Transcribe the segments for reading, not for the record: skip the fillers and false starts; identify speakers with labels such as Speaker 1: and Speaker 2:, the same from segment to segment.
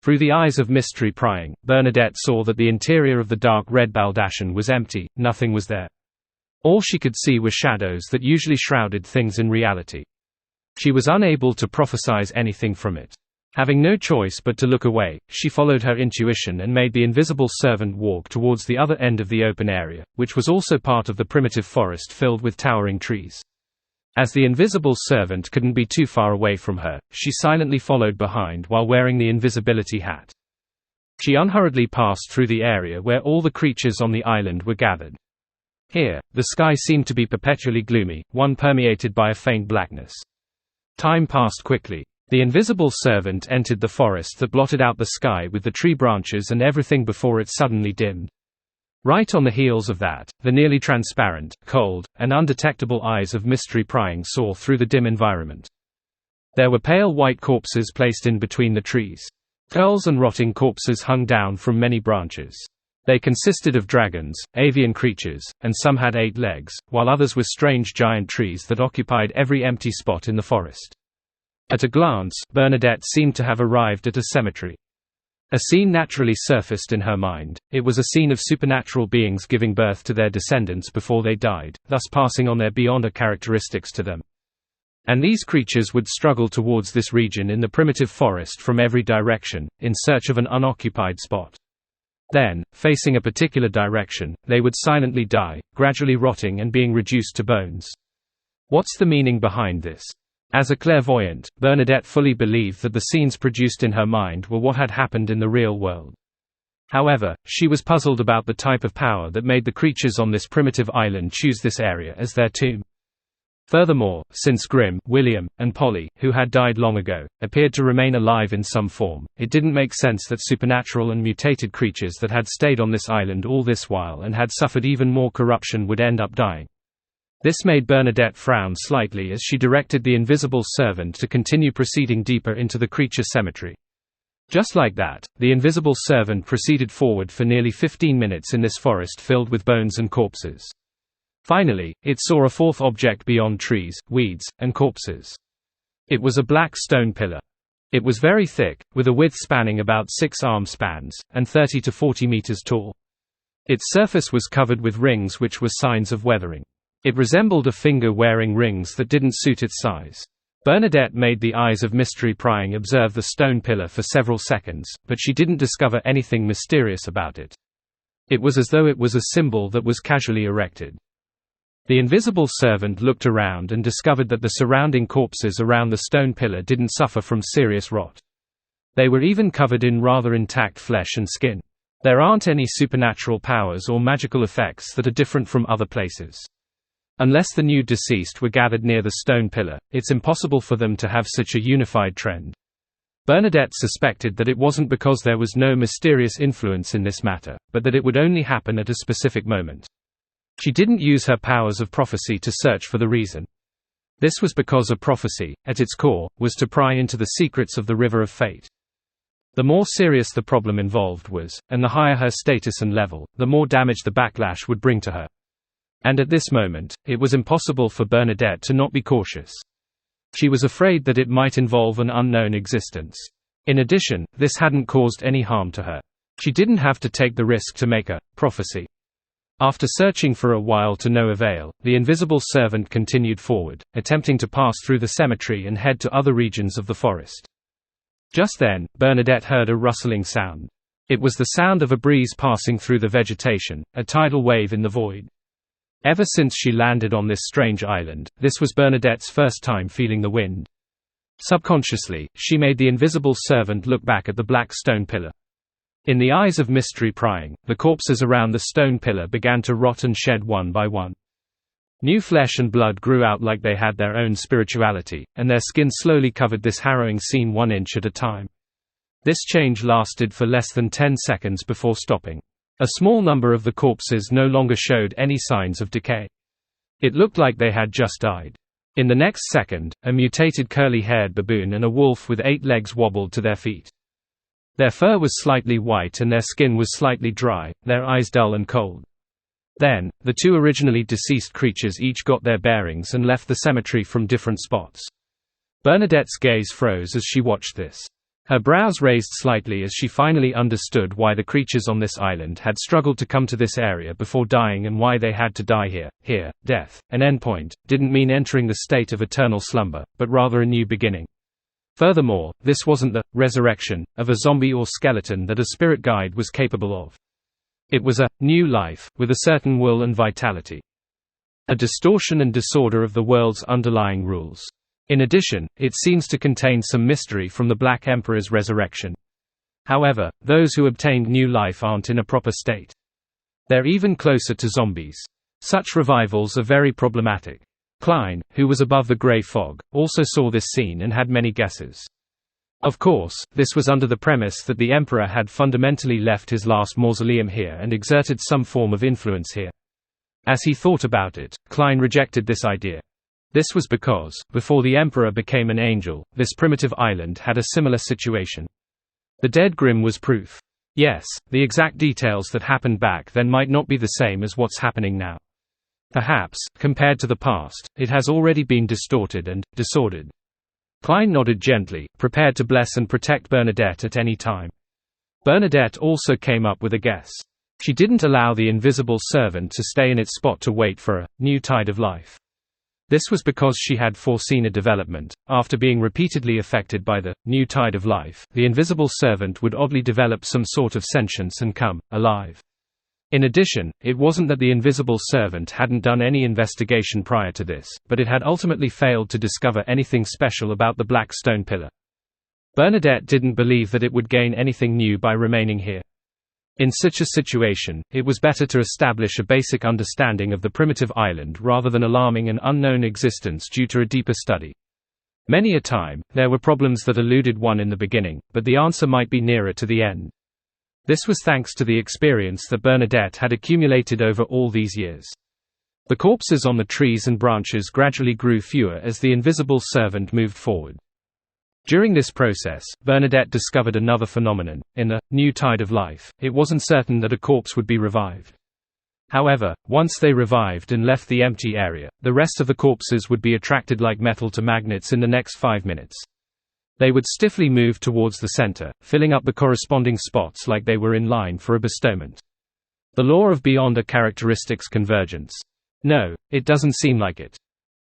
Speaker 1: Through the eyes of mystery prying, Bernadette saw that the interior of the dark red baldachin was empty, nothing was there. All she could see were shadows that usually shrouded things in reality. She was unable to prophesize anything from it. Having no choice but to look away, she followed her intuition and made the invisible servant walk towards the other end of the open area, which was also part of the primitive forest filled with towering trees. As the invisible servant couldn't be too far away from her, she silently followed behind while wearing the invisibility hat. She unhurriedly passed through the area where all the creatures on the island were gathered. Here, the sky seemed to be perpetually gloomy, one permeated by a faint blackness. Time passed quickly. The invisible servant entered the forest that blotted out the sky with the tree branches and everything before it suddenly dimmed. Right on the heels of that, the nearly transparent, cold, and undetectable eyes of mystery prying saw through the dim environment. There were pale white corpses placed in between the trees. Skulls and rotting corpses hung down from many branches. They consisted of dragons, avian creatures, and some had 8 legs, while others were strange giant trees that occupied every empty spot in the forest. At a glance, Bernadette seemed to have arrived at a cemetery. A scene naturally surfaced in her mind. It was a scene of supernatural beings giving birth to their descendants before they died, thus passing on their beyonder characteristics to them. And these creatures would struggle towards this region in the primitive forest from every direction, in search of an unoccupied spot. Then, facing a particular direction, they would silently die, gradually rotting and being reduced to bones. What's the meaning behind this? As a clairvoyant, Bernadette fully believed that the scenes produced in her mind were what had happened in the real world. However, she was puzzled about the type of power that made the creatures on this primitive island choose this area as their tomb. Furthermore, since Grimm, William, and Polly, who had died long ago, appeared to remain alive in some form, it didn't make sense that supernatural and mutated creatures that had stayed on this island all this while and had suffered even more corruption would end up dying. This made Bernadette frown slightly as she directed the invisible servant to continue proceeding deeper into the creature cemetery. Just like that, the invisible servant proceeded forward for nearly 15 minutes in this forest filled with bones and corpses. Finally, it saw a fourth object beyond trees, weeds, and corpses. It was a black stone pillar. It was very thick, with a width spanning about 6 arm spans, and 30 to 40 meters tall. Its surface was covered with rings which were signs of weathering. It resembled a finger wearing rings that didn't suit its size. Bernadette made the eyes of mystery prying observe the stone pillar for several seconds, but she didn't discover anything mysterious about it. It was as though it was a symbol that was casually erected. The invisible servant looked around and discovered that the surrounding corpses around the stone pillar didn't suffer from serious rot. They were even covered in rather intact flesh and skin. There aren't any supernatural powers or magical effects that are different from other places. Unless the new deceased were gathered near the stone pillar, it's impossible for them to have such a unified trend. Bernadette suspected that it wasn't because there was no mysterious influence in this matter, but that it would only happen at a specific moment. She didn't use her powers of prophecy to search for the reason. This was because a prophecy, at its core, was to pry into the secrets of the river of fate. The more serious the problem involved was, and the higher her status and level, the more damage the backlash would bring to her. And at this moment, it was impossible for Bernadette to not be cautious. She was afraid that it might involve an unknown existence. In addition, this hadn't caused any harm to her. She didn't have to take the risk to make a prophecy. After searching for a while to no avail, the invisible servant continued forward, attempting to pass through the cemetery and head to other regions of the forest. Just then, Bernadette heard a rustling sound. It was the sound of a breeze passing through the vegetation, a tidal wave in the void. Ever since she landed on this strange island, this was Bernadette's first time feeling the wind. Subconsciously, she made the invisible servant look back at the black stone pillar. In the eyes of mystery prying, the corpses around the stone pillar began to rot and shed one by one. New flesh and blood grew out like they had their own spirituality, and their skin slowly covered this harrowing scene 1 inch at a time. This change lasted for less than 10 seconds before stopping. A small number of the corpses no longer showed any signs of decay. It looked like they had just died. In the next second, a mutated curly-haired baboon and a wolf with 8 legs wobbled to their feet. Their fur was slightly white and their skin was slightly dry, their eyes dull and cold. Then, the 2 originally deceased creatures each got their bearings and left the cemetery from different spots. Bernadette's gaze froze as she watched this. Her brows raised slightly as she finally understood why the creatures on this island had struggled to come to this area before dying and why they had to die here. Here, death, an endpoint, didn't mean entering the state of eternal slumber, but rather a new beginning. Furthermore, this wasn't the resurrection of a zombie or skeleton that a spirit guide was capable of. It was a new life, with a certain will and vitality. A distortion and disorder of the world's underlying rules. In addition, it seems to contain some mystery from the Black Emperor's resurrection. However, those who obtained new life aren't in a proper state. They're even closer to zombies. Such revivals are very problematic. Klein, who was above the grey fog, also saw this scene and had many guesses. Of course, this was under the premise that the Emperor had fundamentally left his last mausoleum here and exerted some form of influence here. As he thought about it, Klein rejected this idea. This was because, before the Emperor became an angel, this primitive island had a similar situation. The dead Grimm was proof. Yes, the exact details that happened back then might not be the same as what's happening now. Perhaps, compared to the past, it has already been distorted and disordered. Klein nodded gently, prepared to bless and protect Bernadette at any time. Bernadette also came up with a guess. She didn't allow the invisible servant to stay in its spot to wait for a new tide of life. This was because she had foreseen a development. After being repeatedly affected by the new tide of life, the invisible servant would oddly develop some sort of sentience and come alive. In addition, it wasn't that the invisible servant hadn't done any investigation prior to this, but it had ultimately failed to discover anything special about the black stone pillar. Bernadette didn't believe that it would gain anything new by remaining here. In such a situation, it was better to establish a basic understanding of the primitive island rather than alarming an unknown existence due to a deeper study. Many a time, there were problems that eluded one in the beginning, but the answer might be nearer to the end. This was thanks to the experience that Bernadette had accumulated over all these years. The corpses on the trees and branches gradually grew fewer as the invisible servant moved forward. During this process, Bernadette discovered another phenomenon. In the new tide of life, it wasn't certain that a corpse would be revived. However, once they revived and left the empty area, the rest of the corpses would be attracted like metal to magnets in the next 5 minutes. They would stiffly move towards the center, filling up the corresponding spots like they were in line for a bestowment. The law of beyond a characteristics convergence. No, it doesn't seem like it.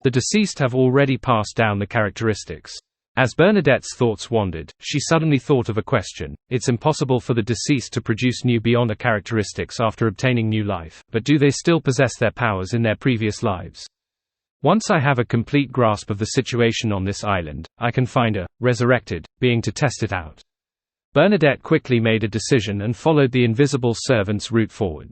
Speaker 1: The deceased have already passed down the characteristics. As Bernadette's thoughts wandered, she suddenly thought of a question. It's impossible for the deceased to produce new beyond characteristics after obtaining new life, but do they still possess their powers in their previous lives? Once I have a complete grasp of the situation on this island, I can find a resurrected being to test it out. Bernadette quickly made a decision and followed the invisible servant's route forward.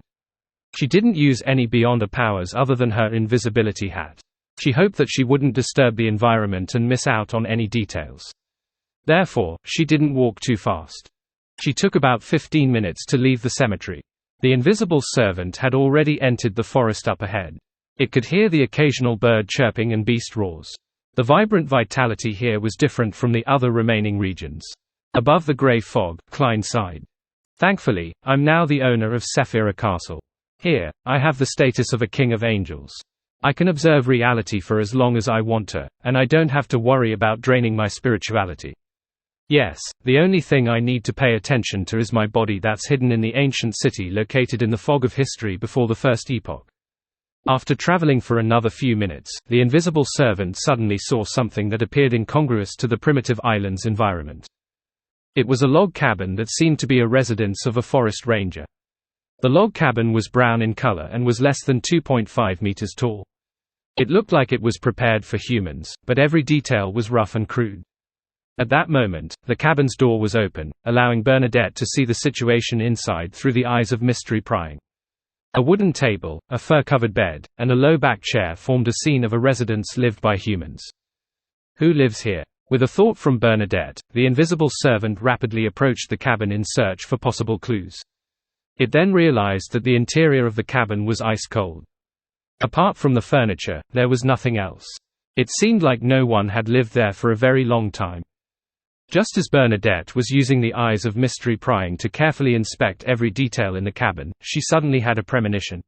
Speaker 1: She didn't use any beyond powers other than her invisibility hat. She hoped that she wouldn't disturb the environment and miss out on any details. Therefore, she didn't walk too fast. She took about 15 minutes to leave the cemetery. The invisible servant had already entered the forest up ahead. It could hear the occasional bird chirping and beast roars. The vibrant vitality here was different from the other remaining regions. Above the grey fog, Klein sighed. Thankfully, I'm now the owner of Sephira Castle. Here, I have the status of a king of angels. I can observe reality for as long as I want to, and I don't have to worry about draining my spirituality. Yes, the only thing I need to pay attention to is my body that's hidden in the ancient city located in the fog of history before the first epoch. After traveling for another few minutes, the invisible servant suddenly saw something that appeared incongruous to the primitive island's environment. It was a log cabin that seemed to be a residence of a forest ranger. The log cabin was brown in color and was less than 2.5 meters tall. It looked like it was prepared for humans, but every detail was rough and crude. At that moment, the cabin's door was open, allowing Bernadette to see the situation inside through the eyes of mystery prying. A wooden table, a fur-covered bed, and a low-back chair formed a scene of a residence lived by humans. Who lives here? With a thought from Bernadette, the invisible servant rapidly approached the cabin in search for possible clues. It then realized that the interior of the cabin was ice cold. Apart from the furniture, there was nothing else. It seemed like no one had lived there for a very long time. Just as Bernadette was using the eyes of mystery prying to carefully inspect every detail in the cabin, she suddenly had a premonition.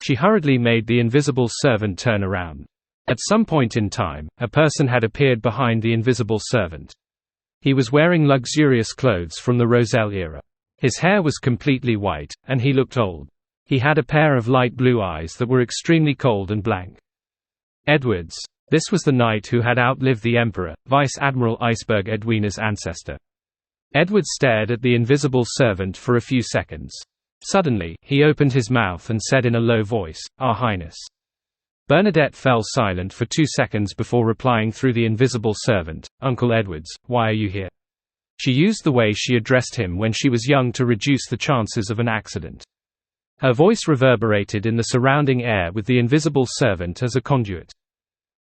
Speaker 1: She hurriedly made the invisible servant turn around. At some point in time, a person had appeared behind the invisible servant. He was wearing luxurious clothes from the Roselle era. His hair was completely white, and he looked old. He had a pair of light blue eyes that were extremely cold and blank. Edwards. This was the knight who had outlived the Emperor, Vice Admiral Iceberg Edwina's ancestor. Edwards stared at the invisible servant for a few seconds. Suddenly, he opened his mouth and said in a low voice, "Our Highness." Bernadette fell silent for 2 seconds before replying through the invisible servant, "Uncle Edwards, why are you here?" She used the way she addressed him when she was young to reduce the chances of an accident. Her voice reverberated in the surrounding air with the invisible servant as a conduit.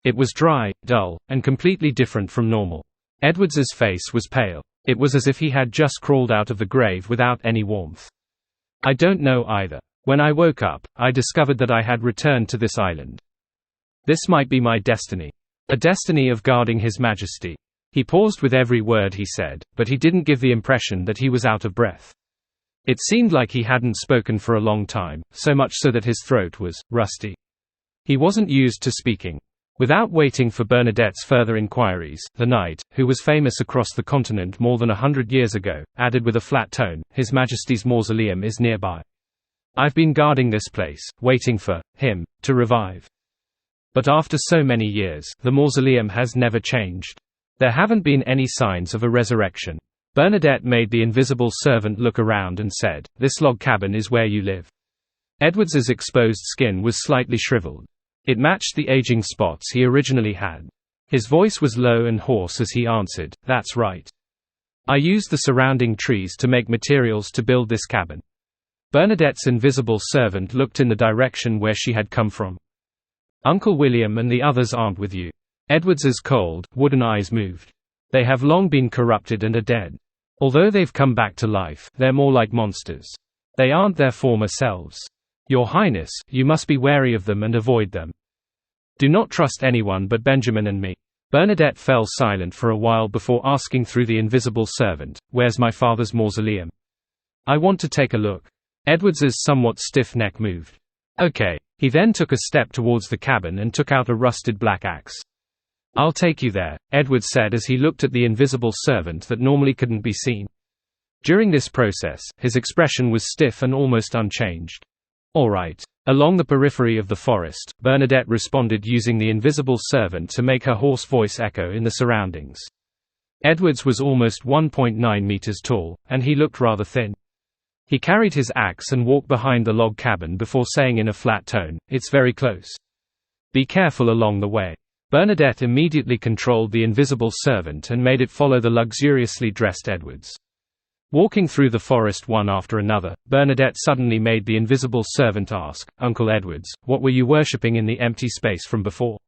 Speaker 1: It was dry, dull, and completely different from normal. Edwards's face was pale. It was as if he had just crawled out of the grave without any warmth. "I don't know either. When I woke up, I discovered that I had returned to this island. This might be my destiny. A destiny of guarding His Majesty." He paused with every word he said, but he didn't give the impression that he was out of breath. It seemed like he hadn't spoken for a long time, so much so that his throat was rusty. He wasn't used to speaking. Without waiting for Bernadette's further inquiries, the knight, who was famous across the continent more than 100 years ago, added with a flat tone, "His Majesty's mausoleum is nearby. I've been guarding this place, waiting for him to revive. But after so many years, the mausoleum has never changed. There haven't been any signs of a resurrection." Bernadette made the invisible servant look around and said, "This log cabin is where you live." Edwards's exposed skin was slightly shriveled. It matched the aging spots he originally had. His voice was low and hoarse as he answered, "That's right. I used the surrounding trees to make materials to build this cabin." Bernadette's invisible servant looked in the direction where she had come from. "Uncle William and the others aren't with you." Edwards's cold, wooden eyes moved. "They have long been corrupted and are dead. Although they've come back to life, they're more like monsters. They aren't their former selves. Your Highness, you must be wary of them and avoid them. Do not trust anyone but Benjamin and me." Bernadette fell silent for a while before asking through the invisible servant, "Where's my father's mausoleum? I want to take a look." Edwards's somewhat stiff neck moved. "Okay." He then took a step towards the cabin and took out a rusted black axe. "I'll take you there," Edwards said as he looked at the invisible servant that normally couldn't be seen. During this process, his expression was stiff and almost unchanged. "All right." Along the periphery of the forest, Bernadette responded using the invisible servant to make her hoarse voice echo in the surroundings. Edwards was almost 1.9 meters tall, and he looked rather thin. He carried his axe and walked behind the log cabin before saying in a flat tone, "It's very close. Be careful along the way." Bernadette immediately controlled the invisible servant and made it follow the luxuriously dressed Edwards. Walking through the forest one after another, Bernadette suddenly made the invisible servant ask, "Uncle Edwards, what were you worshipping in the empty space from before?"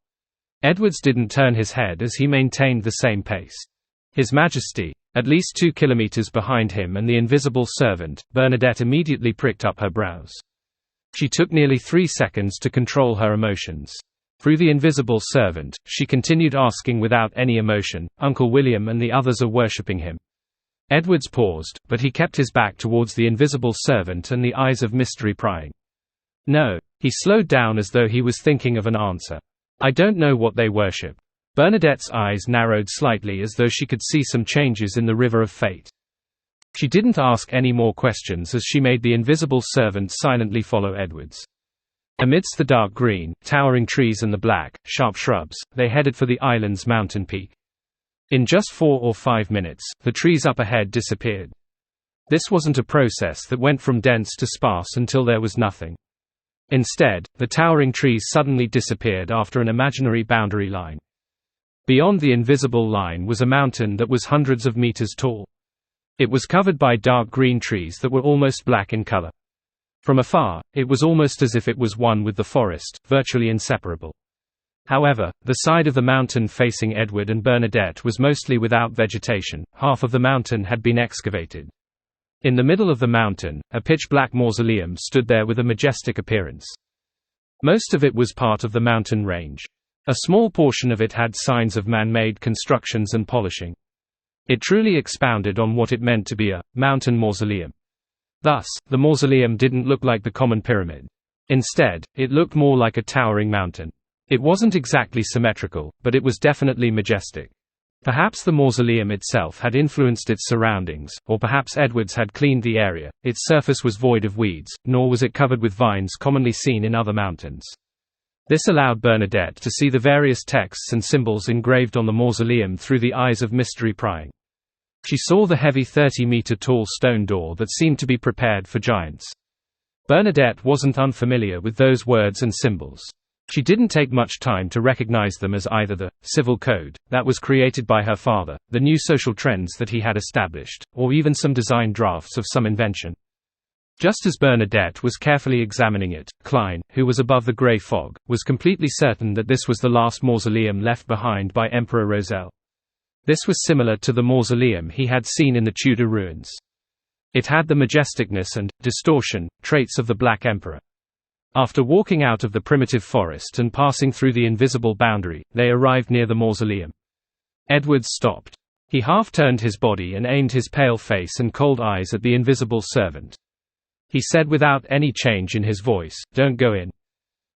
Speaker 1: Edwards didn't turn his head as he maintained the same pace. "His Majesty." At least 2 kilometers behind him and the invisible servant, Bernadette immediately pricked up her brows. She took nearly 3 seconds to control her emotions. Through the invisible servant, she continued asking without any emotion, "Uncle William and the others are worshipping him." Edwards paused, but he kept his back towards the invisible servant and the eyes of mystery prying. "No." He slowed down as though he was thinking of an answer. "I don't know what they worship." Bernadette's eyes narrowed slightly as though she could see some changes in the river of fate. She didn't ask any more questions as she made the invisible servant silently follow Edwards. Amidst the dark green, towering trees and the black, sharp shrubs, they headed for the island's mountain peak. In just 4 or 5 minutes, the trees up ahead disappeared. This wasn't a process that went from dense to sparse until there was nothing. Instead, the towering trees suddenly disappeared after an imaginary boundary line. Beyond the invisible line was a mountain that was hundreds of meters tall. It was covered by dark green trees that were almost black in color. From afar, it was almost as if it was one with the forest, virtually inseparable. However, the side of the mountain facing Edward and Bernadette was mostly without vegetation. Half of the mountain had been excavated. In the middle of the mountain, a pitch-black mausoleum stood there with a majestic appearance. Most of it was part of the mountain range. A small portion of it had signs of man-made constructions and polishing. It truly expounded on what it meant to be a mountain mausoleum. Thus, the mausoleum didn't look like the common pyramid. Instead, it looked more like a towering mountain. It wasn't exactly symmetrical, but it was definitely majestic. Perhaps the mausoleum itself had influenced its surroundings, or perhaps Edwards had cleaned the area. Its surface was void of weeds, nor was it covered with vines commonly seen in other mountains. This allowed Bernadette to see the various texts and symbols engraved on the mausoleum through the eyes of mystery prying. She saw the heavy 30-meter-tall stone door that seemed to be prepared for giants. Bernadette wasn't unfamiliar with those words and symbols. She didn't take much time to recognize them as either the civil code that was created by her father, the new social trends that he had established, or even some design drafts of some invention. Just as Bernadette was carefully examining it, Klein, who was above the gray fog, was completely certain that this was the last mausoleum left behind by Emperor Roselle. This was similar to the mausoleum he had seen in the Tudor ruins. It had the majesticness and distortion traits of the Black Emperor. After walking out of the primitive forest and passing through the invisible boundary, they arrived near the mausoleum. Edwards stopped. He half-turned his body and aimed his pale face and cold eyes at the invisible servant. He said without any change in his voice, "Don't go in.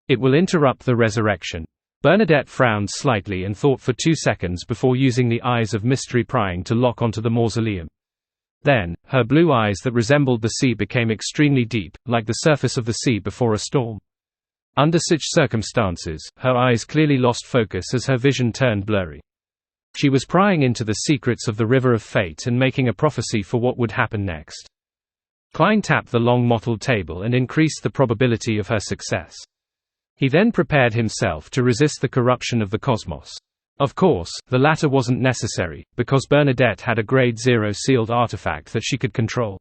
Speaker 1: It will interrupt the resurrection." Bernadette frowned slightly and thought for 2 seconds before using the eyes of mystery prying to lock onto the mausoleum. Then, her blue eyes that resembled the sea became extremely deep, like the surface of the sea before a storm. Under such circumstances, her eyes clearly lost focus as her vision turned blurry. She was prying into the secrets of the River of Fate and making a prophecy for what would happen next. Klein tapped the long mottled table and increased the probability of her success. He then prepared himself to resist the corruption of the cosmos. Of course, the latter wasn't necessary, because Bernadette had a Grade 0 sealed artifact that she could control.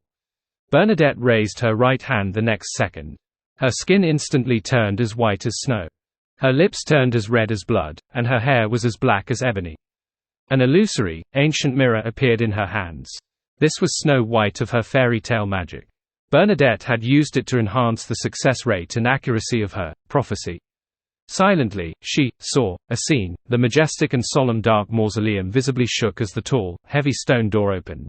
Speaker 1: Bernadette raised her right hand the next second. Her skin instantly turned as white as snow. Her lips turned as red as blood, and her hair was as black as ebony. An illusory, ancient mirror appeared in her hands. This was Snow White of her fairy tale magic. Bernadette had used it to enhance the success rate and accuracy of her prophecy. Silently, she saw a scene. The majestic and solemn dark mausoleum visibly shook as the tall, heavy stone door opened.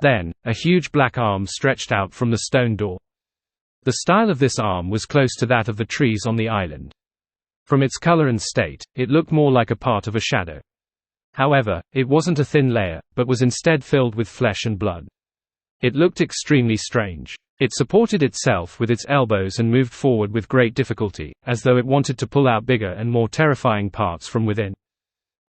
Speaker 1: Then, a huge black arm stretched out from the stone door. The style of this arm was close to that of the trees on the island. From its color and state, it looked more like a part of a shadow. However, it wasn't a thin layer, but was instead filled with flesh and blood. It looked extremely strange. It supported itself with its elbows and moved forward with great difficulty, as though it wanted to pull out bigger and more terrifying parts from within.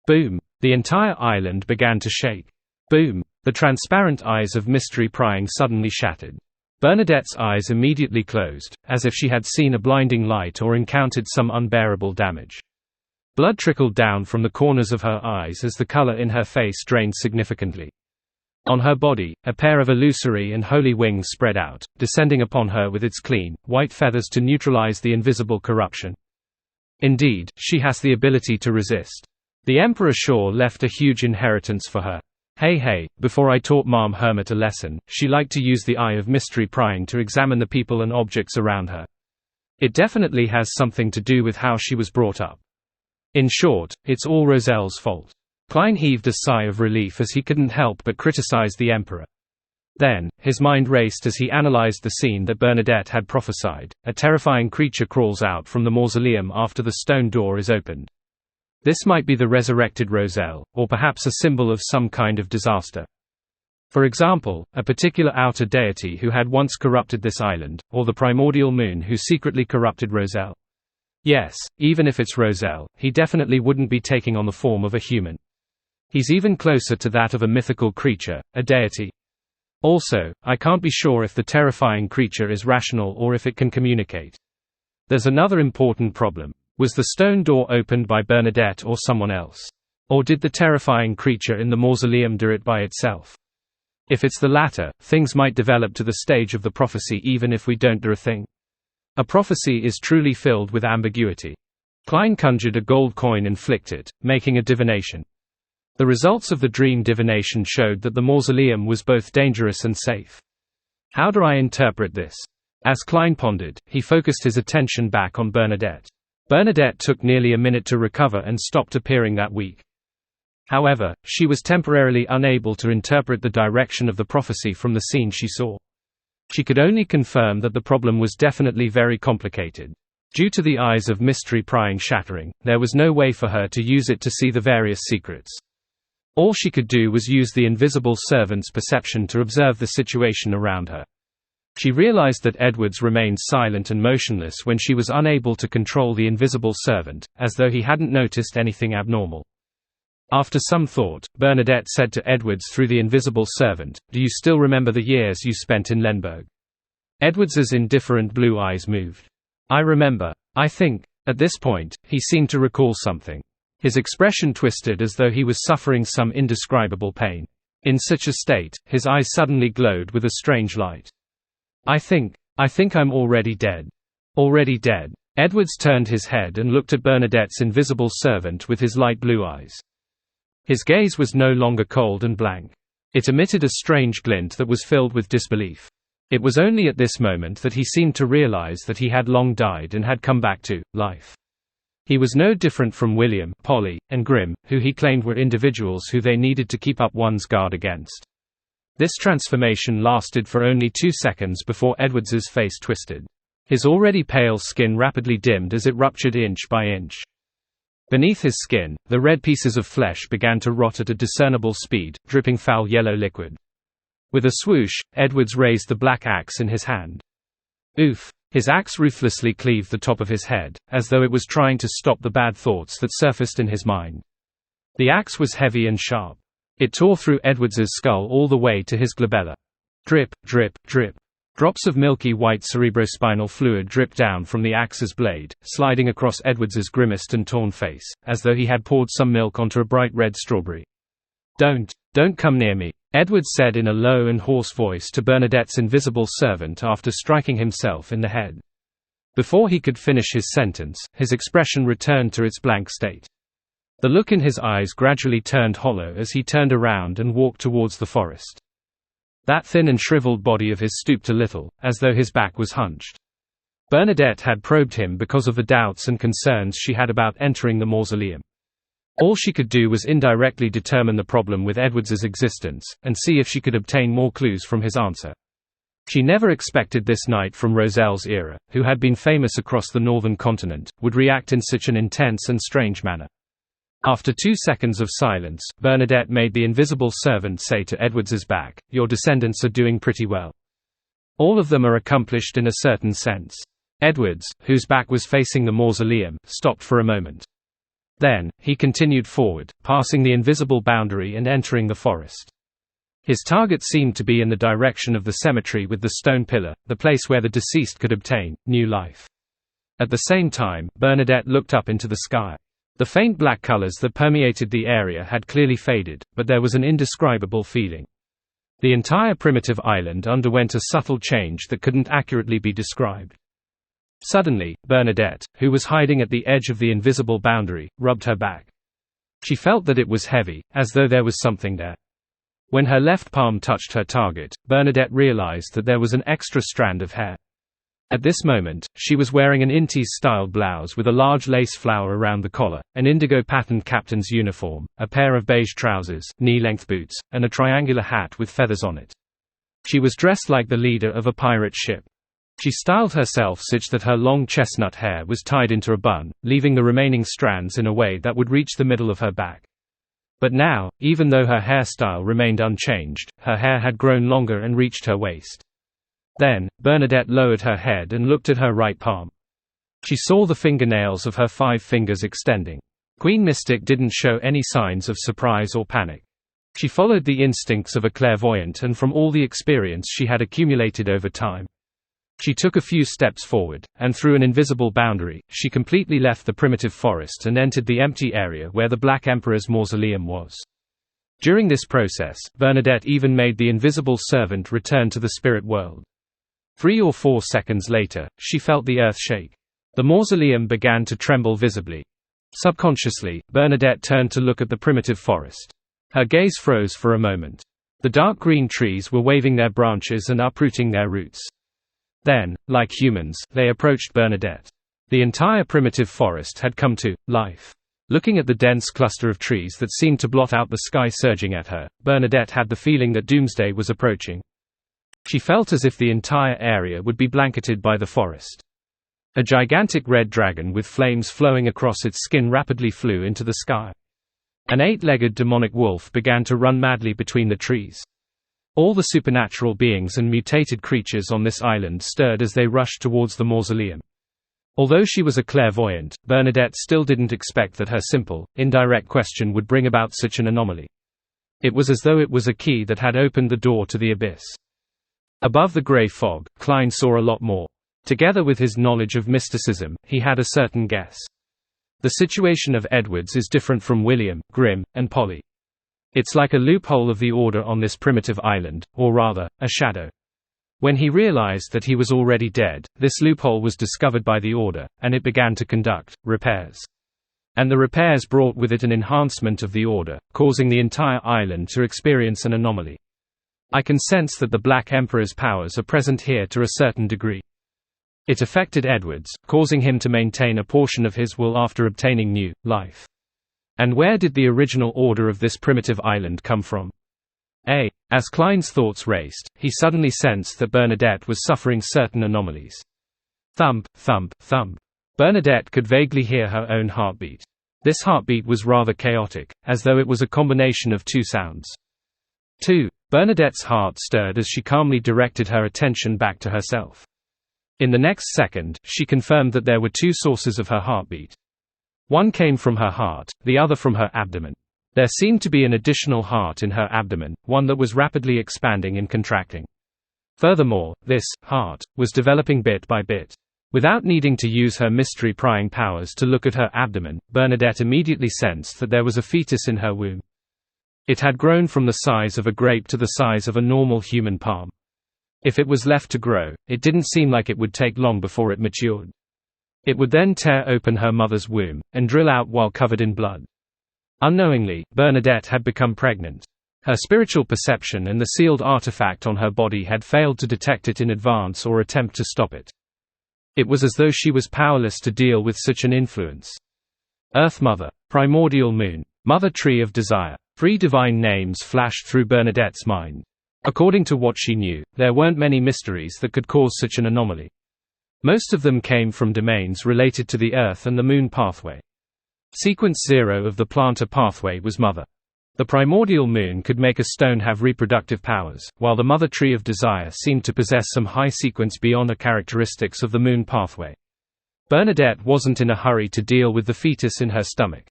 Speaker 1: Boom! The entire island began to shake. Boom! The transparent eyes of mystery prying suddenly shattered. Bernadette's eyes immediately closed, as if she had seen a blinding light or encountered some unbearable damage. Blood trickled down from the corners of her eyes as the color in her face drained significantly. On her body, a pair of illusory and holy wings spread out, descending upon her with its clean, white feathers to neutralize the invisible corruption. Indeed, she has the ability to resist. The Emperor sure left a huge inheritance for her. Hey, before I taught Mom Hermit a lesson, she liked to use the eye of mystery prying to examine the people and objects around her. It definitely has something to do with how she was brought up. In short, it's all Roselle's fault. Klein heaved a sigh of relief as he couldn't help but criticize the Emperor. Then, his mind raced as he analyzed the scene that Bernadette had prophesied. A terrifying creature crawls out from the mausoleum after the stone door is opened. This might be the resurrected Roselle, or perhaps a symbol of some kind of disaster. For example, a particular outer deity who had once corrupted this island, or the primordial moon who secretly corrupted Roselle. Yes, even if it's Roselle, he definitely wouldn't be taking on the form of a human. He's even closer to that of a mythical creature, a deity. Also, I can't be sure if the terrifying creature is rational or if it can communicate. There's another important problem. Was the stone door opened by Bernadette or someone else? Or did the terrifying creature in the mausoleum do it by itself? If it's the latter, things might develop to the stage of the prophecy even if we don't do a thing. A prophecy is truly filled with ambiguity. Klein conjured a gold coin and flicked it, making a divination. The results of the dream divination showed that the mausoleum was both dangerous and safe. How do I interpret this? As Klein pondered, he focused his attention back on Bernadette. Bernadette took nearly a minute to recover and stopped appearing that weak. However, she was temporarily unable to interpret the direction of the prophecy from the scene she saw. She could only confirm that the problem was definitely very complicated. Due to the eyes of mystery prying shattering, there was no way for her to use it to see the various secrets. All she could do was use the invisible servant's perception to observe the situation around her. She realized that Edwards remained silent and motionless when she was unable to control the invisible servant, as though he hadn't noticed anything abnormal. After some thought, Bernadette said to Edwards through the invisible servant, "Do you still remember the years you spent in Lemberg?" Edwards's indifferent blue eyes moved. "I remember. I think." At this point, he seemed to recall something. His expression twisted as though he was suffering some indescribable pain. In such a state, his eyes suddenly glowed with a strange light. I think I'm already dead. Already dead." Edwards turned his head and looked at Bernadette's invisible servant with his light blue eyes. His gaze was no longer cold and blank. It emitted a strange glint that was filled with disbelief. It was only at this moment that he seemed to realize that he had long died and had come back to life. He was no different from William, Polly, and Grim, who he claimed were individuals who they needed to keep up one's guard against. This transformation lasted for only 2 seconds before Edwards's face twisted. His already pale skin rapidly dimmed as it ruptured inch by inch. Beneath his skin, the red pieces of flesh began to rot at a discernible speed, dripping foul yellow liquid. With a swoosh, Edwards raised the black axe in his hand. Oof! His axe ruthlessly cleaved the top of his head, as though it was trying to stop the bad thoughts that surfaced in his mind. The axe was heavy and sharp. It tore through Edwards's skull all the way to his glabella. Drip, drip, drip. Drops of milky white cerebrospinal fluid dripped down from the axe's blade, sliding across Edwards's grimaced and torn face, as though he had poured some milk onto a bright red strawberry. Don't come near me," Edwards said in a low and hoarse voice to Bernadette's invisible servant after striking himself in the head. Before he could finish his sentence, his expression returned to its blank state. The look in his eyes gradually turned hollow as he turned around and walked towards the forest. That thin and shriveled body of his stooped a little, as though his back was hunched. Bernadette had probed him because of the doubts and concerns she had about entering the mausoleum. All she could do was indirectly determine the problem with Edwards's existence, and see if she could obtain more clues from his answer. She never expected this knight from Roselle's era, who had been famous across the northern continent, would react in such an intense and strange manner. After 2 seconds of silence, Bernadette made the invisible servant say to Edwards's back, "Your descendants are doing pretty well. All of them are accomplished in a certain sense." Edwards, whose back was facing the mausoleum, stopped for a moment. Then, he continued forward, passing the invisible boundary and entering the forest. His target seemed to be in the direction of the cemetery with the stone pillar, the place where the deceased could obtain new life. At the same time, Bernadette looked up into the sky. The faint black colors that permeated the area had clearly faded, but there was an indescribable feeling. The entire primitive island underwent a subtle change that couldn't accurately be described. Suddenly, Bernadette, who was hiding at the edge of the invisible boundary, rubbed her back. She felt that it was heavy, as though there was something there. When her left palm touched her target, Bernadette realized that there was an extra strand of hair. At this moment, she was wearing an Intis-style blouse with a large lace flower around the collar, an indigo-patterned captain's uniform, a pair of beige trousers, knee-length boots, and a triangular hat with feathers on it. She was dressed like the leader of a pirate ship. She styled herself such that her long chestnut hair was tied into a bun, leaving the remaining strands in a way that would reach the middle of her back. But now, even though her hairstyle remained unchanged, her hair had grown longer and reached her waist. Then, Bernadette lowered her head and looked at her right palm. She saw the fingernails of her 5 fingers extending. Queen Mystic didn't show any signs of surprise or panic. She followed the instincts of a clairvoyant and from all the experience she had accumulated over time. She took a few steps forward, and through an invisible boundary, she completely left the primitive forest and entered the empty area where the Black Emperor's mausoleum was. During this process, Bernadette even made the invisible servant return to the spirit world. 3 or 4 seconds later, she felt the earth shake. The mausoleum began to tremble visibly. Subconsciously, Bernadette turned to look at the primitive forest. Her gaze froze for a moment. The dark green trees were waving their branches and uprooting their roots. Then, like humans, they approached Bernadette. The entire primitive forest had come to life. Looking at the dense cluster of trees that seemed to blot out the sky surging at her, Bernadette had the feeling that doomsday was approaching. She felt as if the entire area would be blanketed by the forest. A gigantic red dragon with flames flowing across its skin rapidly flew into the sky. An 8-legged demonic wolf began to run madly between the trees. All the supernatural beings and mutated creatures on this island stirred as they rushed towards the mausoleum. Although she was a clairvoyant, Bernadette still didn't expect that her simple, indirect question would bring about such an anomaly. It was as though it was a key that had opened the door to the abyss. Above the grey fog, Klein saw a lot more. Together with his knowledge of mysticism, he had a certain guess. The situation of Edwards is different from William, Grimm, and Polly. It's like a loophole of the Order on this primitive island, or rather, a shadow. When he realized that he was already dead, this loophole was discovered by the Order, and it began to conduct repairs. And the repairs brought with it an enhancement of the Order, causing the entire island to experience an anomaly. I can sense that the Black Emperor's powers are present here to a certain degree. It affected Edwards, causing him to maintain a portion of his will after obtaining new life. And where did the original order of this primitive island come from? As Klein's thoughts raced, he suddenly sensed that Bernadette was suffering certain anomalies. Thump, thump, thump. Bernadette could vaguely hear her own heartbeat. This heartbeat was rather chaotic, as though it was a combination of two sounds. 2. Bernadette's heart stirred as she calmly directed her attention back to herself. In the next second, she confirmed that there were two sources of her heartbeat. One came from her heart, the other from her abdomen. There seemed to be an additional heart in her abdomen, one that was rapidly expanding and contracting. Furthermore, this heart was developing bit by bit. Without needing to use her mystery-prying powers to look at her abdomen, Bernadette immediately sensed that there was a fetus in her womb. It had grown from the size of a grape to the size of a normal human palm. If it was left to grow, it didn't seem like it would take long before it matured. It would then tear open her mother's womb, and drill out while covered in blood. Unknowingly, Bernadette had become pregnant. Her spiritual perception and the sealed artifact on her body had failed to detect it in advance or attempt to stop it. It was as though she was powerless to deal with such an influence. Earth Mother, Primordial Moon, Mother Tree of Desire. 3 divine names flashed through Bernadette's mind. According to what she knew, there weren't many mysteries that could cause such an anomaly. Most of them came from domains related to the Earth and the Moon pathway. Sequence 0 of the plantar pathway was Mother. The primordial moon could make a stone have reproductive powers, while the Mother Tree of Desire seemed to possess some high sequence beyond the characteristics of the Moon pathway. Bernadette wasn't in a hurry to deal with the fetus in her stomach.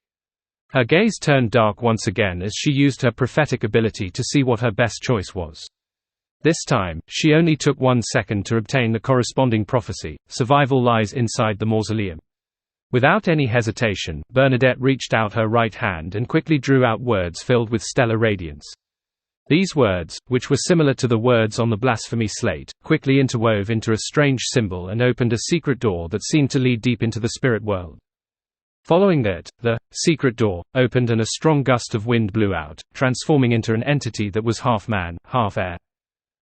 Speaker 1: Her gaze turned dark once again as she used her prophetic ability to see what her best choice was. This time, she only took 1 second to obtain the corresponding prophecy: survival lies inside the mausoleum. Without any hesitation, Bernadette reached out her right hand and quickly drew out words filled with stellar radiance. These words, which were similar to the words on the blasphemy slate, quickly interwove into a strange symbol and opened a secret door that seemed to lead deep into the spirit world. Following that, the secret door opened and a strong gust of wind blew out, transforming into an entity that was half man, half air.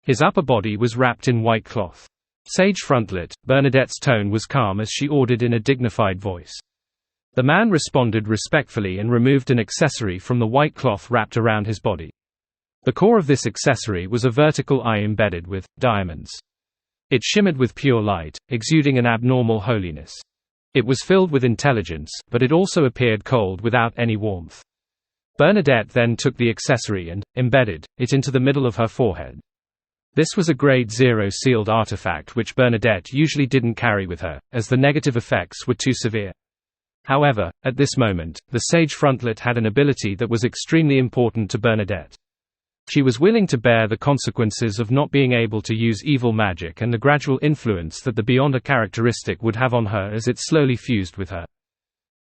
Speaker 1: His upper body was wrapped in white cloth. Sage Frontlet, Bernadette's tone was calm as she ordered in a dignified voice. The man responded respectfully and removed an accessory from the white cloth wrapped around his body. The core of this accessory was a vertical eye embedded with diamonds. It shimmered with pure light, exuding an abnormal holiness. It was filled with intelligence, but it also appeared cold without any warmth. Bernadette then took the accessory and embedded it into the middle of her forehead. This was a Grade 0 sealed artifact which Bernadette usually didn't carry with her, as the negative effects were too severe. However, at this moment, the Sage Frontlet had an ability that was extremely important to Bernadette. She was willing to bear the consequences of not being able to use evil magic and the gradual influence that the Beyonder characteristic would have on her as it slowly fused with her.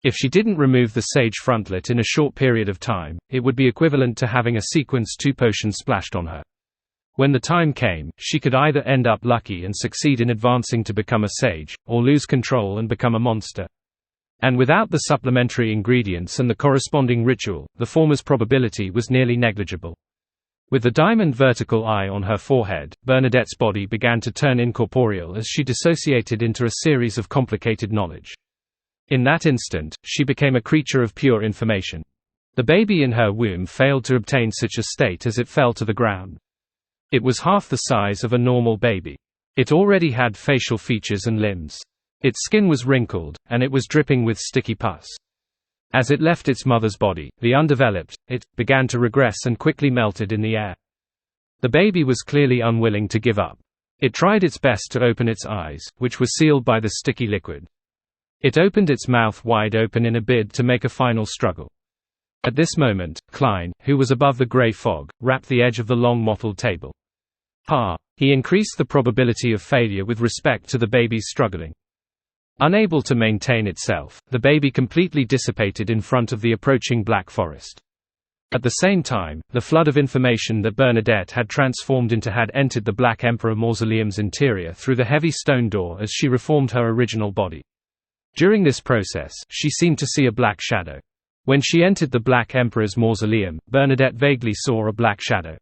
Speaker 1: If she didn't remove the Sage Frontlet in a short period of time, it would be equivalent to having a Sequence 2 potion splashed on her. When the time came, she could either end up lucky and succeed in advancing to become a sage, or lose control and become a monster. And without the supplementary ingredients and the corresponding ritual, the former's probability was nearly negligible. With the diamond vertical eye on her forehead, Bernadette's body began to turn incorporeal as she dissociated into a series of complicated knowledge. In that instant, she became a creature of pure information. The baby in her womb failed to obtain such a state as it fell to the ground. It was half the size of a normal baby. It already had facial features and limbs. Its skin was wrinkled, and it was dripping with sticky pus. As it left its mother's body, the undeveloped, it began to regress and quickly melted in the air. The baby was clearly unwilling to give up. It tried its best to open its eyes, which were sealed by the sticky liquid. It opened its mouth wide open in a bid to make a final struggle. At this moment, Klein, who was above the grey fog, rapped the edge of the long mottled table. He increased the probability of failure with respect to the baby's struggling. Unable to maintain itself, the baby completely dissipated in front of the approaching black forest. At the same time, the flood of information that Bernadette had transformed into had entered the Black Emperor Mausoleum's interior through the heavy stone door as she reformed her original body. During this process, she seemed to see a black shadow. When she entered the Black Emperor's mausoleum, Bernadette vaguely saw a black shadow.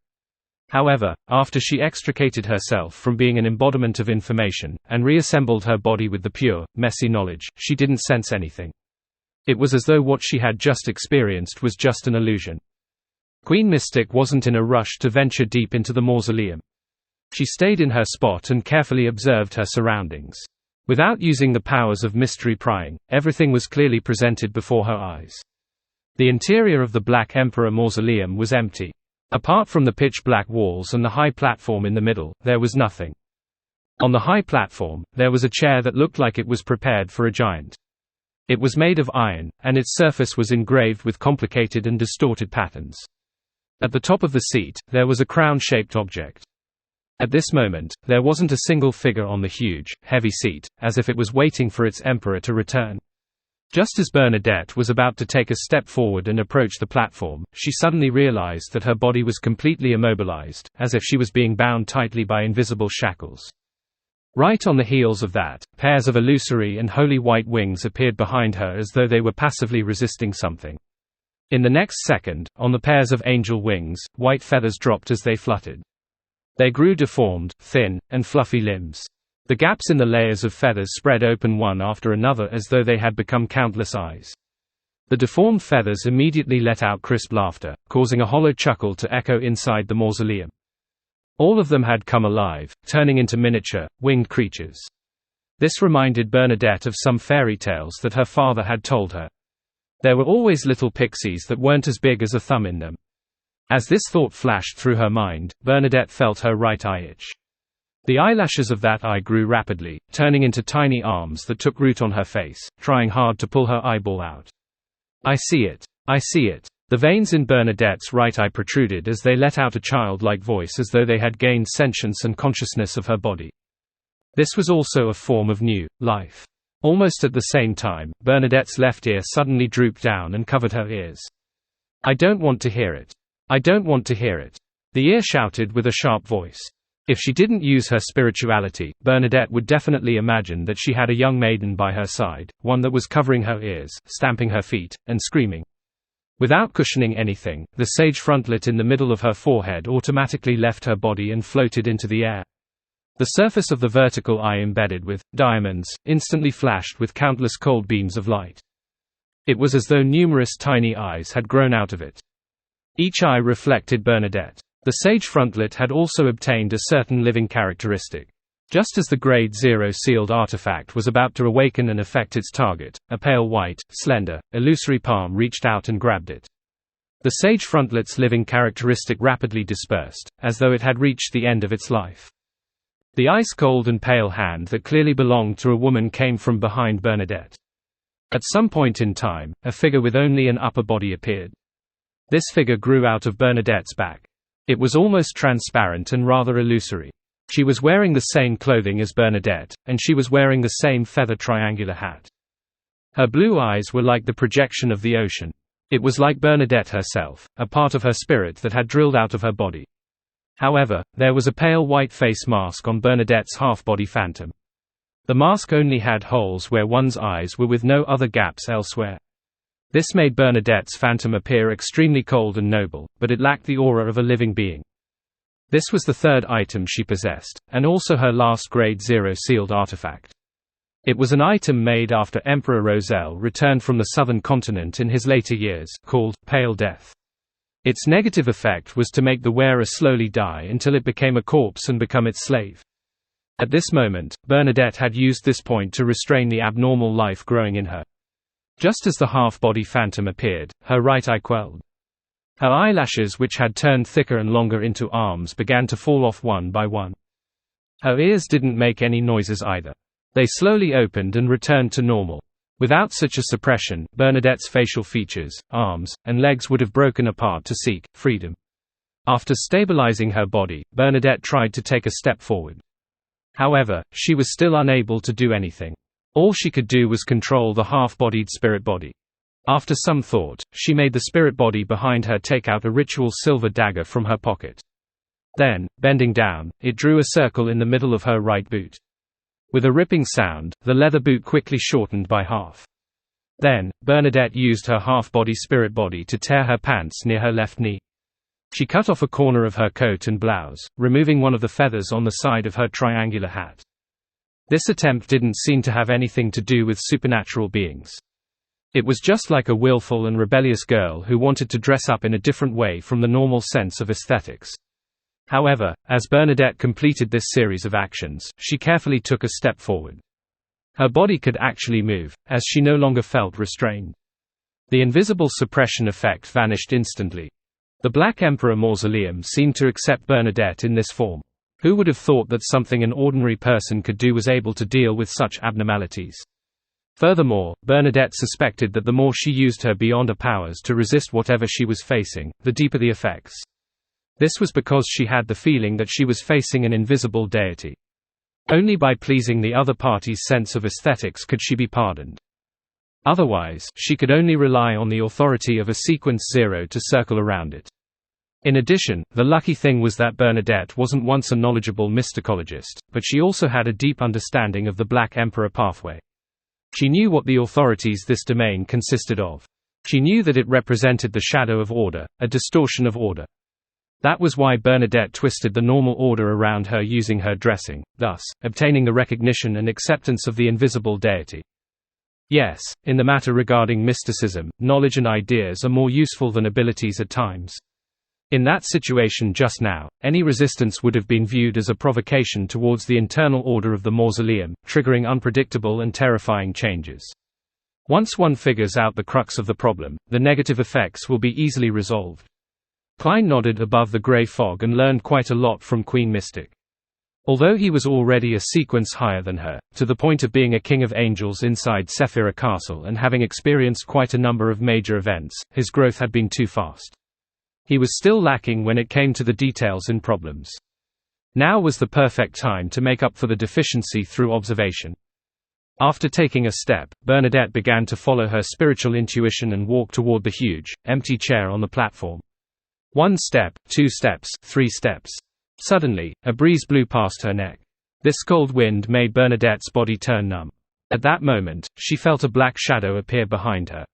Speaker 1: However, after she extricated herself from being an embodiment of information, and reassembled her body with the pure, messy knowledge, she didn't sense anything. It was as though what she had just experienced was just an illusion. Queen Mystic wasn't in a rush to venture deep into the mausoleum. She stayed in her spot and carefully observed her surroundings. Without using the powers of mystery prying, everything was clearly presented before her eyes. The interior of the Black Emperor Mausoleum was empty. Apart from the pitch-black walls and the high platform in the middle, there was nothing. On the high platform, there was a chair that looked like it was prepared for a giant. It was made of iron, and its surface was engraved with complicated and distorted patterns. At the top of the seat, there was a crown-shaped object. At this moment, there wasn't a single figure on the huge, heavy seat, as if it was waiting for its emperor to return. Just as Bernadette was about to take a step forward and approach the platform, she suddenly realized that her body was completely immobilized, as if she was being bound tightly by invisible shackles. Right on the heels of that, pairs of illusory and holy white wings appeared behind her as though they were passively resisting something. In the next second, on the pairs of angel wings, white feathers dropped as they fluttered. They grew deformed, thin, and fluffy limbs. The gaps in the layers of feathers spread open one after another as though they had become countless eyes. The deformed feathers immediately let out crisp laughter, causing a hollow chuckle to echo inside the mausoleum. All of them had come alive, turning into miniature, winged creatures. This reminded Bernadette of some fairy tales that her father had told her. There were always little pixies that weren't as big as a thumb in them. As this thought flashed through her mind, Bernadette felt her right eye itch. The eyelashes of that eye grew rapidly, turning into tiny arms that took root on her face, trying hard to pull her eyeball out. I see it. I see it. The veins in Bernadette's right eye protruded as they let out a childlike voice as though they had gained sentience and consciousness of her body. This was also a form of new life. Almost at the same time, Bernadette's left ear suddenly drooped down and covered her ears. I don't want to hear it. I don't want to hear it. The ear shouted with a sharp voice. If she didn't use her spirituality, Bernadette would definitely imagine that she had a young maiden by her side, one that was covering her ears, stamping her feet, and screaming. Without cushioning anything, the sage frontlet in the middle of her forehead automatically left her body and floated into the air. The surface of the vertical eye embedded with diamonds instantly flashed with countless cold beams of light. It was as though numerous tiny eyes had grown out of it. Each eye reflected Bernadette. The sage frontlet had also obtained a certain living characteristic. Just as the Grade 0 sealed artifact was about to awaken and affect its target, a pale white, slender, illusory palm reached out and grabbed it. The sage frontlet's living characteristic rapidly dispersed, as though it had reached the end of its life. The ice-cold and pale hand that clearly belonged to a woman came from behind Bernadette. At some point in time, a figure with only an upper body appeared. This figure grew out of Bernadette's back. It was almost transparent and rather illusory. She was wearing the same clothing as Bernadette, and she was wearing the same feather triangular hat. Her blue eyes were like the projection of the ocean. It was like Bernadette herself, a part of her spirit that had drilled out of her body. However, there was a pale white face mask on Bernadette's half-body phantom. The mask only had holes where one's eyes were with no other gaps elsewhere. This made Bernadette's phantom appear extremely cold and noble, but it lacked the aura of a living being. This was the third item she possessed, and also her last Grade 0 sealed artifact. It was an item made after Emperor Roselle returned from the southern continent in his later years, called Pale Death. Its negative effect was to make the wearer slowly die until it became a corpse and become its slave. At this moment, Bernadette had used this point to restrain the abnormal life growing in her. Just as the half-body phantom appeared, her right eye quelled. Her eyelashes, which had turned thicker and longer into arms, began to fall off one by one. Her ears didn't make any noises either. They slowly opened and returned to normal. Without such a suppression, Bernadette's facial features, arms, and legs would have broken apart to seek freedom. After stabilizing her body, Bernadette tried to take a step forward. However, she was still unable to do anything. All she could do was control the half-bodied spirit body. After some thought, she made the spirit body behind her take out a ritual silver dagger from her pocket. Then, bending down, it drew a circle in the middle of her right boot. With a ripping sound, the leather boot quickly shortened by half. Then, Bernadette used her half-body spirit body to tear her pants near her left knee. She cut off a corner of her coat and blouse, removing one of the feathers on the side of her triangular hat. This attempt didn't seem to have anything to do with supernatural beings. It was just like a willful and rebellious girl who wanted to dress up in a different way from the normal sense of aesthetics. However, as Bernadette completed this series of actions, she carefully took a step forward. Her body could actually move, as she no longer felt restrained. The invisible suppression effect vanished instantly. The Black Emperor Mausoleum seemed to accept Bernadette in this form. Who would have thought that something an ordinary person could do was able to deal with such abnormalities? Furthermore, Bernadette suspected that the more she used her Beyonder powers to resist whatever she was facing, the deeper the effects. This was because she had the feeling that she was facing an invisible deity. Only by pleasing the other party's sense of aesthetics could she be pardoned. Otherwise, she could only rely on the authority of a sequence 0 to circle around it. In addition, the lucky thing was that Bernadette wasn't once a knowledgeable mysticologist, but she also had a deep understanding of the Black Emperor pathway. She knew what the authorities this domain consisted of. She knew that it represented the shadow of order, a distortion of order. That was why Bernadette twisted the normal order around her using her dressing, thus, obtaining the recognition and acceptance of the invisible deity. Yes, in the matter regarding mysticism, knowledge and ideas are more useful than abilities at times. In that situation just now, any resistance would have been viewed as a provocation towards the internal order of the mausoleum, triggering unpredictable and terrifying changes. Once one figures out the crux of the problem, the negative effects will be easily resolved. Klein nodded above the grey fog and learned quite a lot from Queen Mystic. Although he was already a sequence higher than her, to the point of being a king of angels inside Sephira Castle and having experienced quite a number of major events, his growth had been too fast. He was still lacking when it came to the details and problems. Now was the perfect time to make up for the deficiency through observation. After taking a step, Bernadette began to follow her spiritual intuition and walk toward the huge, empty chair on the platform. 1 step, 2 steps, 3 steps. Suddenly, a breeze blew past her neck. This cold wind made Bernadette's body turn numb. At that moment, she felt a black shadow appear behind her.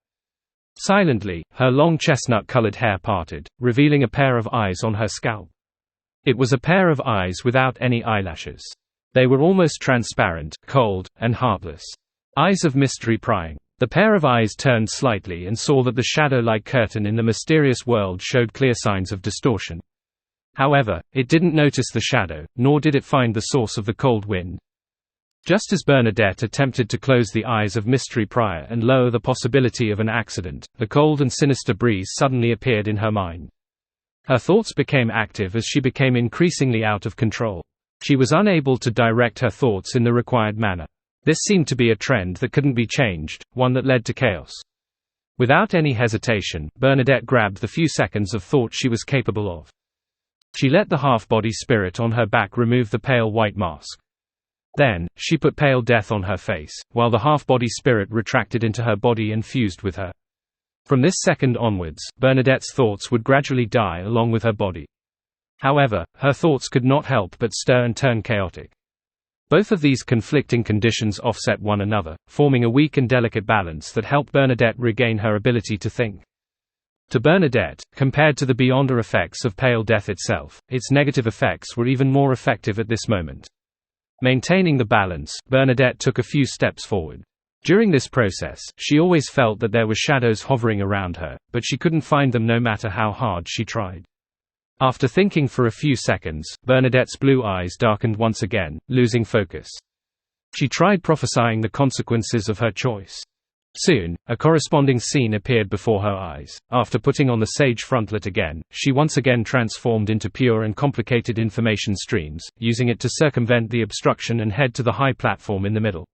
Speaker 1: Silently, her long chestnut-colored hair parted, revealing a pair of eyes on her scalp. It was a pair of eyes without any eyelashes. They were almost transparent, cold, and heartless. Eyes of mystery prying. The pair of eyes turned slightly and saw that the shadow-like curtain in the mysterious world showed clear signs of distortion. However, it didn't notice the shadow, nor did it find the source of the cold wind. Just as Bernadette attempted to close the eyes of Mystery Prior and lower the possibility of an accident, the cold and sinister breeze suddenly appeared in her mind. Her thoughts became active as she became increasingly out of control. She was unable to direct her thoughts in the required manner. This seemed to be a trend that couldn't be changed, one that led to chaos. Without any hesitation, Bernadette grabbed the few seconds of thought she was capable of. She let the half-body spirit on her back remove the pale white mask. Then, she put pale death on her face, while the half-body spirit retracted into her body and fused with her. From this second onwards, Bernadette's thoughts would gradually die along with her body. However, her thoughts could not help but stir and turn chaotic. Both of these conflicting conditions offset one another, forming a weak and delicate balance that helped Bernadette regain her ability to think. To Bernadette, compared to the Beyonder effects of pale death itself, its negative effects were even more effective at this moment. Maintaining the balance, Bernadette took a few steps forward. During this process, she always felt that there were shadows hovering around her, but she couldn't find them no matter how hard she tried. After thinking for a few seconds, Bernadette's blue eyes darkened once again, losing focus. She tried prophesying the consequences of her choice. Soon, a corresponding scene appeared before her eyes. After putting on the sage frontlet again, she once again transformed into pure and complicated information streams, using it to circumvent the obstruction and head to the high platform in the middle.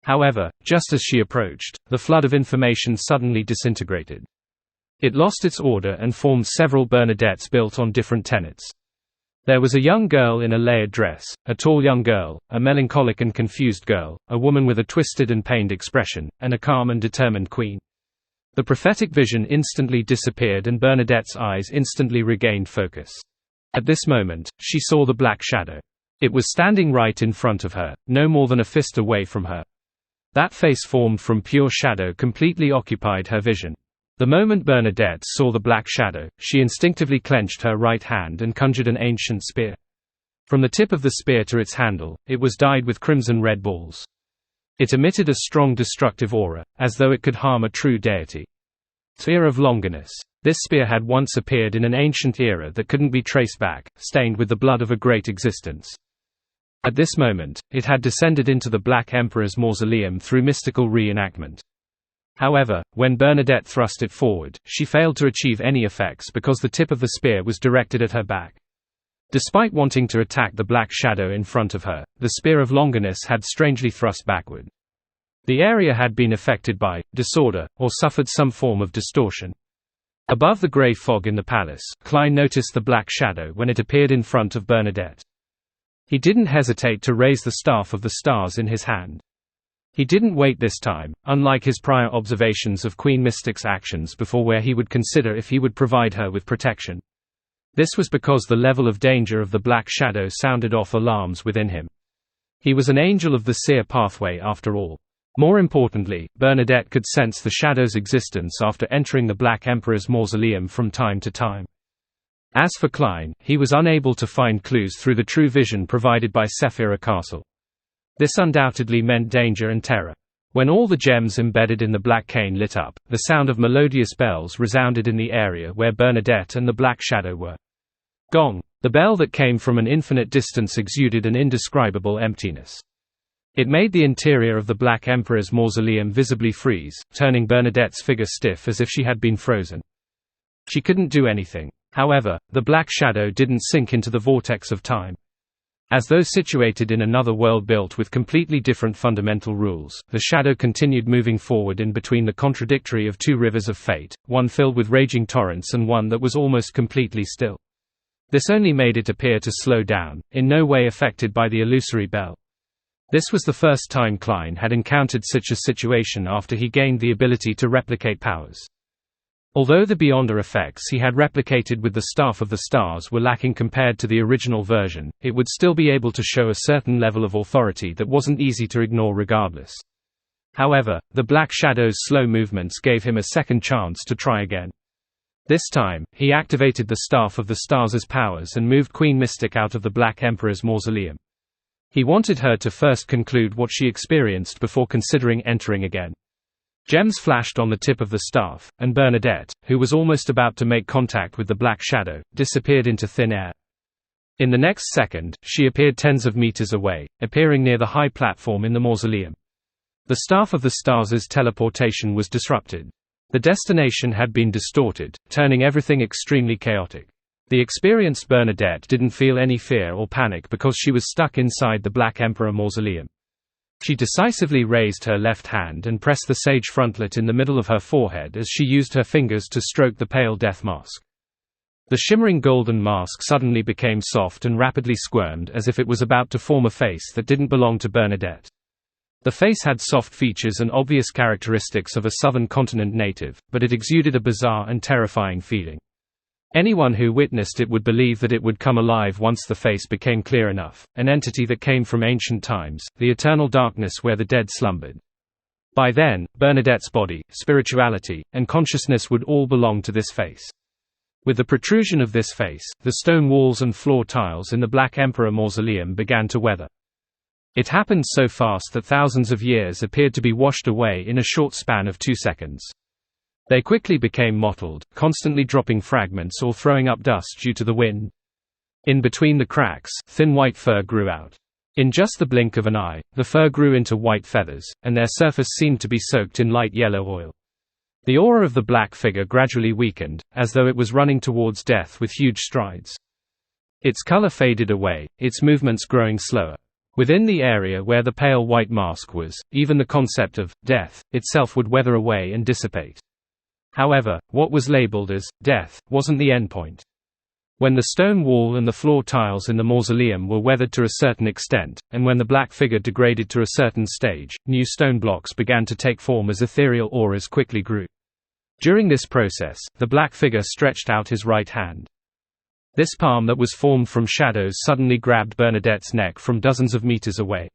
Speaker 1: However, just as she approached, the flood of information suddenly disintegrated. It lost its order and formed several Bernadettes built on different tenets. There was a young girl in a layered dress, a tall young girl, a melancholic and confused girl, a woman with a twisted and pained expression, and a calm and determined queen. The prophetic vision instantly disappeared and Bernadette's eyes instantly regained focus. At this moment, she saw the black shadow. It was standing right in front of her, no more than a fist away from her. That face formed from pure shadow completely occupied her vision. The moment Bernadette saw the black shadow, she instinctively clenched her right hand and conjured an ancient spear. From the tip of the spear to its handle, it was dyed with crimson-red balls. It emitted a strong destructive aura, as though it could harm a true deity. Spear of Longinus. This spear had once appeared in an ancient era that couldn't be traced back, stained with the blood of a great existence. At this moment, it had descended into the Black Emperor's mausoleum through mystical reenactment. However, when Bernadette thrust it forward, she failed to achieve any effects because the tip of the spear was directed at her back. Despite wanting to attack the black shadow in front of her, the spear of Longinus had strangely thrust backward. The area had been affected by disorder, or suffered some form of distortion. Above the grey fog in the palace, Klein noticed the black shadow when it appeared in front of Bernadette. He didn't hesitate to raise the staff of the stars in his hand. He didn't wait this time, unlike his prior observations of Queen Mystic's actions before, where he would consider if he would provide her with protection. This was because the level of danger of the black shadow sounded off alarms within him. He was an angel of the seer pathway after all. More importantly, Bernadette could sense the shadow's existence after entering the Black Emperor's mausoleum from time to time. As for Klein, he was unable to find clues through the true vision provided by Sephira Castle. This undoubtedly meant danger and terror. When all the gems embedded in the black cane lit up, the sound of melodious bells resounded in the area where Bernadette and the black shadow were. Gong! The bell that came from an infinite distance exuded an indescribable emptiness. It made the interior of the Black Emperor's mausoleum visibly freeze, turning Bernadette's figure stiff as if she had been frozen. She couldn't do anything. However, the black shadow didn't sink into the vortex of time. As though situated in another world built with completely different fundamental rules, the shadow continued moving forward in between the contradictory of two rivers of fate, one filled with raging torrents and one that was almost completely still. This only made it appear to slow down, in no way affected by the illusory bell. This was the first time Klein had encountered such a situation after he gained the ability to replicate powers. Although the Beyonder effects he had replicated with the Staff of the Stars were lacking compared to the original version, it would still be able to show a certain level of authority that wasn't easy to ignore regardless. However, the Black Shadow's slow movements gave him a second chance to try again. This time, he activated the Staff of the Stars' powers and moved Queen Mystic out of the Black Emperor's mausoleum. He wanted her to first conclude what she experienced before considering entering again. Gems flashed on the tip of the staff, and Bernadette, who was almost about to make contact with the black shadow, disappeared into thin air. In the next second, she appeared tens of meters away, appearing near the high platform in the mausoleum. The Staff of the Stars' teleportation was disrupted. The destination had been distorted, turning everything extremely chaotic. The experienced Bernadette didn't feel any fear or panic because she was stuck inside the Black Emperor mausoleum. She decisively raised her left hand and pressed the sage frontlet in the middle of her forehead as she used her fingers to stroke the pale death mask. The shimmering golden mask suddenly became soft and rapidly squirmed as if it was about to form a face that didn't belong to Bernadette. The face had soft features and obvious characteristics of a southern continent native, but it exuded a bizarre and terrifying feeling. Anyone who witnessed it would believe that it would come alive once the face became clear enough, an entity that came from ancient times, the eternal darkness where the dead slumbered. By then, Bernadette's body, spirituality, and consciousness would all belong to this face. With the protrusion of this face, the stone walls and floor tiles in the Black Emperor mausoleum began to weather. It happened so fast that thousands of years appeared to be washed away in a short span of 2 seconds. They quickly became mottled, constantly dropping fragments or throwing up dust due to the wind. In between the cracks, thin white fur grew out. In just the blink of an eye, the fur grew into white feathers, and their surface seemed to be soaked in light yellow oil. The aura of the black figure gradually weakened, as though it was running towards death with huge strides. Its color faded away, its movements growing slower. Within the area where the pale white mask was, even the concept of death itself would weather away and dissipate. However, what was labeled as death wasn't the endpoint. When the stone wall and the floor tiles in the mausoleum were weathered to a certain extent, and when the black figure degraded to a certain stage, new stone blocks began to take form as ethereal auras quickly grew. During this process, the black figure stretched out his right hand. This palm that was formed from shadows suddenly grabbed Bernadette's neck from dozens of meters away.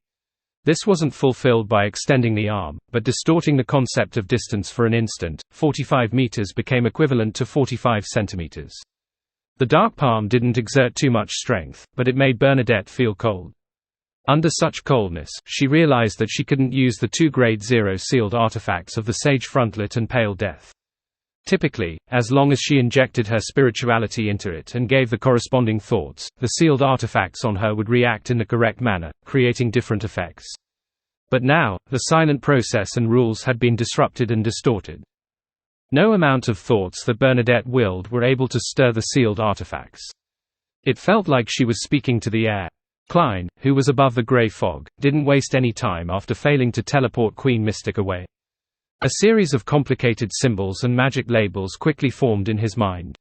Speaker 1: This wasn't fulfilled by extending the arm, but distorting the concept of distance for an instant. 45 meters became equivalent to 45 centimeters. The dark palm didn't exert too much strength, but it made Bernadette feel cold. Under such coldness, she realized that she couldn't use the 2 Grade 0 sealed artifacts of the Sage Frontlet and Pale Death. Typically, as long as she injected her spirituality into it and gave the corresponding thoughts, the sealed artifacts on her would react in the correct manner, creating different effects. But now, the silent process and rules had been disrupted and distorted. No amount of thoughts that Bernadette willed were able to stir the sealed artifacts. It felt like she was speaking to the air. Klein, who was above the grey fog, didn't waste any time after failing to teleport Queen Mystic away. A series of complicated symbols and magic labels quickly formed in his mind.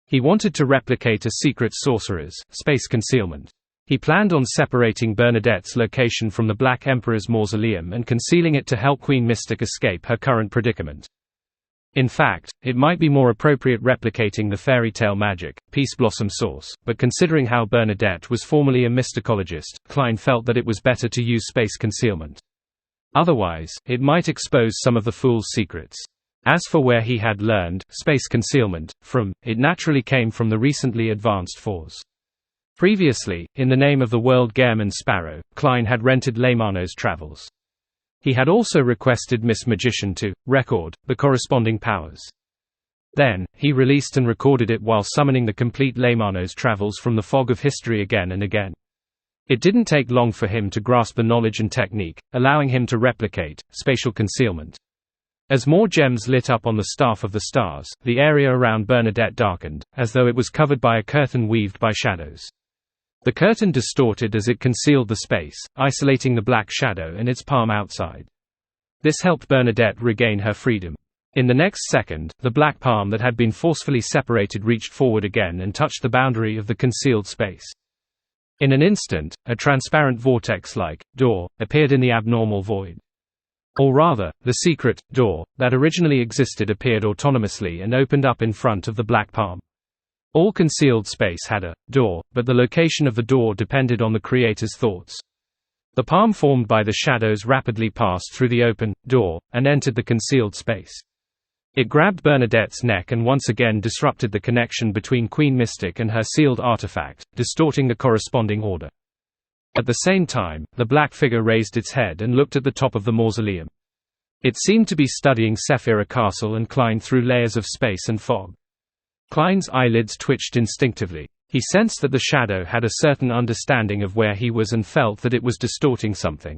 Speaker 1: He wanted to replicate a secret sorcerer's space concealment. He planned on separating Bernadette's location from the Black Emperor's mausoleum and concealing it to help Queen Mystic escape her current predicament. In fact, it might be more appropriate replicating the fairy tale magic, Peace Blossom source, but considering how Bernadette was formerly a mysticologist, Klein felt that it was better to use space concealment. Otherwise, it might expose some of the fool's secrets. As for where he had learned space concealment from, it naturally came from the recently advanced Force. Previously, in the name of the world Gehrman Sparrow, Klein had rented Leymano's travels. He had also requested Miss Magician to record the corresponding powers. Then, he released and recorded it while summoning the complete Leymano's travels from the fog of history again and again. It didn't take long for him to grasp the knowledge and technique, allowing him to replicate spatial concealment. As more gems lit up on the staff of the stars, the area around Bernadette darkened, as though it was covered by a curtain weaved by shadows. The curtain distorted as it concealed the space, isolating the black shadow and its palm outside. This helped Bernadette regain her freedom. In the next second, the black palm that had been forcefully separated reached forward again and touched the boundary of the concealed space. In an instant, a transparent vortex-like door appeared in the abnormal void. Or rather, the secret door that originally existed appeared autonomously and opened up in front of the black palm. All concealed space had a door, but the location of the door depended on the creator's thoughts. The palm formed by the shadows rapidly passed through the open door and entered the concealed space. It grabbed Bernadette's neck and once again disrupted the connection between Queen Mystic and her sealed artifact, distorting the corresponding order. At the same time, the black figure raised its head and looked at the top of the mausoleum. It seemed to be studying Sephira Castle and Klein through layers of space and fog. Klein's eyelids twitched instinctively. He sensed that the shadow had a certain understanding of where he was and felt that it was distorting something.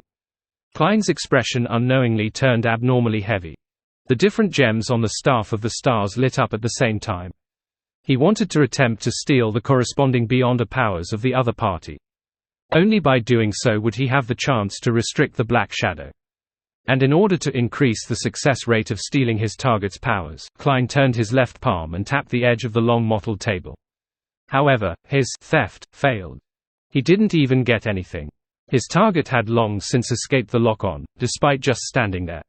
Speaker 1: Klein's expression unknowingly turned abnormally heavy. The different gems on the staff of the stars lit up at the same time. He wanted to attempt to steal the corresponding Beyonder powers of the other party. Only by doing so would he have the chance to restrict the black shadow. And in order to increase the success rate of stealing his target's powers, Klein turned his left palm and tapped the edge of the long mottled table. However, his theft failed. He didn't even get anything. His target had long since escaped the lock-on, despite just standing there.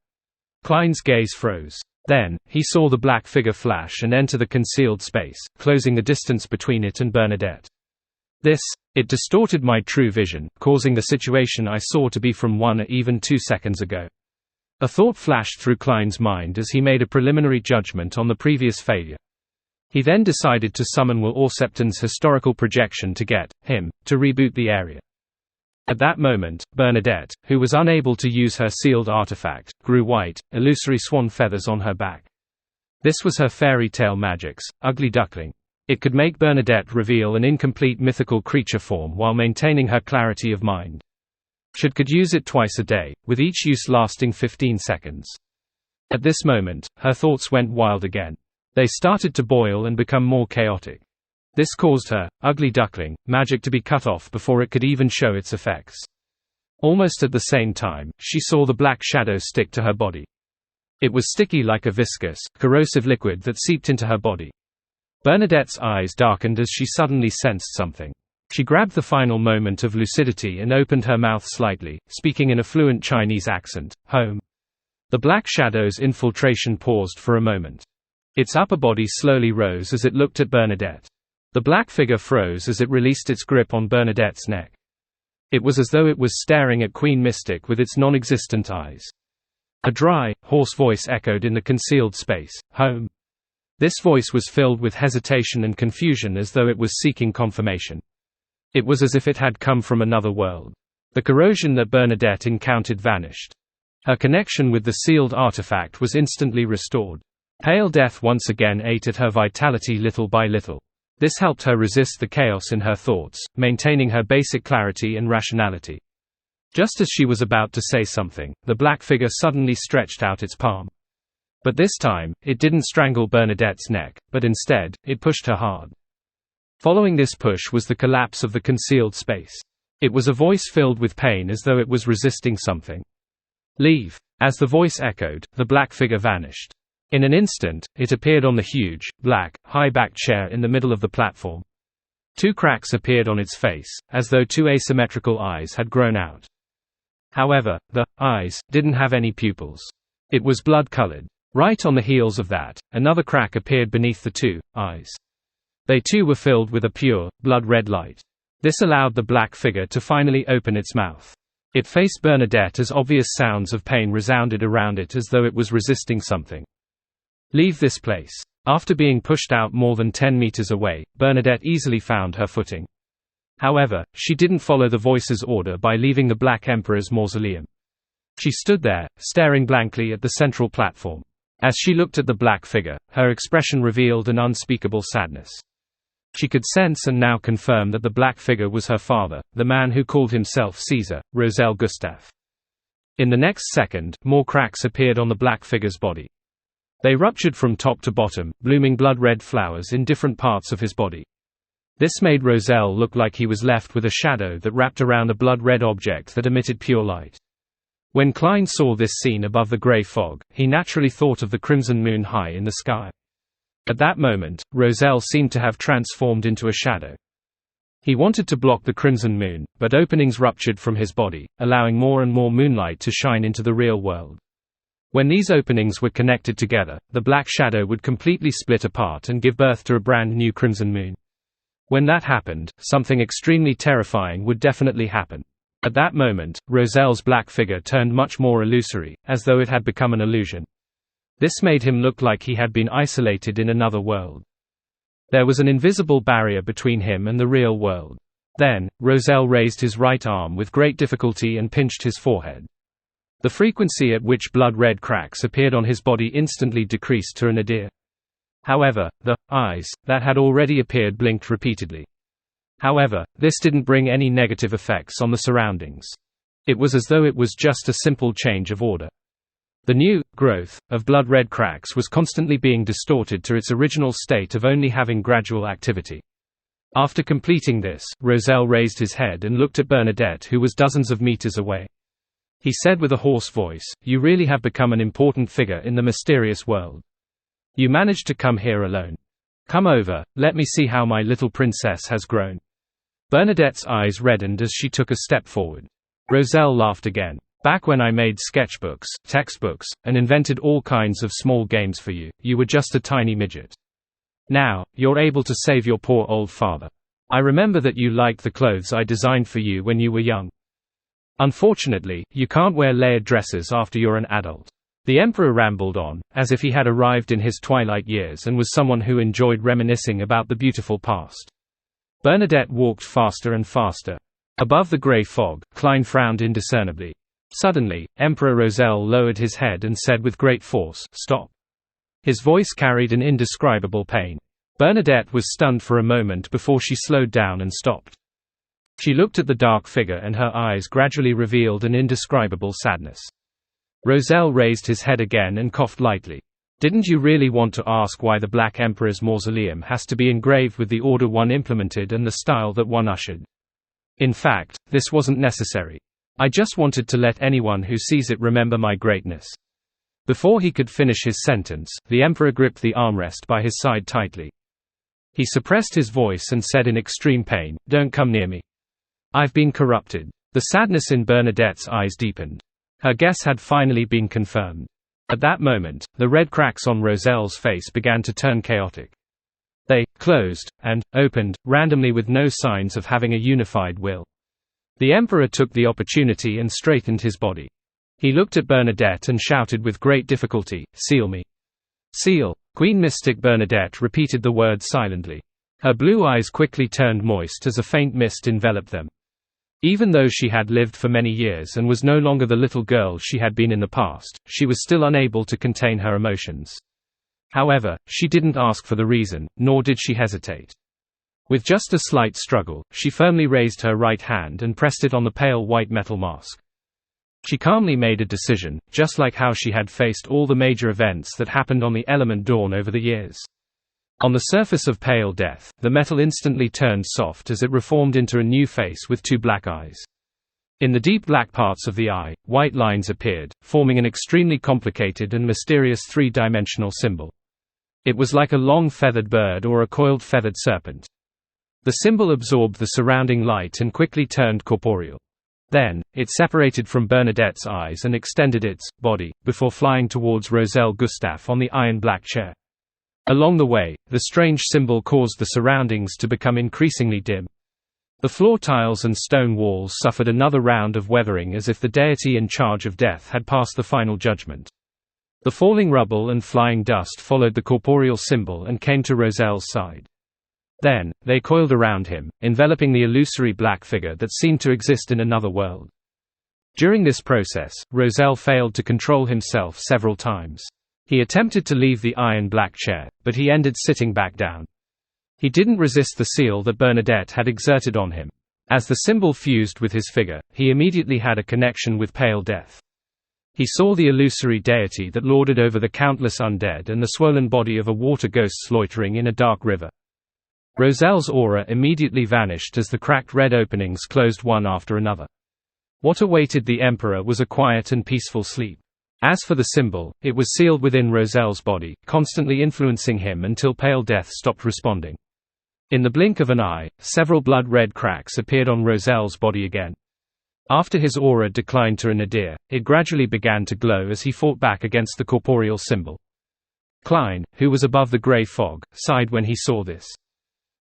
Speaker 1: Klein's gaze froze. Then, he saw the black figure flash and enter the concealed space, closing the distance between it and Bernadette. It distorted my true vision, causing the situation I saw to be from 1 or even 2 seconds ago. A thought flashed through Klein's mind as he made a preliminary judgment on the previous failure. He then decided to summon Will Orsepton's historical projection to get him to reboot the area. At that moment, Bernadette, who was unable to use her sealed artifact, grew white, illusory swan feathers on her back. This was her fairy tale magic's ugly duckling. It could make Bernadette reveal an incomplete mythical creature form while maintaining her clarity of mind. She could use it twice a day, with each use lasting 15 seconds. At this moment, her thoughts went wild again. They started to boil and become more chaotic. This caused her, ugly duckling, magic to be cut off before it could even show its effects. Almost at the same time, she saw the black shadow stick to her body. It was sticky like a viscous, corrosive liquid that seeped into her body. Bernadette's eyes darkened as she suddenly sensed something. She grabbed the final moment of lucidity and opened her mouth slightly, speaking in a fluent Chinese accent, "Home." The black shadow's infiltration paused for a moment. Its upper body slowly rose as it looked at Bernadette. The black figure froze as it released its grip on Bernadette's neck. It was as though it was staring at Queen Mystic with its non-existent eyes. A dry, hoarse voice echoed in the concealed space, "Home." This voice was filled with hesitation and confusion, as though it was seeking confirmation. It was as if it had come from another world. The corrosion that Bernadette encountered vanished. Her connection with the sealed artifact was instantly restored. Pale death once again ate at her vitality little by little. This helped her resist the chaos in her thoughts, maintaining her basic clarity and rationality. Just as she was about to say something, the black figure suddenly stretched out its palm. But this time, it didn't strangle Bernadette's neck, but instead, it pushed her hard. Following this push was the collapse of the concealed space. It was a voice filled with pain, as though it was resisting something. "Leave." As the voice echoed, the black figure vanished. In an instant, it appeared on the huge, black, high-backed chair in the middle of the platform. Two cracks appeared on its face, as though two asymmetrical eyes had grown out. However, the eyes didn't have any pupils. It was blood-colored. Right on the heels of that, another crack appeared beneath the two eyes. They too were filled with a pure, blood-red light. This allowed the black figure to finally open its mouth. It faced Bernadette as obvious sounds of pain resounded around it, as though it was resisting something. "Leave this place." After being pushed out more than 10 meters away, Bernadette easily found her footing. However, she didn't follow the voice's order by leaving the Black Emperor's mausoleum. She stood there, staring blankly at the central platform. As she looked at the black figure, her expression revealed an unspeakable sadness. She could sense and now confirm that the black figure was her father, the man who called himself Caesar, Roselle Gustave. In the next second, more cracks appeared on the black figure's body. They ruptured from top to bottom, blooming blood-red flowers in different parts of his body. This made Roselle look like he was left with a shadow that wrapped around a blood-red object that emitted pure light. When Klein saw this scene above the grey fog, he naturally thought of the crimson moon high in the sky. At that moment, Roselle seemed to have transformed into a shadow. He wanted to block the crimson moon, but openings ruptured from his body, allowing more and more moonlight to shine into the real world. When these openings were connected together, the black shadow would completely split apart and give birth to a brand new crimson moon. When that happened, something extremely terrifying would definitely happen. At that moment, Roselle's black figure turned much more illusory, as though it had become an illusion. This made him look like he had been isolated in another world. There was an invisible barrier between him and the real world. Then, Roselle raised his right arm with great difficulty and pinched his forehead. The frequency at which blood-red cracks appeared on his body instantly decreased to a nadir. However, the eyes that had already appeared blinked repeatedly. However, this didn't bring any negative effects on the surroundings. It was as though it was just a simple change of order. The new growth of blood-red cracks was constantly being distorted to its original state of only having gradual activity. After completing this, Roselle raised his head and looked at Bernadette, who was dozens of meters away. He said with a hoarse voice, "You really have become an important figure in the mysterious world. You managed to come here alone. Come over, let me see how my little princess has grown." Bernadette's eyes reddened as she took a step forward. Roselle laughed again. "Back when I made sketchbooks, textbooks, and invented all kinds of small games for you, you were just a tiny midget. Now, you're able to save your poor old father. I remember that you liked the clothes I designed for you when you were young. Unfortunately, you can't wear layered dresses after you're an adult." The emperor rambled on, as if he had arrived in his twilight years and was someone who enjoyed reminiscing about the beautiful past. Bernadette walked faster and faster. Above the grey fog, Klein frowned indiscernibly. Suddenly, Emperor Roselle lowered his head and said with great force, "Stop." His voice carried an indescribable pain. Bernadette was stunned for a moment before she slowed down and stopped. She looked at the dark figure and her eyes gradually revealed an indescribable sadness. Roselle raised his head again and coughed lightly. "Didn't you really want to ask why the Black Emperor's mausoleum has to be engraved with the order one implemented and the style that one ushered? In fact, this wasn't necessary. I just wanted to let anyone who sees it remember my greatness." Before he could finish his sentence, the Emperor gripped the armrest by his side tightly. He suppressed his voice and said in extreme pain, "Don't come near me. I've been corrupted." The sadness in Bernadette's eyes deepened. Her guess had finally been confirmed. At that moment, the red cracks on Roselle's face began to turn chaotic. They closed and opened randomly with no signs of having a unified will. The Emperor took the opportunity and straightened his body. He looked at Bernadette and shouted with great difficulty, "Seal me." "Seal." Queen Mystic Bernadette repeated the word silently. Her blue eyes quickly turned moist as a faint mist enveloped them. Even though she had lived for many years and was no longer the little girl she had been in the past, she was still unable to contain her emotions. However, she didn't ask for the reason, nor did she hesitate. With just a slight struggle, she firmly raised her right hand and pressed it on the pale white metal mask. She calmly made a decision, just like how she had faced all the major events that happened on the Element Dawn over the years. On the surface of pale death, the metal instantly turned soft as it reformed into a new face with two black eyes. In the deep black parts of the eye, white lines appeared, forming an extremely complicated and mysterious three-dimensional symbol. It was like a long feathered bird or a coiled feathered serpent. The symbol absorbed the surrounding light and quickly turned corporeal. Then, it separated from Bernadette's eyes and extended its body, before flying towards Roselle Gustave on the iron-black chair. Along the way, the strange symbol caused the surroundings to become increasingly dim. The floor tiles and stone walls suffered another round of weathering as if the deity in charge of death had passed the final judgment. The falling rubble and flying dust followed the corporeal symbol and came to Roselle's side. Then, they coiled around him, enveloping the illusory black figure that seemed to exist in another world. During this process, Roselle failed to control himself several times. He attempted to leave the iron-black chair, but he ended sitting back down. He didn't resist the seal that Bernadette had exerted on him. As the symbol fused with his figure, he immediately had a connection with pale death. He saw the illusory deity that lorded over the countless undead and the swollen body of a water ghost loitering in a dark river. Roselle's aura immediately vanished as the cracked red openings closed one after another. What awaited the Emperor was a quiet and peaceful sleep. As for the symbol, it was sealed within Roselle's body, constantly influencing him until pale death stopped responding. In the blink of an eye, several blood-red cracks appeared on Roselle's body again. After his aura declined to a nadir, it gradually began to glow as he fought back against the corporeal symbol. Klein, who was above the grey fog, sighed when he saw this.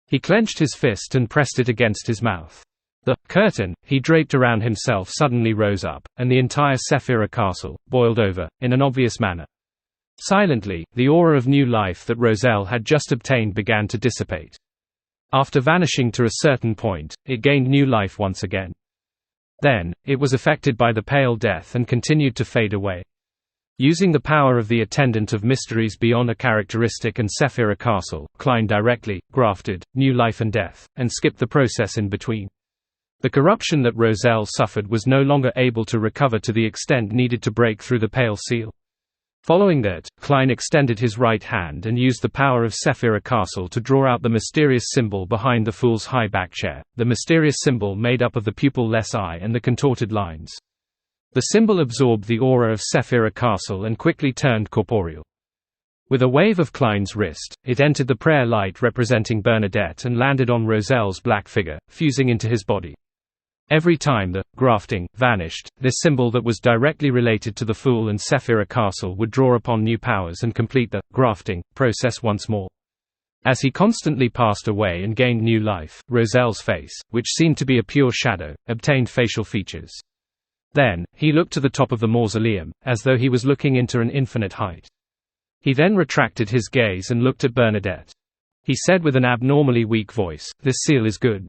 Speaker 1: He clenched his fist and pressed it against his mouth. The curtain he draped around himself suddenly rose up, and the entire Sephira castle boiled over, in an obvious manner. Silently, the aura of new life that Roselle had just obtained began to dissipate. After vanishing to a certain point, it gained new life once again. Then, it was affected by the pale death and continued to fade away. Using the power of the Attendant of Mysteries beyond a characteristic and Sephira Castle, Klein directly grafted new life and death, and skipped the process in between. The corruption that Roselle suffered was no longer able to recover to the extent needed to break through the pale seal. Following that, Klein extended his right hand and used the power of Sephira Castle to draw out the mysterious symbol behind the fool's high back chair, the mysterious symbol made up of the pupil-less eye and the contorted lines. The symbol absorbed the aura of Sephira Castle and quickly turned corporeal. With a wave of Klein's wrist, it entered the prayer light representing Bernadette and landed on Roselle's black figure, fusing into his body. Every time the grafting vanished, this symbol that was directly related to the Fool and Sephira Castle would draw upon new powers and complete the grafting process once more. As he constantly passed away and gained new life, Roselle's face, which seemed to be a pure shadow, obtained facial features. Then, he looked to the top of the mausoleum, as though he was looking into an infinite height. He then retracted his gaze and looked at Bernadette. He said with an abnormally weak voice, "This seal is good.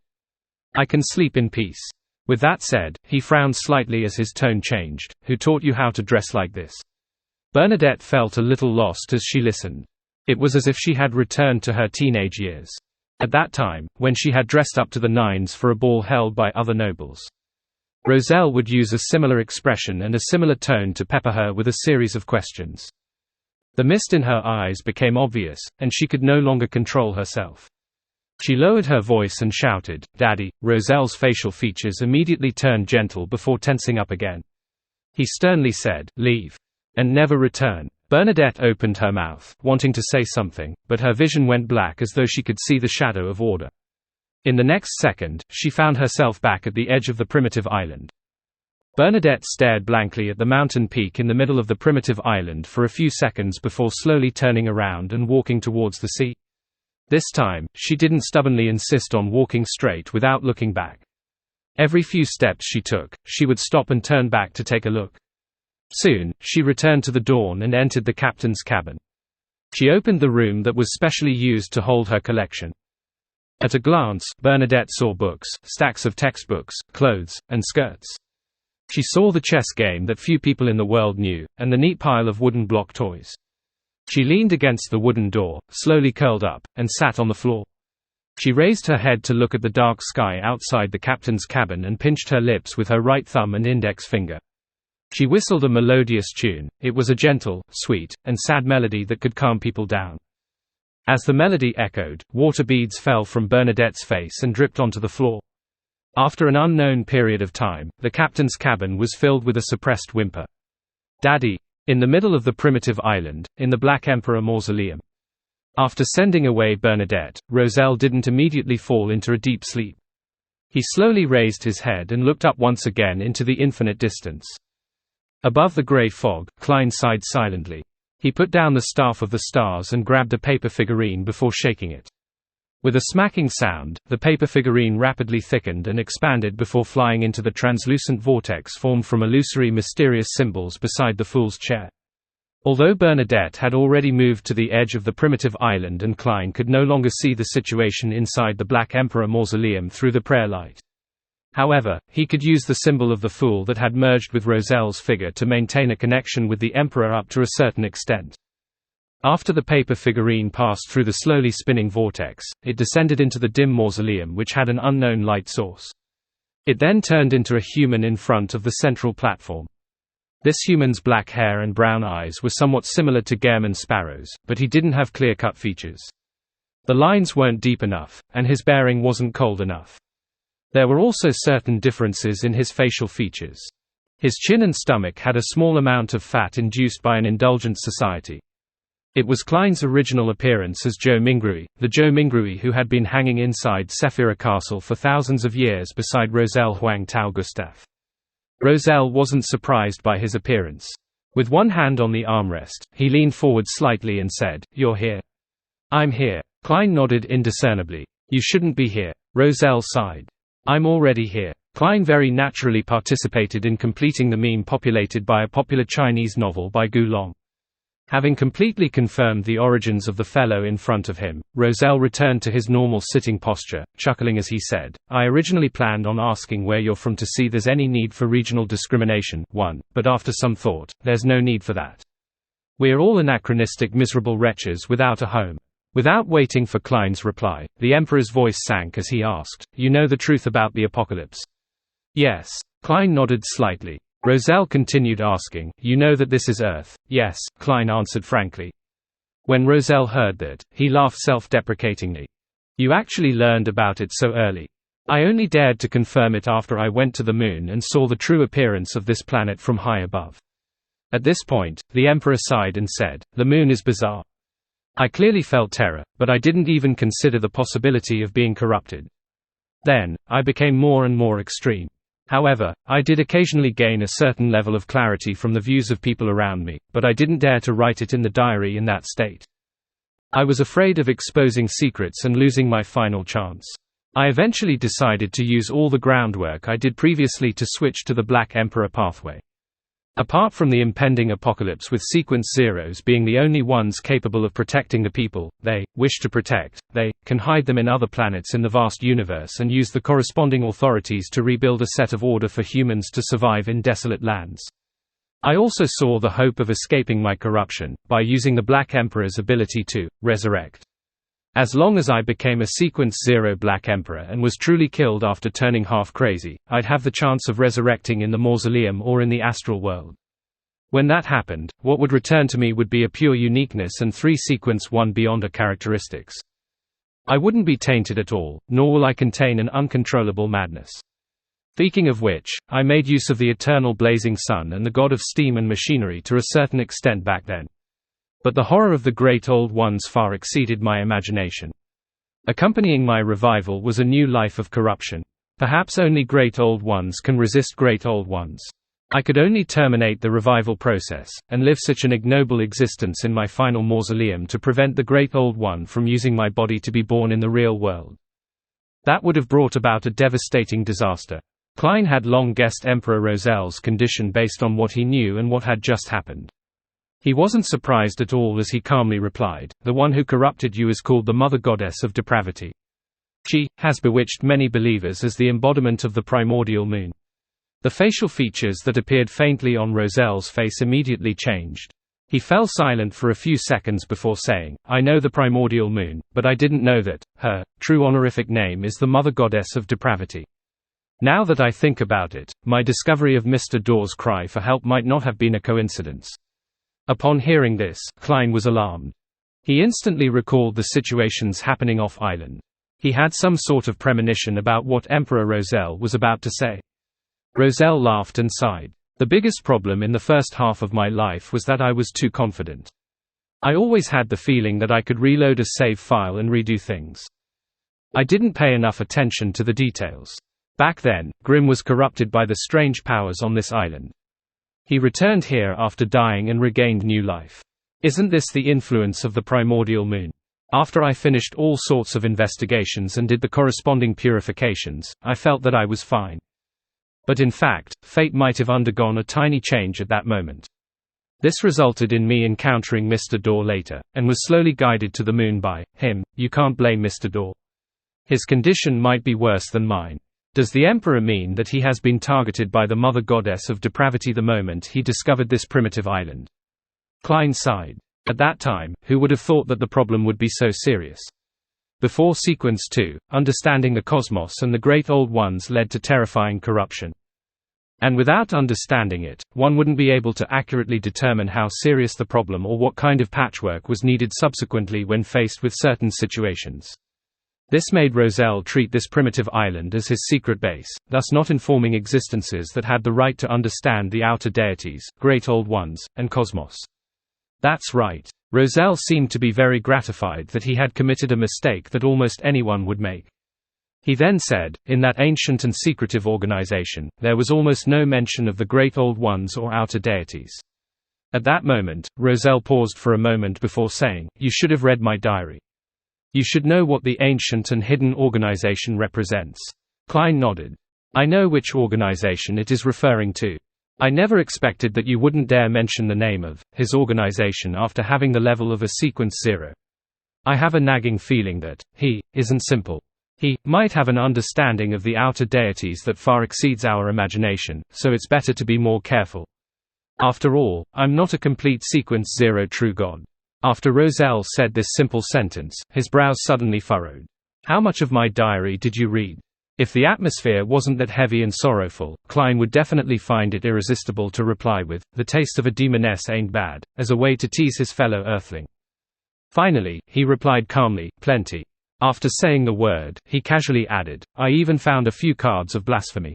Speaker 1: I can sleep in peace." With that said, he frowned slightly as his tone changed. "Who taught you how to dress like this?" Bernadette felt a little lost as she listened. It was as if she had returned to her teenage years. At that time, when she had dressed up to the nines for a ball held by other nobles. Roselle would use a similar expression and a similar tone to pepper her with a series of questions. The mist in her eyes became obvious, and she could no longer control herself. She lowered her voice and shouted, "Daddy." Roselle's facial features immediately turned gentle before tensing up again. He sternly said, "Leave. And never return." Bernadette opened her mouth, wanting to say something, but her vision went black as though she could see the shadow of order. In the next second, she found herself back at the edge of the primitive island. Bernadette stared blankly at the mountain peak in the middle of the primitive island for a few seconds before slowly turning around and walking towards the sea. This time, she didn't stubbornly insist on walking straight without looking back. Every few steps she took, she would stop and turn back to take a look. Soon, she returned to the dawn and entered the captain's cabin. She opened the room that was specially used to hold her collection. At a glance, Bernadette saw books, stacks of textbooks, clothes, and skirts. She saw the chess game that few people in the world knew, and the neat pile of wooden block toys. She leaned against the wooden door, slowly curled up, and sat on the floor. She raised her head to look at the dark sky outside the captain's cabin and pinched her lips with her right thumb and index finger. She whistled a melodious tune. It was a gentle, sweet, and sad melody that could calm people down. As the melody echoed, water beads fell from Bernadette's face and dripped onto the floor. After an unknown period of time, the captain's cabin was filled with a suppressed whimper. "Daddy." In the middle of the primitive island, in the Black Emperor mausoleum. After sending away Bernadette, Roselle didn't immediately fall into a deep sleep. He slowly raised his head and looked up once again into the infinite distance. Above the grey fog, Klein sighed silently. He put down the staff of the stars and grabbed a paper figurine before shaking it. With a smacking sound, the paper figurine rapidly thickened and expanded before flying into the translucent vortex formed from illusory mysterious symbols beside the fool's chair. Although Bernadette had already moved to the edge of the primitive island and Klein could no longer see the situation inside the Black Emperor mausoleum through the prayer light. However, he could use the symbol of the fool that had merged with Roselle's figure to maintain a connection with the Emperor up to a certain extent. After the paper figurine passed through the slowly spinning vortex, it descended into the dim mausoleum which had an unknown light source. It then turned into a human in front of the central platform. This human's black hair and brown eyes were somewhat similar to Gehrman Sparrow's, but he didn't have clear-cut features. The lines weren't deep enough, and his bearing wasn't cold enough. There were also certain differences in his facial features. His chin and stomach had a small amount of fat induced by an indulgent society. It was Klein's original appearance as Zhou Mingrui, the Zhou Mingrui who had been hanging inside Sephira Castle for thousands of years beside Roselle Huang Tao Gustave. Roselle wasn't surprised by his appearance. With one hand on the armrest, he leaned forward slightly and said, "You're here." "I'm here." Klein nodded indiscernibly. "You shouldn't be here." Roselle sighed. "I'm already here." Klein very naturally participated in completing the meme populated by a popular Chinese novel by Gu Long. Having completely confirmed the origins of the fellow in front of him, Roselle returned to his normal sitting posture, chuckling as he said, "I originally planned on asking where you're from to see there's any need for regional discrimination, but after some thought, there's no need for that. We're all anachronistic miserable wretches without a home." Without waiting for Klein's reply, the Emperor's voice sank as he asked, "You know the truth about the apocalypse?" "Yes." Klein nodded slightly. Roselle continued asking, "You know that this is Earth?" "Yes," Klein answered frankly. When Roselle heard that, he laughed self-deprecatingly. "You actually learned about it so early. I only dared to confirm it after I went to the Moon and saw the true appearance of this planet from high above." At this point, the Emperor sighed and said, "The Moon is bizarre. I clearly felt terror, but I didn't even consider the possibility of being corrupted. Then, I became more and more extreme. However, I did occasionally gain a certain level of clarity from the views of people around me, but I didn't dare to write it in the diary in that state. I was afraid of exposing secrets and losing my final chance. I eventually decided to use all the groundwork I did previously to switch to the Black Emperor pathway. Apart from the impending apocalypse with sequence zeros being the only ones capable of protecting the people they wish to protect, they can hide them in other planets in the vast universe and use the corresponding authorities to rebuild a set of order for humans to survive in desolate lands. I also saw the hope of escaping my corruption, by using the Black Emperor's ability to resurrect. As long as I became a Sequence Zero Black Emperor and was truly killed after turning half crazy, I'd have the chance of resurrecting in the mausoleum or in the astral world. When that happened, what would return to me would be a pure uniqueness and 3 Sequence 1 Beyonder characteristics. I wouldn't be tainted at all, nor will I contain an uncontrollable madness. Speaking of which, I made use of the eternal blazing sun and the god of steam and machinery to a certain extent back then. But the horror of the Great Old Ones far exceeded my imagination. Accompanying my revival was a new life of corruption. Perhaps only Great Old Ones can resist Great Old Ones. I could only terminate the revival process, and live such an ignoble existence in my final mausoleum to prevent the Great Old One from using my body to be born in the real world. That would have brought about a devastating disaster. Klein had long guessed Emperor Rozel's condition based on what he knew and what had just happened. He wasn't surprised at all as he calmly replied, "The one who corrupted you is called the Mother Goddess of Depravity. She has bewitched many believers as the embodiment of the primordial moon." The facial features that appeared faintly on Rozel's face immediately changed. He fell silent for a few seconds before saying, "I know the primordial moon, but I didn't know that her true honorific name is the Mother Goddess of Depravity. Now that I think about it, my discovery of Mr. Dawes' cry for help might not have been a coincidence." Upon hearing this, Klein was alarmed. He instantly recalled the situations happening off-island. He had some sort of premonition about what Emperor Rozel was about to say. Rozel laughed and sighed. "The biggest problem in the first half of my life was that I was too confident. I always had the feeling that I could reload a save file and redo things. I didn't pay enough attention to the details. Back then, Grimm was corrupted by the strange powers on this island. He returned here after dying and regained new life. Isn't this the influence of the primordial moon? After I finished all sorts of investigations and did the corresponding purifications, I felt that I was fine. But in fact, fate might have undergone a tiny change at that moment. This resulted in me encountering Mr. Daw later, and was slowly guided to the moon by him. You can't blame Mr. Daw. His condition might be worse than mine. Does the Emperor mean that he has been targeted by the Mother Goddess of Depravity the moment he discovered this primitive island?" Klein sighed. At that time, who would have thought that the problem would be so serious? Before Sequence 2, understanding the cosmos and the Great Old Ones led to terrifying corruption. And without understanding it, one wouldn't be able to accurately determine how serious the problem or what kind of patchwork was needed subsequently when faced with certain situations. This made Rozel treat this primitive island as his secret base, thus not informing existences that had the right to understand the outer deities, Great Old Ones, and cosmos. That's right. Rozel seemed to be very gratified that he had committed a mistake that almost anyone would make. He then said, "In that ancient and secretive organization, there was almost no mention of the Great Old Ones or outer deities." At that moment, Rozel paused for a moment before saying, "You should have read my diary. You should know what the ancient and hidden organization represents." Klein nodded. "I know which organization it is referring to. I never expected that you wouldn't dare mention the name of his organization after having the level of a Sequence 0. I have a nagging feeling that he isn't simple. He might have an understanding of the outer deities that far exceeds our imagination, so it's better to be more careful. After all, I'm not a complete Sequence 0 true god." After Rozel said this simple sentence, his brows suddenly furrowed. "How much of my diary did you read?" If the atmosphere wasn't that heavy and sorrowful, Klein would definitely find it irresistible to reply with, "The taste of a demoness ain't bad," as a way to tease his fellow earthling. Finally, he replied calmly, "Plenty." After saying the word, he casually added, "I even found a few cards of blasphemy."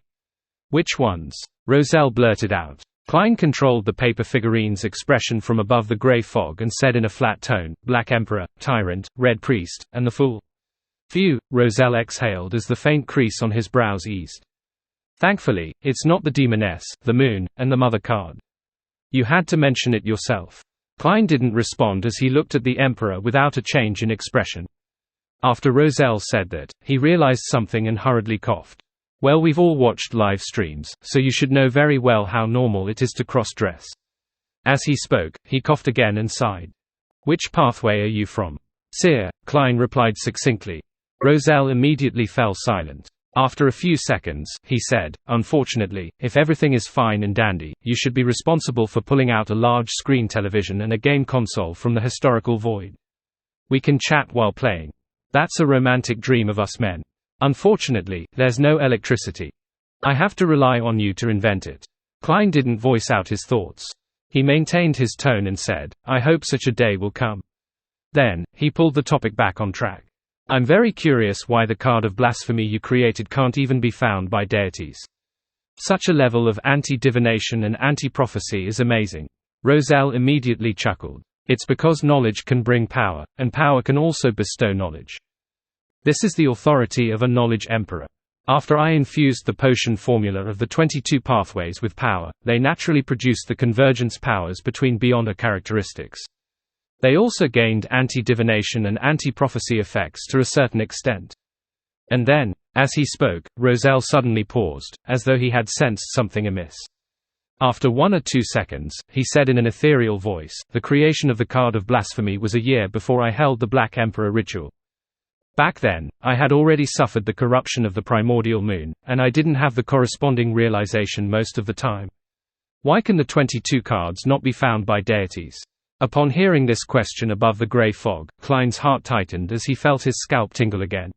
Speaker 1: "Which ones?" Rozel blurted out. Klein controlled the paper figurine's expression from above the gray fog and said in a flat tone, "Black Emperor, Tyrant, Red Priest, and the Fool." "Phew," Rozel exhaled as the faint crease on his brows eased. "Thankfully, it's not the demoness, the moon, and the mother card. You had to mention it yourself." Klein didn't respond as he looked at the Emperor without a change in expression. After Rozel said that, he realized something and hurriedly coughed. "Well, we've all watched live streams, so you should know very well how normal it is to cross-dress." As he spoke, he coughed again and sighed. "Which pathway are you from?" "Seer," Klein replied succinctly. Rozel immediately fell silent. After a few seconds, he said, "Unfortunately, if everything is fine and dandy, you should be responsible for pulling out a large screen television and a game console from the historical void. We can chat while playing." That's a romantic dream of us men. Unfortunately, there's no electricity. I have to rely on you to invent it." Klein didn't voice out his thoughts. He maintained his tone and said, "I hope such a day will come." Then, he pulled the topic back on track. "I'm very curious why the card of blasphemy you created can't even be found by deities. Such a level of anti-divination and anti-prophecy is amazing." Roselle immediately chuckled. "It's because knowledge can bring power, and power can also bestow knowledge. This is the authority of a knowledge emperor. After I infused the potion formula of the 22 pathways with power, they naturally produced the convergence powers between beyonder characteristics. They also gained anti-divination and anti-prophecy effects to a certain extent." And then, as he spoke, Roselle suddenly paused, as though he had sensed something amiss. After 1 or 2 seconds, he said in an ethereal voice, "The creation of the card of blasphemy was a year before I held the Black Emperor ritual. Back then, I had already suffered the corruption of the primordial moon, and I didn't have the corresponding realization most of the time. Why can the 22 cards not be found by deities?" Upon hearing this question above the gray fog, Klein's heart tightened as he felt his scalp tingle again.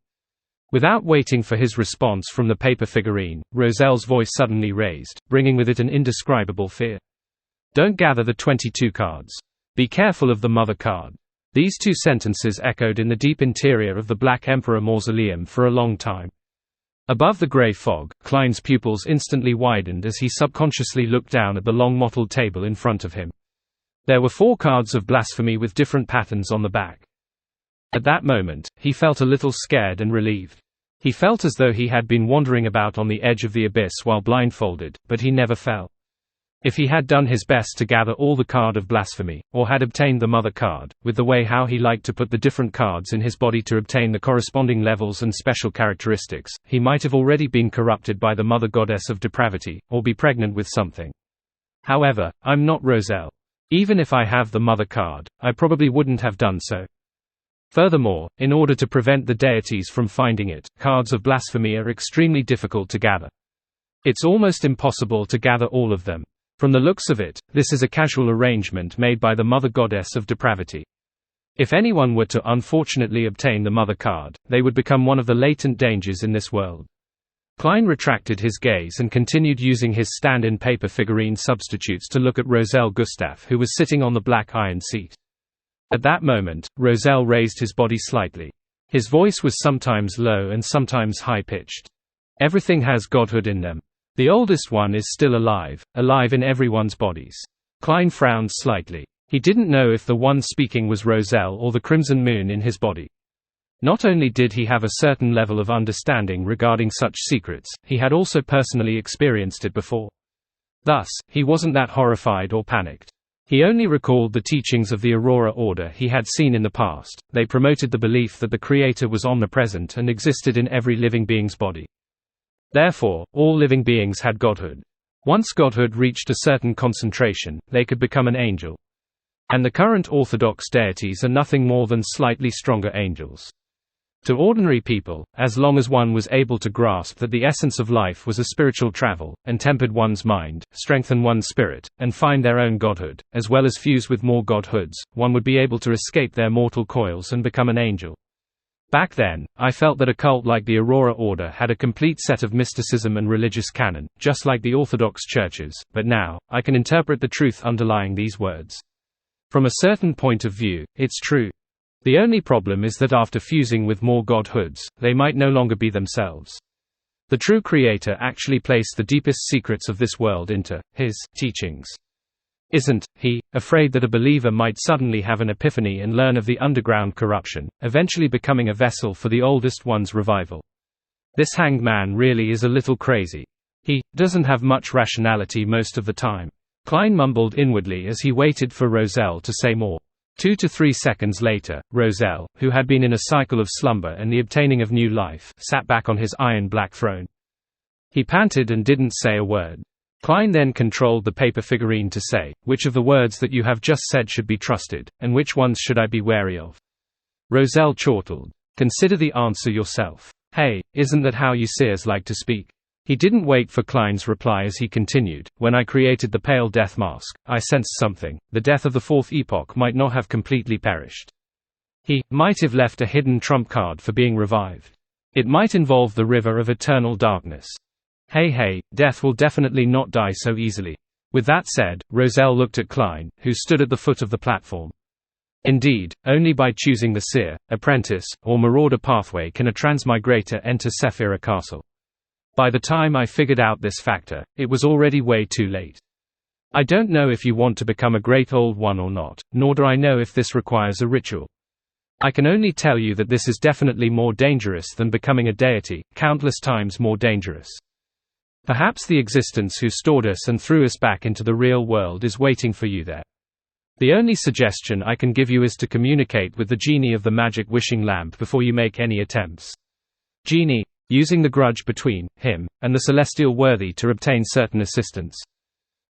Speaker 1: Without waiting for his response from the paper figurine, Roselle's voice suddenly raised, bringing with it an indescribable fear. "Don't gather the 22 cards. Be careful of the mother card." These 2 sentences echoed in the deep interior of the Black Emperor mausoleum for a long time. Above the gray fog, Klein's pupils instantly widened as he subconsciously looked down at the long mottled table in front of him. There were 4 cards of blasphemy with different patterns on the back. At that moment, he felt a little scared and relieved. He felt as though he had been wandering about on the edge of the abyss while blindfolded, but he never fell. If he had done his best to gather all the card of blasphemy, or had obtained the mother card, with the way how he liked to put the different cards in his body to obtain the corresponding levels and special characteristics, he might have already been corrupted by the mother goddess of depravity, or be pregnant with something. However, I'm not Roselle. Even if I have the mother card, I probably wouldn't have done so. Furthermore, in order to prevent the deities from finding it, cards of blasphemy are extremely difficult to gather. It's almost impossible to gather all of them. From the looks of it, this is a casual arrangement made by the mother goddess of depravity. If anyone were to unfortunately obtain the mother card, they would become one of the latent dangers in this world. Klein retracted his gaze and continued using his stand-in paper figurine substitutes to look at Roselle Gustave, who was sitting on the black iron seat. At that moment, Roselle raised his body slightly. His voice was sometimes low and sometimes high-pitched. "Everything has godhood in them. The oldest one is still alive in everyone's bodies." Klein frowned slightly. He didn't know if the one speaking was Roselle or the crimson moon in his body. Not only did he have a certain level of understanding regarding such secrets, he had also personally experienced it before. Thus, he wasn't that horrified or panicked. He only recalled the teachings of the Aurora Order he had seen in the past. They promoted the belief that the Creator was omnipresent and existed in every living being's body. Therefore, all living beings had godhood. Once godhood reached a certain concentration, they could become an angel. And the current orthodox deities are nothing more than slightly stronger angels. To ordinary people, as long as one was able to grasp that the essence of life was a spiritual travel, and tempered one's mind, strengthen one's spirit, and find their own godhood, as well as fuse with more godhoods, one would be able to escape their mortal coils and become an angel. Back then, I felt that a cult like the Aurora Order had a complete set of mysticism and religious canon, just like the Orthodox churches, but now, I can interpret the truth underlying these words. From a certain point of view, it's true. The only problem is that after fusing with more godhoods, they might no longer be themselves. The true Creator actually placed the deepest secrets of this world into His teachings. Isn't He afraid that a believer might suddenly have an epiphany and learn of the underground corruption, eventually becoming a vessel for the oldest one's revival? This hanged man really is a little crazy. He doesn't have much rationality most of the time. Klein mumbled inwardly as he waited for Roselle to say more. 2 to 3 seconds later, Roselle, who had been in a cycle of slumber and the obtaining of new life, sat back on his iron-black throne. He panted and didn't say a word. Klein then controlled the paper figurine to say, "Which of the words that you have just said should be trusted, and which ones should I be wary of?" Roselle chortled. "Consider the answer yourself. Hey, isn't that how you seers like to speak?" He didn't wait for Klein's reply as he continued, "When I created the Pale Death Mask, I sensed something. The death of the fourth epoch might not have completely perished." He might have left a hidden trump card for being revived. It might involve the river of eternal darkness. Hey, death will definitely not die so easily. With that said, Roselle looked at Klein, who stood at the foot of the platform. Indeed, only by choosing the seer, apprentice, or marauder pathway can a transmigrator enter Sephira Castle. By the time I figured out this factor, it was already way too late. I don't know if you want to become a great old one or not, nor do I know if this requires a ritual. I can only tell you that this is definitely more dangerous than becoming a deity, countless times more dangerous. Perhaps the existence who stored us and threw us back into the real world is waiting for you there. The only suggestion I can give you is to communicate with the genie of the magic wishing lamp before you make any attempts. Genie, using the grudge between him and the celestial worthy to obtain certain assistance.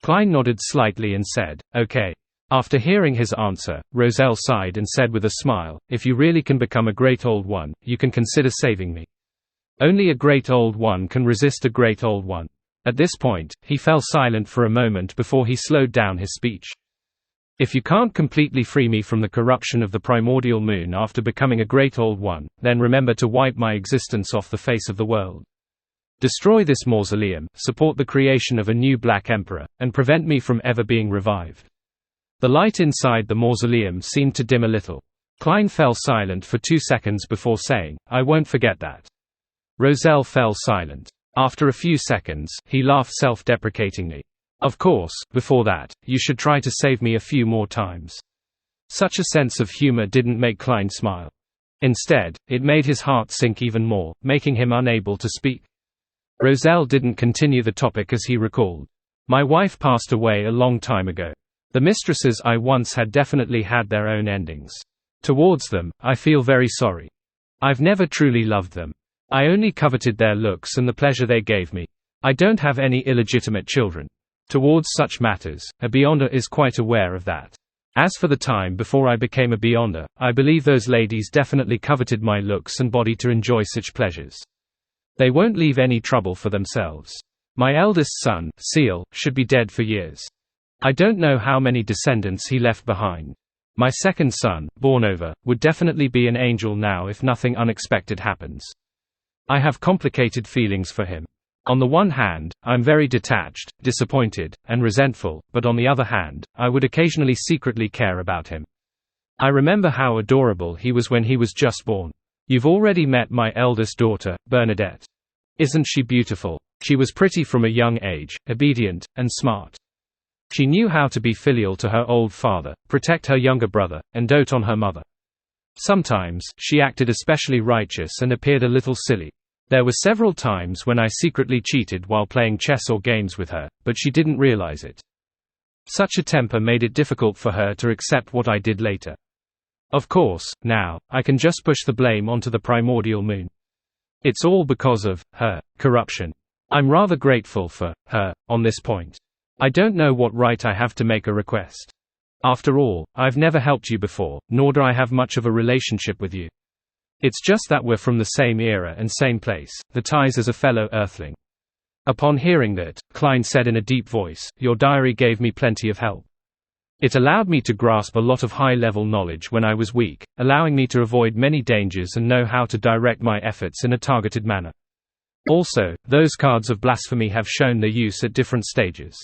Speaker 1: Klein nodded slightly and said, okay. After hearing his answer, Roselle sighed and said with a smile, if you really can become a great old one, you can consider saving me. Only a great old one can resist a great old one. At this point, he fell silent for a moment before he slowed down his speech. If you can't completely free me from the corruption of the primordial moon after becoming a great old one, then remember to wipe my existence off the face of the world. Destroy this mausoleum, support the creation of a new Black Emperor, and prevent me from ever being revived. The light inside the mausoleum seemed to dim a little. Klein fell silent for 2 seconds before saying, I won't forget that. Roselle fell silent. After a few seconds, he laughed self-deprecatingly. Of course, before that, you should try to save me a few more times. Such a sense of humor didn't make Klein smile. Instead, it made his heart sink even more, making him unable to speak. Roselle didn't continue the topic as he recalled. My wife passed away a long time ago. The mistresses I once had definitely had their own endings. Towards them, I feel very sorry. I've never truly loved them. I only coveted their looks and the pleasure they gave me. I don't have any illegitimate children. Towards such matters, a Beyonder is quite aware of that. As for the time before I became a Beyonder, I believe those ladies definitely coveted my looks and body to enjoy such pleasures. They won't leave any trouble for themselves. My eldest son, Seal, should be dead for years. I don't know how many descendants he left behind. My second son, Bornova, would definitely be an angel now if nothing unexpected happens. I have complicated feelings for him. On the one hand, I'm very detached, disappointed, and resentful, but on the other hand, I would occasionally secretly care about him. I remember how adorable he was when he was just born. You've already met my eldest daughter, Bernadette. Isn't she beautiful? She was pretty from a young age, obedient, and smart. She knew how to be filial to her old father, protect her younger brother, and dote on her mother. Sometimes, she acted especially righteous and appeared a little silly. There were several times when I secretly cheated while playing chess or games with her, but she didn't realize it. Such a temper made it difficult for her to accept what I did later. Of course, now, I can just push the blame onto the primordial moon. It's all because of her corruption. I'm rather grateful for her on this point. I don't know what right I have to make a request. After all, I've never helped you before, nor do I have much of a relationship with you. It's just that we're from the same era and same place, the ties as a fellow Earthling. Upon hearing that, Klein said in a deep voice, your diary gave me plenty of help. It allowed me to grasp a lot of high-level knowledge when I was weak, allowing me to avoid many dangers and know how to direct my efforts in a targeted manner. Also, those cards of blasphemy have shown their use at different stages.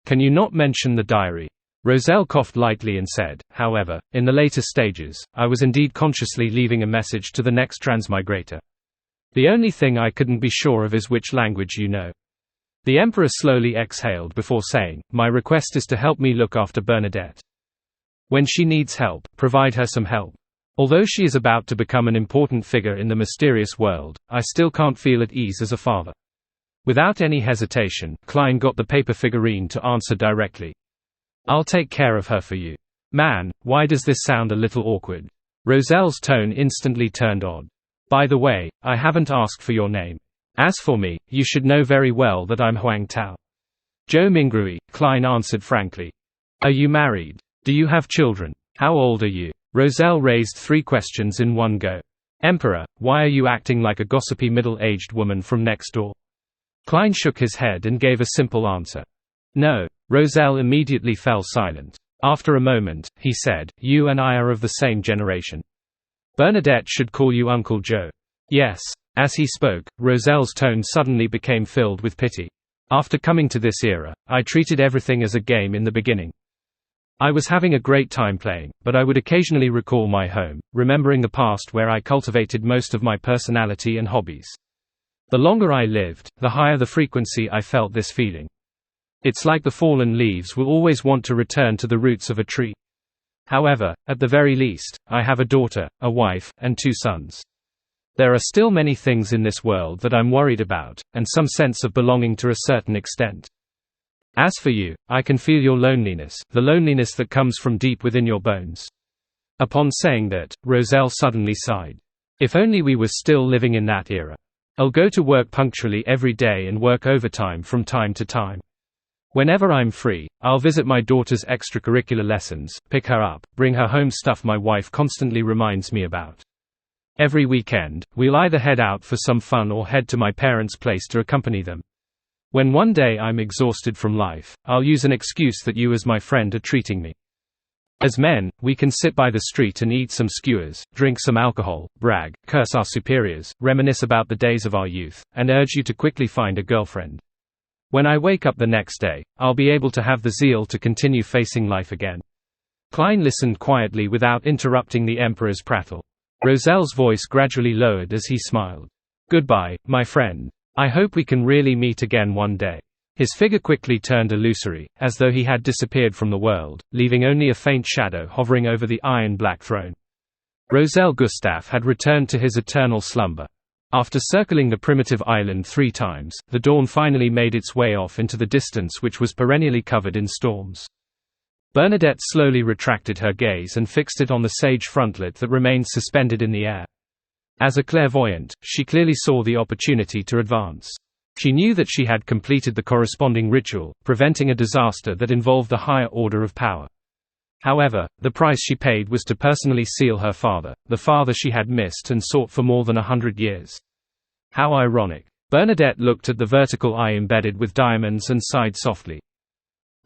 Speaker 1: Can you not mention the diary? Roselle coughed lightly and said, however, in the later stages, I was indeed consciously leaving a message to the next transmigrator. The only thing I couldn't be sure of is which language you know. The Emperor slowly exhaled before saying, my request is to help me look after Bernadette. When she needs help, provide her some help. Although she is about to become an important figure in the mysterious world, I still can't feel at ease as a father. Without any hesitation, Klein got the paper figurine to answer directly. I'll take care of her for you. Man, why does this sound a little awkward? Roselle's tone instantly turned odd. By the way, I haven't asked for your name. As for me, you should know very well that I'm Huang Tao. Zhou Mingrui, Klein answered frankly. Are you married? Do you have children? How old are you? Roselle raised 3 questions in one go. Emperor, why are you acting like a gossipy middle-aged woman from next door? Klein shook his head and gave a simple answer. No. Roselle immediately fell silent. After a moment, he said, you and I are of the same generation. Bernadette should call you Uncle Joe. Yes. As he spoke, Rozelle's tone suddenly became filled with pity. After coming to this era, I treated everything as a game in the beginning. I was having a great time playing, but I would occasionally recall my home, remembering the past where I cultivated most of my personality and hobbies. The longer I lived, the higher the frequency I felt this feeling. It's like the fallen leaves will always want to return to the roots of a tree. However, at the very least, I have a daughter, a wife, and 2 sons. There are still many things in this world that I'm worried about, and some sense of belonging to a certain extent. As for you, I can feel your loneliness, the loneliness that comes from deep within your bones. Upon saying that, Roselle suddenly sighed. If only we were still living in that era. I'll go to work punctually every day and work overtime from time to time. Whenever I'm free, I'll visit my daughter's extracurricular lessons, pick her up, bring her home stuff my wife constantly reminds me about. Every weekend, we'll either head out for some fun or head to my parents' place to accompany them. When one day I'm exhausted from life, I'll use an excuse that you as my friend are treating me. As men, we can sit by the street and eat some skewers, drink some alcohol, brag, curse our superiors, reminisce about the days of our youth, and urge you to quickly find a girlfriend. When I wake up the next day, I'll be able to have the zeal to continue facing life again. Klein listened quietly without interrupting the Emperor's prattle. Rozelle's voice gradually lowered as he smiled. Goodbye, my friend. I hope we can really meet again one day. His figure quickly turned illusory, as though he had disappeared from the world, leaving only a faint shadow hovering over the iron-black throne. Roselle Gustave had returned to his eternal slumber. After circling the primitive island 3 times, the dawn finally made its way off into the distance which was perennially covered in storms. Bernadette slowly retracted her gaze and fixed it on the sage frontlet that remained suspended in the air. As a clairvoyant, she clearly saw the opportunity to advance. She knew that she had completed the corresponding ritual, preventing a disaster that involved a higher order of power. However, the price she paid was to personally seal her father, the father she had missed and sought for more than 100 years. How ironic. Bernadette looked at the vertical eye embedded with diamonds and sighed softly.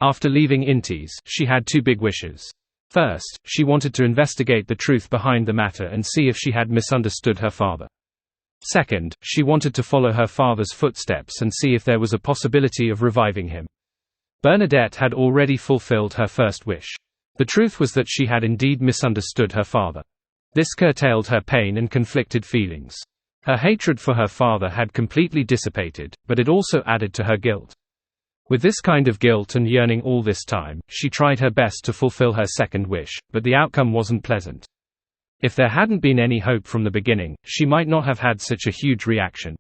Speaker 1: After leaving Intis, she had 2 big wishes. First, she wanted to investigate the truth behind the matter and see if she had misunderstood her father. Second, she wanted to follow her father's footsteps and see if there was a possibility of reviving him. Bernadette had already fulfilled her first wish. The truth was that she had indeed misunderstood her father. This curtailed her pain and conflicted feelings. Her hatred for her father had completely dissipated, but it also added to her guilt. With this kind of guilt and yearning all this time, she tried her best to fulfill her second wish, but the outcome wasn't pleasant. If there hadn't been any hope from the beginning, she might not have had such a huge reaction.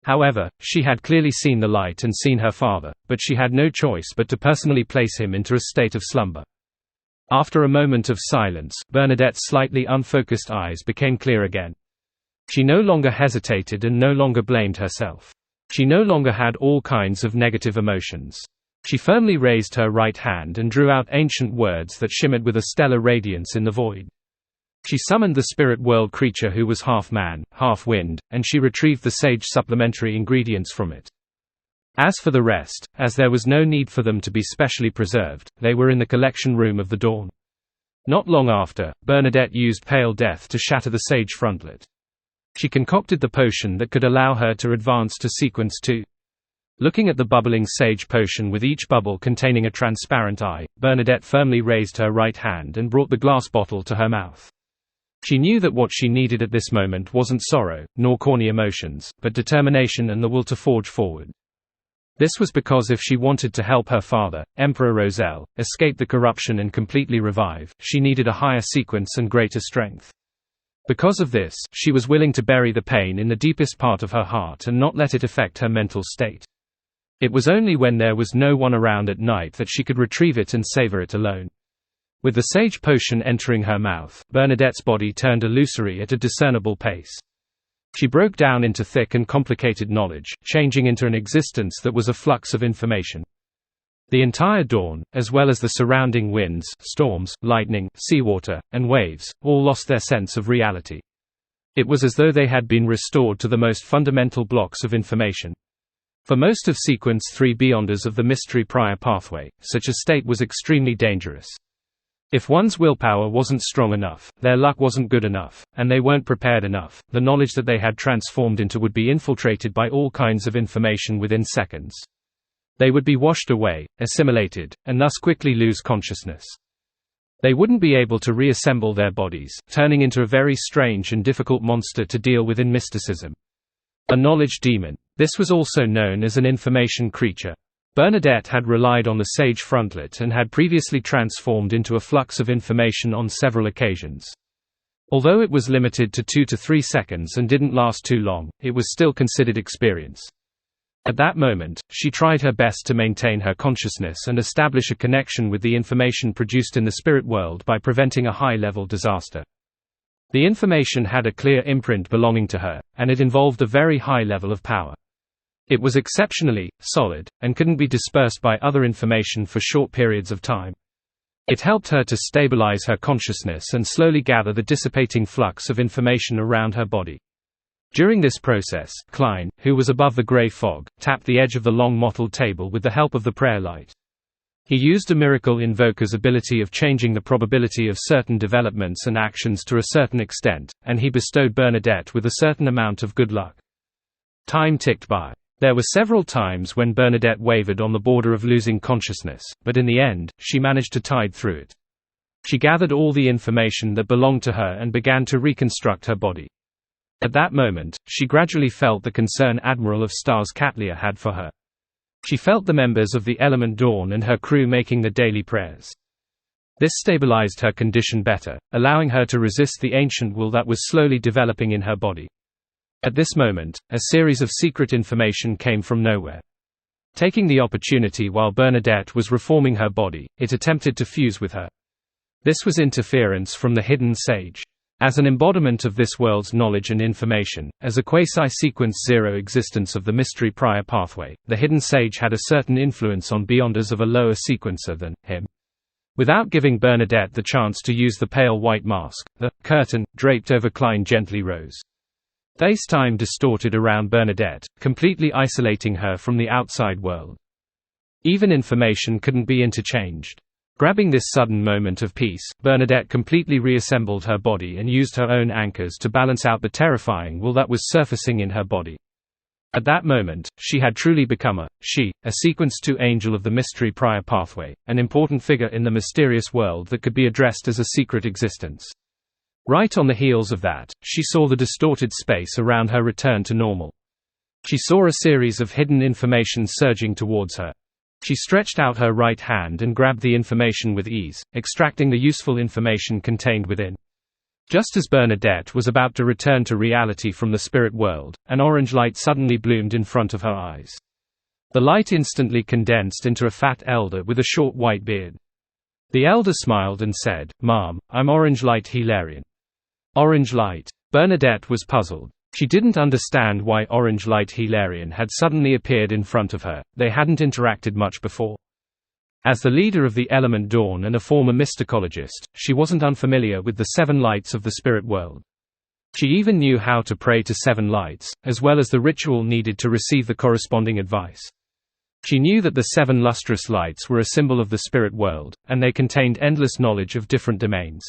Speaker 1: However, she had clearly seen the light and seen her father, but she had no choice but to personally place him into a state of slumber. After a moment of silence, Bernadette's slightly unfocused eyes became clear again. She no longer hesitated and no longer blamed herself. She no longer had all kinds of negative emotions. She firmly raised her right hand and drew out ancient words that shimmered with a stellar radiance in the void. She summoned the spirit world creature who was half man, half wind, and she retrieved the sage supplementary ingredients from it. As for the rest, as there was no need for them to be specially preserved, they were in the collection room of the Dawn. Not long after, Bernadette used Pale Death to shatter the sage frontlet. She concocted the potion that could allow her to advance to sequence 2. Looking at the bubbling sage potion with each bubble containing a transparent eye, Bernadette firmly raised her right hand and brought the glass bottle to her mouth. She knew that what she needed at this moment wasn't sorrow, nor corny emotions, but determination and the will to forge forward. This was because if she wanted to help her father, Emperor Roselle, escape the corruption and completely revive, she needed a higher sequence and greater strength. Because of this, she was willing to bury the pain in the deepest part of her heart and not let it affect her mental state. It was only when there was no one around at night that she could retrieve it and savor it alone. With the sage potion entering her mouth, Bernadette's body turned illusory at a discernible pace. She broke down into thick and complicated knowledge, changing into an existence that was a flux of information. The entire Dawn, as well as the surrounding winds, storms, lightning, seawater, and waves, all lost their sense of reality. It was as though they had been restored to the most fundamental blocks of information. For most of Sequence 3 beyonders of the Mystery Prior pathway, such a state was extremely dangerous. If one's willpower wasn't strong enough, their luck wasn't good enough, and they weren't prepared enough, the knowledge that they had transformed into would be infiltrated by all kinds of information within seconds. They would be washed away, assimilated, and thus quickly lose consciousness. They wouldn't be able to reassemble their bodies, turning into a very strange and difficult monster to deal with in mysticism. A knowledge demon. This was also known as an information creature. Bernadette had relied on the sage frontlet and had previously transformed into a flux of information on several occasions. Although it was limited to 2 to 3 seconds and didn't last too long, it was still considered experience. At that moment, she tried her best to maintain her consciousness and establish a connection with the information produced in the spirit world by preventing a high-level disaster. The information had a clear imprint belonging to her, and it involved a very high level of power. It was exceptionally solid, and couldn't be dispersed by other information for short periods of time. It helped her to stabilize her consciousness and slowly gather the dissipating flux of information around her body. During this process, Klein, who was above the gray fog, tapped the edge of the long mottled table with the help of the prayer light. He used a miracle invoker's ability of changing the probability of certain developments and actions to a certain extent, and he bestowed Bernadette with a certain amount of good luck. Time ticked by. There were several times when Bernadette wavered on the border of losing consciousness, but in the end, she managed to tide through it. She gathered all the information that belonged to her and began to reconstruct her body. At that moment, she gradually felt the concern Admiral of Stars Katlia had for her. She felt the members of the Element Dawn and her crew making the daily prayers. This stabilized her condition better, allowing her to resist the ancient will that was slowly developing in her body. At this moment, a series of secret information came from nowhere. Taking the opportunity while Bernadette was reforming her body, it attempted to fuse with her. This was interference from the hidden sage. As an embodiment of this world's knowledge and information, as a quasi-sequence zero existence of the mystery prior pathway, the hidden sage had a certain influence on beyonders of a lower sequencer than him. Without giving Bernadette the chance to use the pale white mask, the curtain, draped over Klein gently rose. Space-time distorted around Bernadette, completely isolating her from the outside world. Even information couldn't be interchanged. Grabbing this sudden moment of peace, Bernadette completely reassembled her body and used her own anchors to balance out the terrifying will that was surfacing in her body. At that moment, she had truly become a Sequence 2 angel of the mystery prior pathway, an important figure in the mysterious world that could be addressed as a secret existence. Right on the heels of that, she saw the distorted space around her return to normal. She saw a series of hidden information surging towards her. She stretched out her right hand and grabbed the information with ease, extracting the useful information contained within. Just as Bernadette was about to return to reality from the spirit world, an orange light suddenly bloomed in front of her eyes. The light instantly condensed into a fat elder with a short white beard. The elder smiled and said, "Ma'am, I'm Orange Light Hilarion." Orange Light. Bernadette was puzzled. She didn't understand why Orange Light Hilarion had suddenly appeared in front of her. They hadn't interacted much before. As the leader of the Element Dawn and a former mysticologist, she wasn't unfamiliar with the 7 lights of the spirit world. She even knew how to pray to 7 lights, as well as the ritual needed to receive the corresponding advice. She knew that the 7 lustrous lights were a symbol of the spirit world, and they contained endless knowledge of different domains.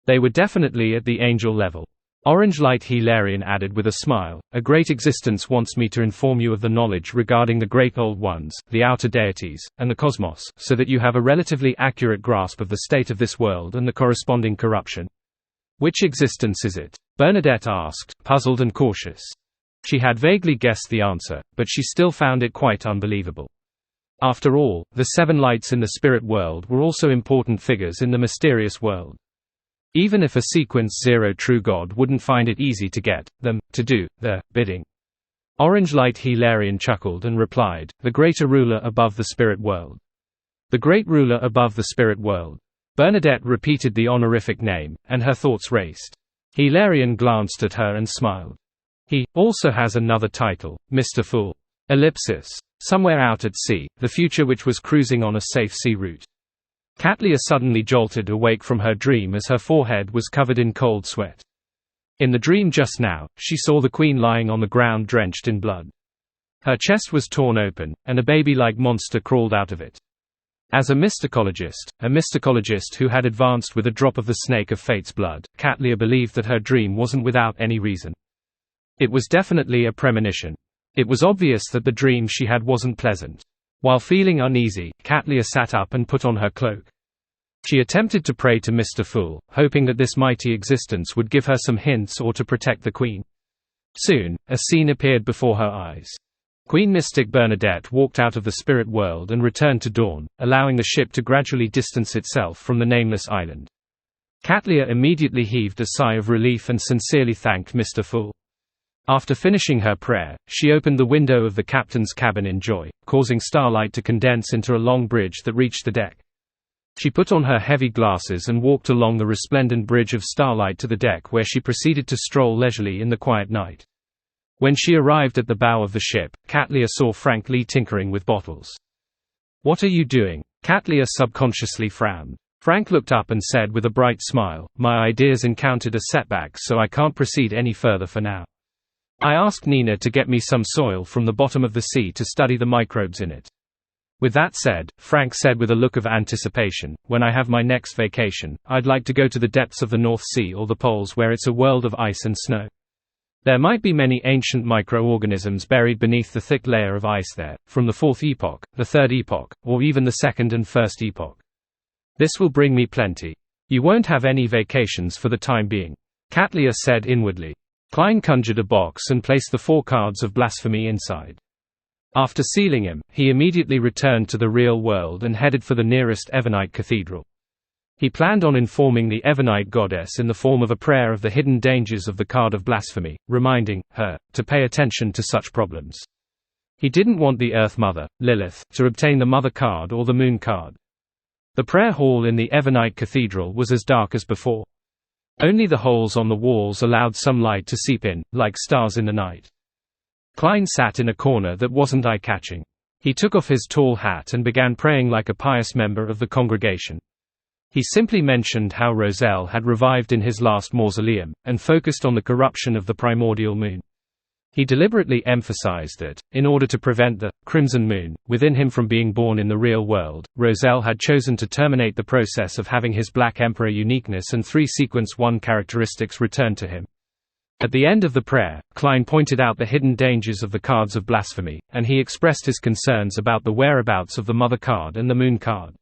Speaker 1: They were definitely at the angel level. Orange Light Hilarion added with a smile, "A great existence wants me to inform you of the knowledge regarding the great old ones, the outer deities, and the cosmos, so that you have a relatively accurate grasp of the state of this world and the corresponding corruption." "Which existence is it?" Bernadette asked, puzzled and cautious. She had vaguely guessed the answer, but she still found it quite unbelievable. After all, the 7 lights in the spirit world were also important figures in the mysterious world. Even if a Sequence 0 true God wouldn't find it easy to get them to do their bidding. Orange Light Hilarion chuckled and replied, "The greater ruler above the spirit world." "The great ruler above the spirit world." Bernadette repeated the honorific name, and her thoughts raced. Hilarion glanced at her and smiled. "He also has another title, Mr. Fool. Ellipsis. Somewhere out at sea, the future which was cruising on a safe sea route." Katlia suddenly jolted awake from her dream as her forehead was covered in cold sweat. In the dream just now, she saw the queen lying on the ground drenched in blood. Her chest was torn open, and a baby-like monster crawled out of it. As a mysticologist who had advanced with a drop of the snake of fate's blood, Katlia believed that her dream wasn't without any reason. It was definitely a premonition. It was obvious that the dream she had wasn't pleasant. While feeling uneasy, Katlia sat up and put on her cloak. She attempted to pray to Mr. Fool, hoping that this mighty existence would give her some hints or to protect the Queen. Soon, a scene appeared before her eyes. Queen Mystic Bernadette walked out of the spirit world and returned to Dawn, allowing the ship to gradually distance itself from the nameless island. Katlia immediately heaved a sigh of relief and sincerely thanked Mr. Fool. After finishing her prayer, she opened the window of the captain's cabin in joy, causing starlight to condense into a long bridge that reached the deck. She put on her heavy glasses and walked along the resplendent bridge of starlight to the deck, where she proceeded to stroll leisurely in the quiet night. When she arrived at the bow of the ship, Katlia saw Frank Lee tinkering with bottles. "What are you doing?" Katlia subconsciously frowned. Frank looked up and said with a bright smile, "My ideas encountered a setback, so I can't proceed any further for now. I asked Nina to get me some soil from the bottom of the sea to study the microbes in it." With that said, Frank said with a look of anticipation, "When I have my next vacation, I'd like to go to the depths of the North Sea or the poles where it's a world of ice and snow. There might be many ancient microorganisms buried beneath the thick layer of ice there, from the Fourth Epoch, the Third Epoch, or even the Second and First Epoch. This will bring me plenty." "You won't have any vacations for the time being," Katlia said inwardly. Klein conjured a box and placed the 4 cards of blasphemy inside. After sealing him, he immediately returned to the real world and headed for the nearest Evernite cathedral. He planned on informing the Evernite goddess in the form of a prayer of the hidden dangers of the card of blasphemy, reminding her to pay attention to such problems. He didn't want the Earth Mother, Lilith, to obtain the Mother card or the Moon card. The prayer hall in the Evernite cathedral was as dark as before. Only the holes on the walls allowed some light to seep in, like stars in the night. Klein sat in a corner that wasn't eye-catching. He took off his tall hat and began praying like a pious member of the congregation. He simply mentioned how Roselle had revived in his last mausoleum, and focused on the corruption of the primordial moon. He deliberately emphasized that, in order to prevent the crimson moon within him from being born in the real world, Roselle had chosen to terminate the process of having his Black Emperor uniqueness and 3 sequence 1 characteristics returned to him. At the end of the prayer, Klein pointed out the hidden dangers of the cards of blasphemy, and he expressed his concerns about the whereabouts of the Mother card and the Moon card.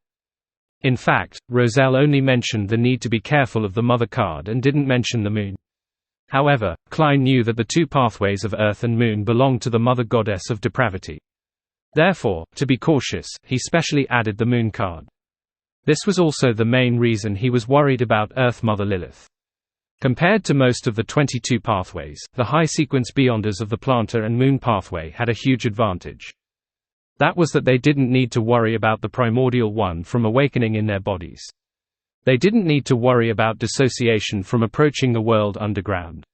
Speaker 1: In fact, Roselle only mentioned the need to be careful of the Mother card and didn't mention the Moon. However, Klein knew that the 2 pathways of Earth and Moon belonged to the Mother Goddess of Depravity. Therefore, to be cautious, he specially added the Moon card. This was also the main reason he was worried about Earth Mother Lilith. Compared to most of the 22 pathways, the high-sequence Beyonders of the Planter and Moon pathway had a huge advantage. That was that they didn't need to worry about the primordial one from awakening in their bodies. They didn't need to worry about dissociation from approaching the world underground.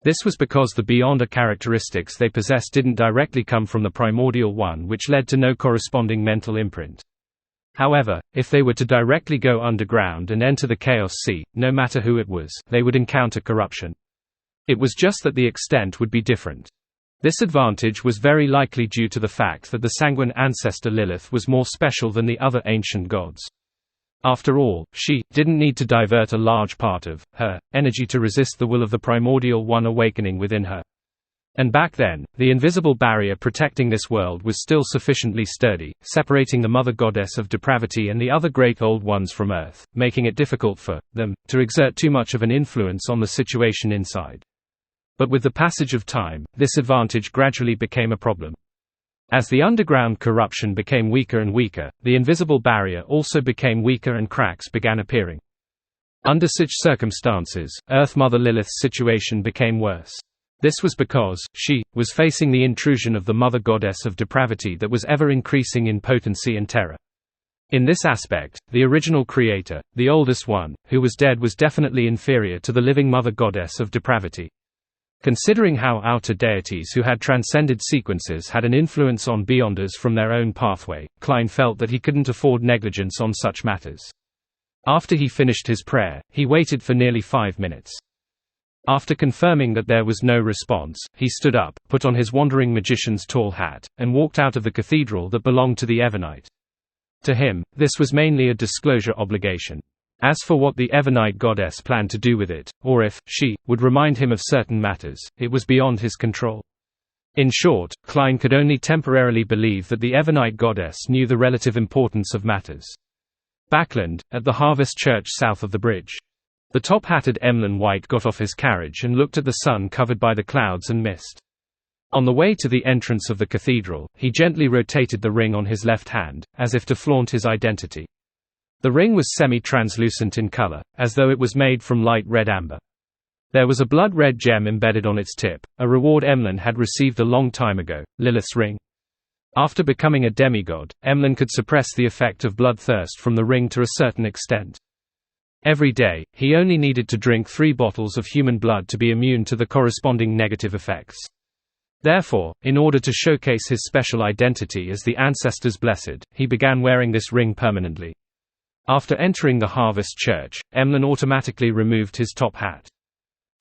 Speaker 1: This was because the Beyonder characteristics they possessed didn't directly come from the primordial one, which led to no corresponding mental imprint. However, if they were to directly go underground and enter the Chaos Sea, no matter who it was, they would encounter corruption. It was just that the extent would be different. This advantage was very likely due to the fact that the sanguine ancestor Lilith was more special than the other ancient gods. After all, she didn't need to divert a large part of her energy to resist the will of the primordial one awakening within her. And back then, the invisible barrier protecting this world was still sufficiently sturdy, separating the Mother Goddess of Depravity and the other great old ones from Earth, making it difficult for them to exert too much of an influence on the situation inside. But with the passage of time, this advantage gradually became a problem. As the underground corruption became weaker and weaker, the invisible barrier also became weaker and cracks began appearing. Under such circumstances, Earth Mother Lilith's situation became worse. This was because she was facing the intrusion of the Mother Goddess of Depravity that was ever increasing in potency and terror. In this aspect, the original creator, the oldest one, who was dead, was definitely inferior to the living Mother Goddess of Depravity. Considering how outer deities who had transcended sequences had an influence on Beyonders from their own pathway, Klein felt that he couldn't afford negligence on such matters. After he finished his prayer, he waited for nearly 5 minutes. After confirming that there was no response, he stood up, put on his wandering magician's tall hat, and walked out of the cathedral that belonged to the Evernite. To him, this was mainly a disclosure obligation. As for what the Evernight goddess planned to do with it, or if she would remind him of certain matters, it was beyond his control. In short, Klein could only temporarily believe that the Evernight goddess knew the relative importance of matters. Backland, at the Harvest Church south of the bridge. The top-hatted Emlyn White got off his carriage and looked at the sun covered by the clouds and mist. On the way to the entrance of the cathedral, he gently rotated the ring on his left hand, as if to flaunt his identity. The ring was semi-translucent in color, as though it was made from light red amber. There was a blood-red gem embedded on its tip, a reward Emlyn had received a long time ago, Lilith's ring. After becoming a demigod, Emlyn could suppress the effect of bloodthirst from the ring to a certain extent. Every day, he only needed to drink 3 bottles of human blood to be immune to the corresponding negative effects. Therefore, in order to showcase his special identity as the Ancestors Blessed, he began wearing this ring permanently. After entering the Harvest Church, Emlyn automatically removed his top hat.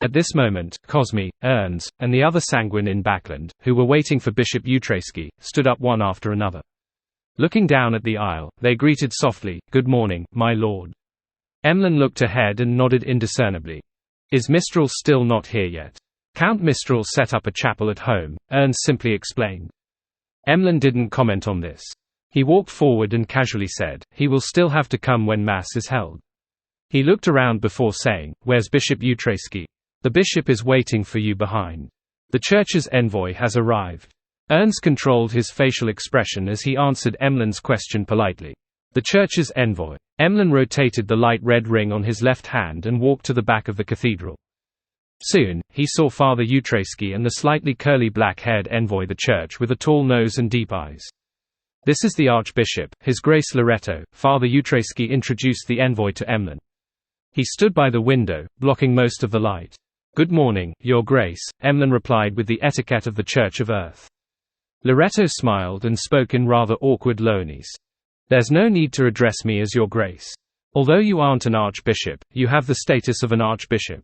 Speaker 1: At this moment, Cosme, Ernst, and the other sanguine in Backland, who were waiting for Bishop Utreski, stood up one after another. Looking down at the aisle, they greeted softly, "Good morning, my lord." Emlyn looked ahead and nodded indiscernibly. "Is Mistral still not here yet?" "Count Mistral set up a chapel at home," Ernst simply explained. Emlyn didn't comment on this. He walked forward and casually said, "He will still have to come when Mass is held." He looked around before saying, "Where's Bishop Utreski?" "The bishop is waiting for you behind. The church's envoy has arrived." Ernst controlled his facial expression as he answered Emlyn's question politely. "The church's envoy." Emlyn rotated the light red ring on his left hand and walked to the back of the cathedral. Soon, he saw Father Utreski and the slightly curly black-haired envoy the church with a tall nose and deep eyes. "This is the Archbishop, His Grace Loretto," Father Utreski introduced the envoy to Emlyn. He stood by the window, blocking most of the light. "Good morning, Your Grace," Emlyn replied with the etiquette of the Church of Earth. Loretto smiled and spoke in rather awkward lowness. "There's no need to address me as Your Grace. Although you aren't an archbishop, you have the status of an archbishop.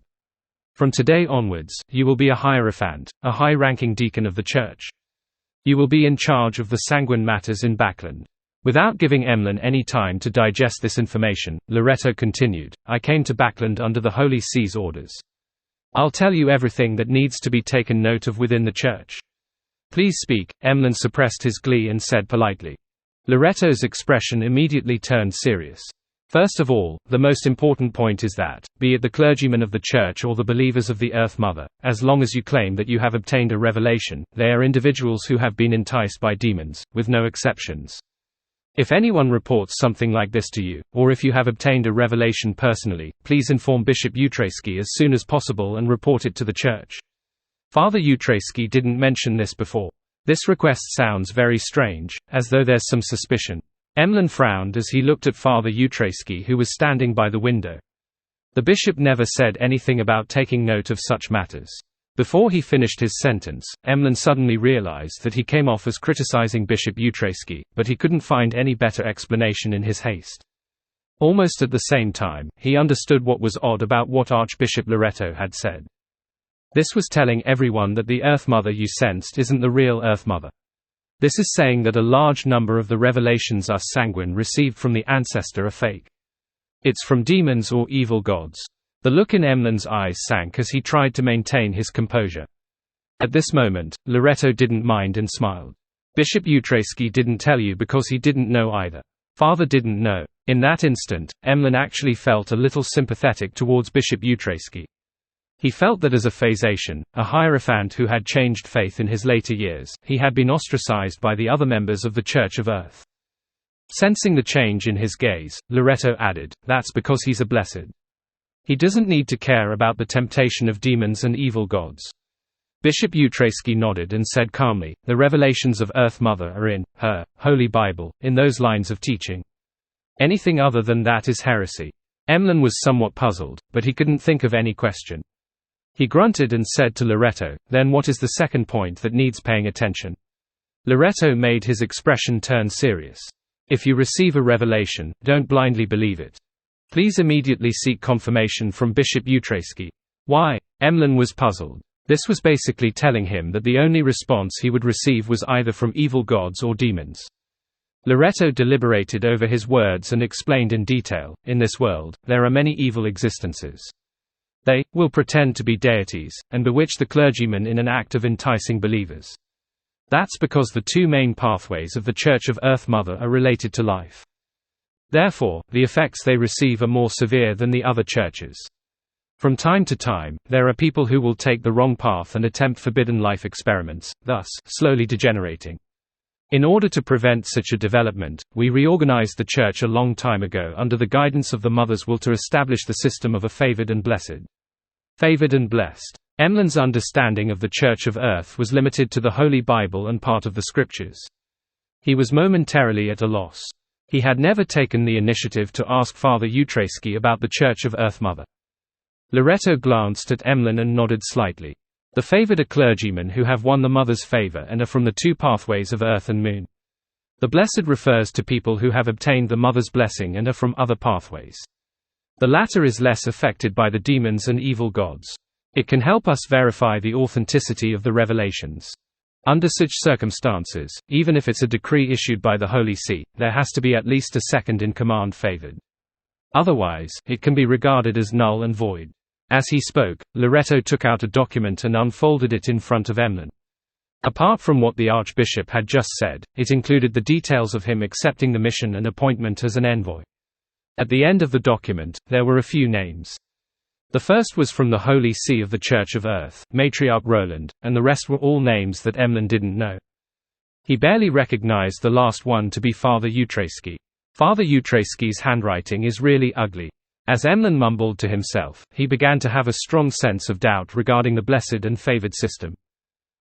Speaker 1: From today onwards, you will be a hierophant, a high-ranking deacon of the church. You will be in charge of the sanguine matters in Backland." Without giving Emlyn any time to digest this information, Loretto continued, "I came to Backland under the Holy See's orders. I'll tell you everything that needs to be taken note of within the church." "Please speak," Emlyn suppressed his glee and said politely. Loretto's expression immediately turned serious. "First of all, the most important point is that, be it the clergymen of the church or the believers of the Earth Mother, as long as you claim that you have obtained a revelation, they are individuals who have been enticed by demons, with no exceptions. If anyone reports something like this to you, or if you have obtained a revelation personally, please inform Bishop Utreski as soon as possible and report it to the church." Father Utreski didn't mention this before. This request sounds very strange, as though there's some suspicion. Emlyn frowned as he looked at Father Utreski, who was standing by the window. The bishop never said anything about taking note of such matters. Before he finished his sentence, Emlyn suddenly realized that he came off as criticizing Bishop Utreski, but he couldn't find any better explanation in his haste. Almost at the same time, he understood what was odd about what Archbishop Loretto had said. This was telling everyone that the Earth Mother you sensed isn't the real Earth Mother. This is saying that a large number of the revelations us sanguine received from the ancestor are fake. It's from demons or evil gods. The look in Emlyn's eyes sank as he tried to maintain his composure. At this moment, Loretto didn't mind and smiled. "Bishop Utreski didn't tell you because he didn't know either. Father didn't know." In that instant, Emlyn actually felt a little sympathetic towards Bishop Utreski. He felt that as a phasation, a hierophant who had changed faith in his later years, he had been ostracized by the other members of the Church of Earth. Sensing the change in his gaze, Loretto added, "That's because he's a blessed. He doesn't need to care about the temptation of demons and evil gods." Bishop Utreski nodded and said calmly, "The revelations of Earth Mother are in her Holy Bible, in those lines of teaching. Anything other than that is heresy." Emlyn was somewhat puzzled, but he couldn't think of any question. He grunted and said to Loretto, "Then what is the second point that needs paying attention?" Loretto made his expression turn serious. "If you receive a revelation, don't blindly believe it. Please immediately seek confirmation from Bishop Utreski." "Why?" Emlyn was puzzled. This was basically telling him that the only response he would receive was either from evil gods or demons. Loreto deliberated over his words and explained in detail, "In this world, there are many evil existences. They will pretend to be deities, and bewitch the clergyman in an act of enticing believers. That's because the two main pathways of the Church of Earth Mother are related to life. Therefore, the effects they receive are more severe than the other churches. From time to time, there are people who will take the wrong path and attempt forbidden life experiments, thus, slowly degenerating. In order to prevent such a development, we reorganized the Church a long time ago under the guidance of the Mother's will to establish the system of a favored and blessed. Favored and blessed. Emlyn's understanding of the Church of Earth was limited to the Holy Bible and part of the Scriptures. He was momentarily at a loss. He had never taken the initiative to ask Father Utreski about the Church of Earth Mother. Loreto glanced at Emlyn and nodded slightly. The favored are clergymen who have won the Mother's favor and are from the two pathways of Earth and Moon. The blessed refers to people who have obtained the Mother's blessing and are from other pathways. The latter is less affected by the demons and evil gods. It can help us verify the authenticity of the revelations. Under such circumstances, even if it's a decree issued by the Holy See, there has to be at least a second-in-command favored. Otherwise, it can be regarded as null and void. As he spoke, Loreto took out a document and unfolded it in front of Emlyn. Apart from what the Archbishop had just said, it included the details of him accepting the mission and appointment as an envoy. At the end of the document, there were a few names. The first was from the Holy See of the Church of Earth, Matriarch Roland, and the rest were all names that Emlyn didn't know. He barely recognized the last one to be Father Utreski. Father Utreski's handwriting is really ugly. As Emlyn mumbled to himself, he began to have a strong sense of doubt regarding the blessed and favored system.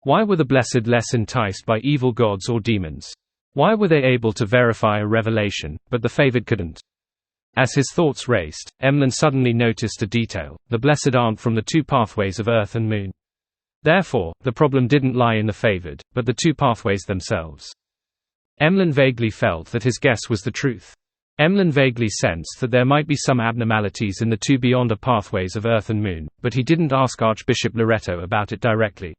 Speaker 1: Why were the blessed less enticed by evil gods or demons? Why were they able to verify a revelation, but the favored couldn't? As his thoughts raced, Emlyn suddenly noticed a detail: the blessed aren't from the two pathways of Earth and Moon. Therefore, the problem didn't lie in the favored, but the two pathways themselves. Emlyn vaguely felt that his guess was the truth. Emlyn vaguely sensed that there might be some abnormalities in the two beyonder pathways of Earth and Moon, but he didn't ask Archbishop Loreto about it directly.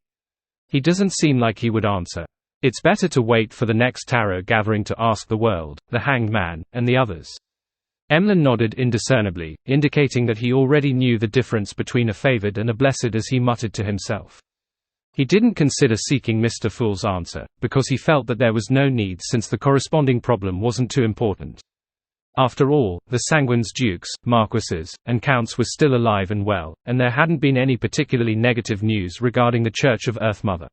Speaker 1: He doesn't seem like he would answer. It's better to wait for the next tarot gathering to ask the world, the Hanged Man, and the others. Emlyn nodded indiscernibly, indicating that he already knew the difference between a favored and a blessed as he muttered to himself. He didn't consider seeking Mr. Fool's answer, because he felt that there was no need since the corresponding problem wasn't too important. After all, the Sanguines dukes, marquises, and counts were still alive and well, and there hadn't been any particularly negative news regarding the Church of Earth Mother.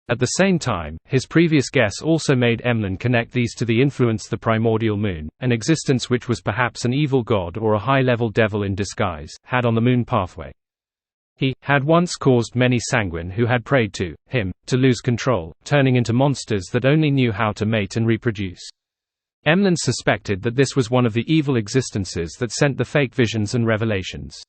Speaker 1: At the same time, his previous guess also made Emlyn connect these to the influence the primordial moon, an existence which was perhaps an evil god or a high-level devil in disguise, had on the moon pathway. He had once caused many sanguine who had prayed to him to lose control, turning into monsters that only knew how to mate and reproduce. Emlyn suspected that this was one of the evil existences that sent the fake visions and revelations.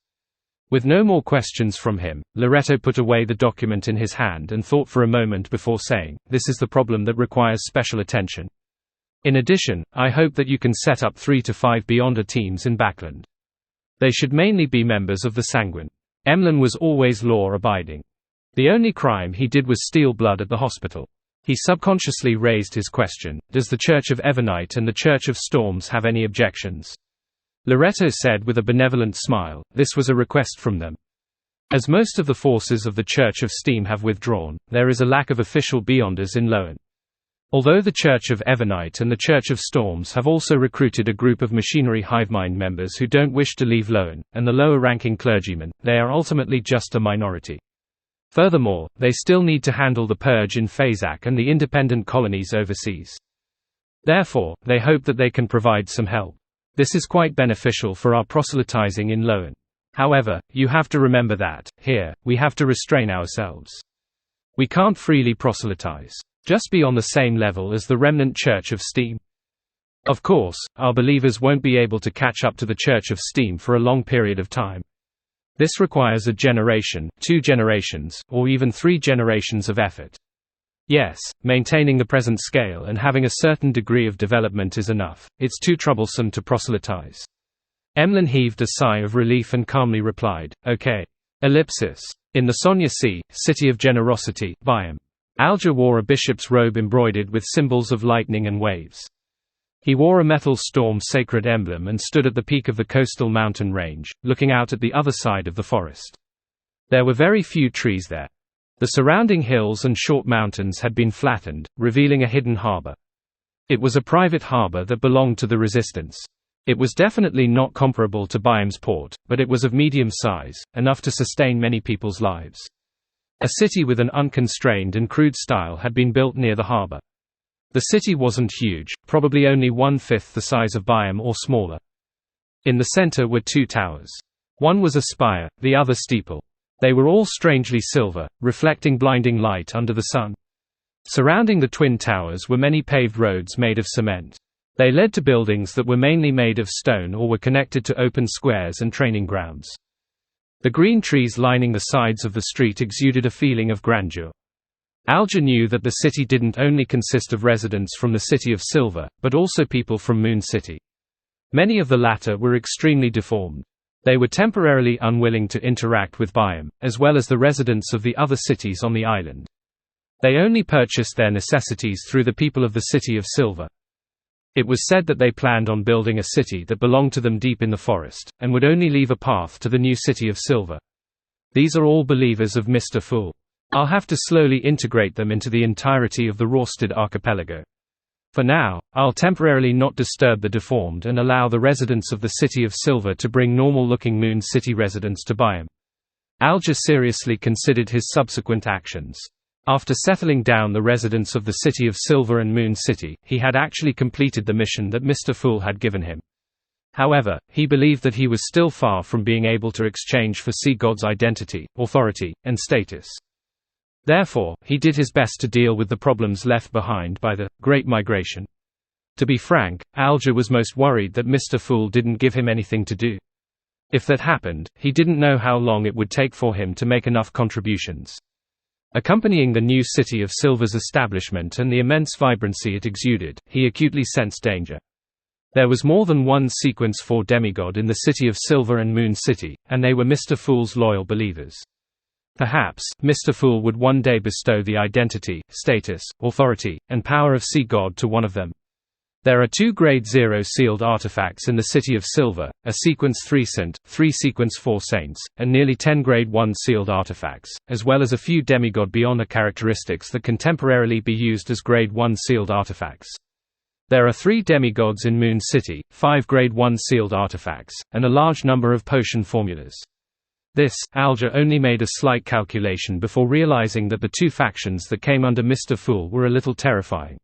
Speaker 1: With no more questions from him, Loreto put away the document in his hand and thought for a moment before saying, "This is the problem that requires special attention. In addition, I hope that you can set up 3 to 5 Beyonder teams in Backland. They should mainly be members of the Sanguine." Emlyn was always law-abiding. The only crime he did was steal blood at the hospital. He subconsciously raised his question: does the Church of Evernite and the Church of Storms have any objections? Loreto said with a benevolent smile, this was a request from them. As most of the forces of the Church of Steam have withdrawn, there is a lack of official Beyonders in Lowen. Although the Church of Evernite and the Church of Storms have also recruited a group of machinery hivemind members who don't wish to leave Lowen, and the lower-ranking clergymen, they are ultimately just a minority. Furthermore, they still need to handle the purge in Fazak and the independent colonies overseas. Therefore, they hope that they can provide some help. This is quite beneficial for our proselytizing in Lowen. However, you have to remember that, here, we have to restrain ourselves. We can't freely proselytize. Just be on the same level as the remnant Church of Steam. Of course, our believers won't be able to catch up to the Church of Steam for a long period of time. This requires a generation, 2 generations, or even 3 generations of effort. Yes, maintaining the present scale and having a certain degree of development is enough. It's too troublesome to proselytize. Emlyn heaved a sigh of relief and calmly replied, "Okay." Ellipsis. In the Sonia Sea, city of generosity, Byam. Alger wore a bishop's robe embroidered with symbols of lightning and waves. He wore a metal storm sacred emblem and stood at the peak of the coastal mountain range, looking out at the other side of the forest. There were very few trees there. The surrounding hills and short mountains had been flattened, revealing a hidden harbor. It was a private harbor that belonged to the resistance. It was definitely not comparable to Byam's port, but it was of medium size, enough to sustain many people's lives. A city with an unconstrained and crude style had been built near the harbor. The city wasn't huge, probably only 1/5 the size of Byam or smaller. In the center were 2 towers. One was a spire, the other steeple. They were all strangely silver, reflecting blinding light under the sun. Surrounding the twin towers were many paved roads made of cement. They led to buildings that were mainly made of stone or were connected to open squares and training grounds. The green trees lining the sides of the street exuded a feeling of grandeur. Alger knew that the city didn't only consist of residents from the City of Silver, but also people from Moon City. Many of the latter were extremely deformed. They were temporarily unwilling to interact with Byam, as well as the residents of the other cities on the island. They only purchased their necessities through the people of the City of Silver. It was said that they planned on building a city that belonged to them deep in the forest, and would only leave a path to the new City of Silver. These are all believers of Mr. Fool. I'll have to slowly integrate them into the entirety of the Rorsted archipelago. For now, I'll temporarily not disturb the deformed and allow the residents of the City of Silver to bring normal-looking Moon City residents to Byam. Alger seriously considered his subsequent actions. After settling down the residents of the City of Silver and Moon City, he had actually completed the mission that Mr. Fool had given him. However, he believed that he was still far from being able to exchange for Sea God's identity, authority, and status. Therefore, he did his best to deal with the problems left behind by the Great Migration. To be frank, Alger was most worried that Mr. Fool didn't give him anything to do. If that happened, he didn't know how long it would take for him to make enough contributions. Accompanying the new City of Silver's establishment and the immense vibrancy it exuded, he acutely sensed danger. There was more than one Sequence 4 demigod in the City of Silver and Moon City, and they were Mr. Fool's loyal believers. Perhaps, Mr. Fool would one day bestow the identity, status, authority, and power of Sea God to one of them. There are 2 Grade 0 sealed artifacts in the City of Silver, a Sequence 3 Saint, 3 Sequence 4 Saints, and nearly 10 Grade 1 sealed artifacts, as well as a few demigod Beyonder characteristics that can temporarily be used as Grade 1 sealed artifacts. There are 3 demigods in Moon City, 5 Grade 1 sealed artifacts, and a large number of potion formulas. This, Alger only made a slight calculation before realizing that the 2 factions that came under Mr. Fool were a little terrifying.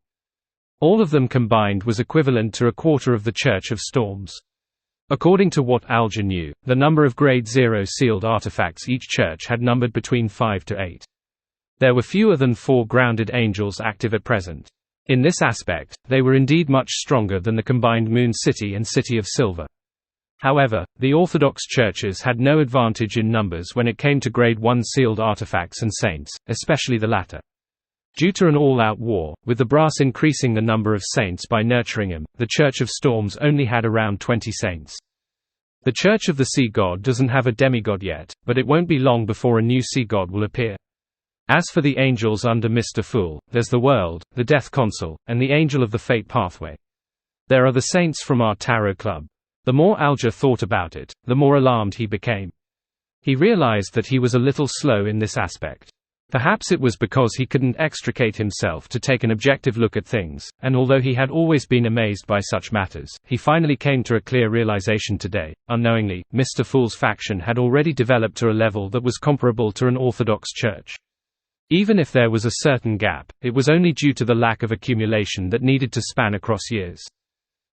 Speaker 1: All of them combined was equivalent to a quarter of the Church of Storms. According to what Alger knew, the number of Grade 0 sealed artifacts each church had numbered between 5 to 8. There were fewer than 4 grounded angels active at present. In this aspect, they were indeed much stronger than the combined Moon City and City of Silver. However, the Orthodox churches had no advantage in numbers when it came to Grade 1 sealed artifacts and saints, especially the latter. Due to an all-out war, with the brass increasing the number of saints by nurturing them, the Church of Storms only had around 20 saints. The Church of the Sea God doesn't have a demigod yet, but it won't be long before a new Sea God will appear. As for the angels under Mr. Fool, there's the World, the Death Consul, and the Angel of the Fate Pathway. There are the saints from our Tarot Club. The more Alger thought about it, the more alarmed he became. He realized that he was a little slow in this aspect. Perhaps it was because he couldn't extricate himself to take an objective look at things, and although he had always been amazed by such matters, he finally came to a clear realization today. Unknowingly, Mr. Fool's faction had already developed to a level that was comparable to an Orthodox church. Even if there was a certain gap, it was only due to the lack of accumulation that needed to span across years.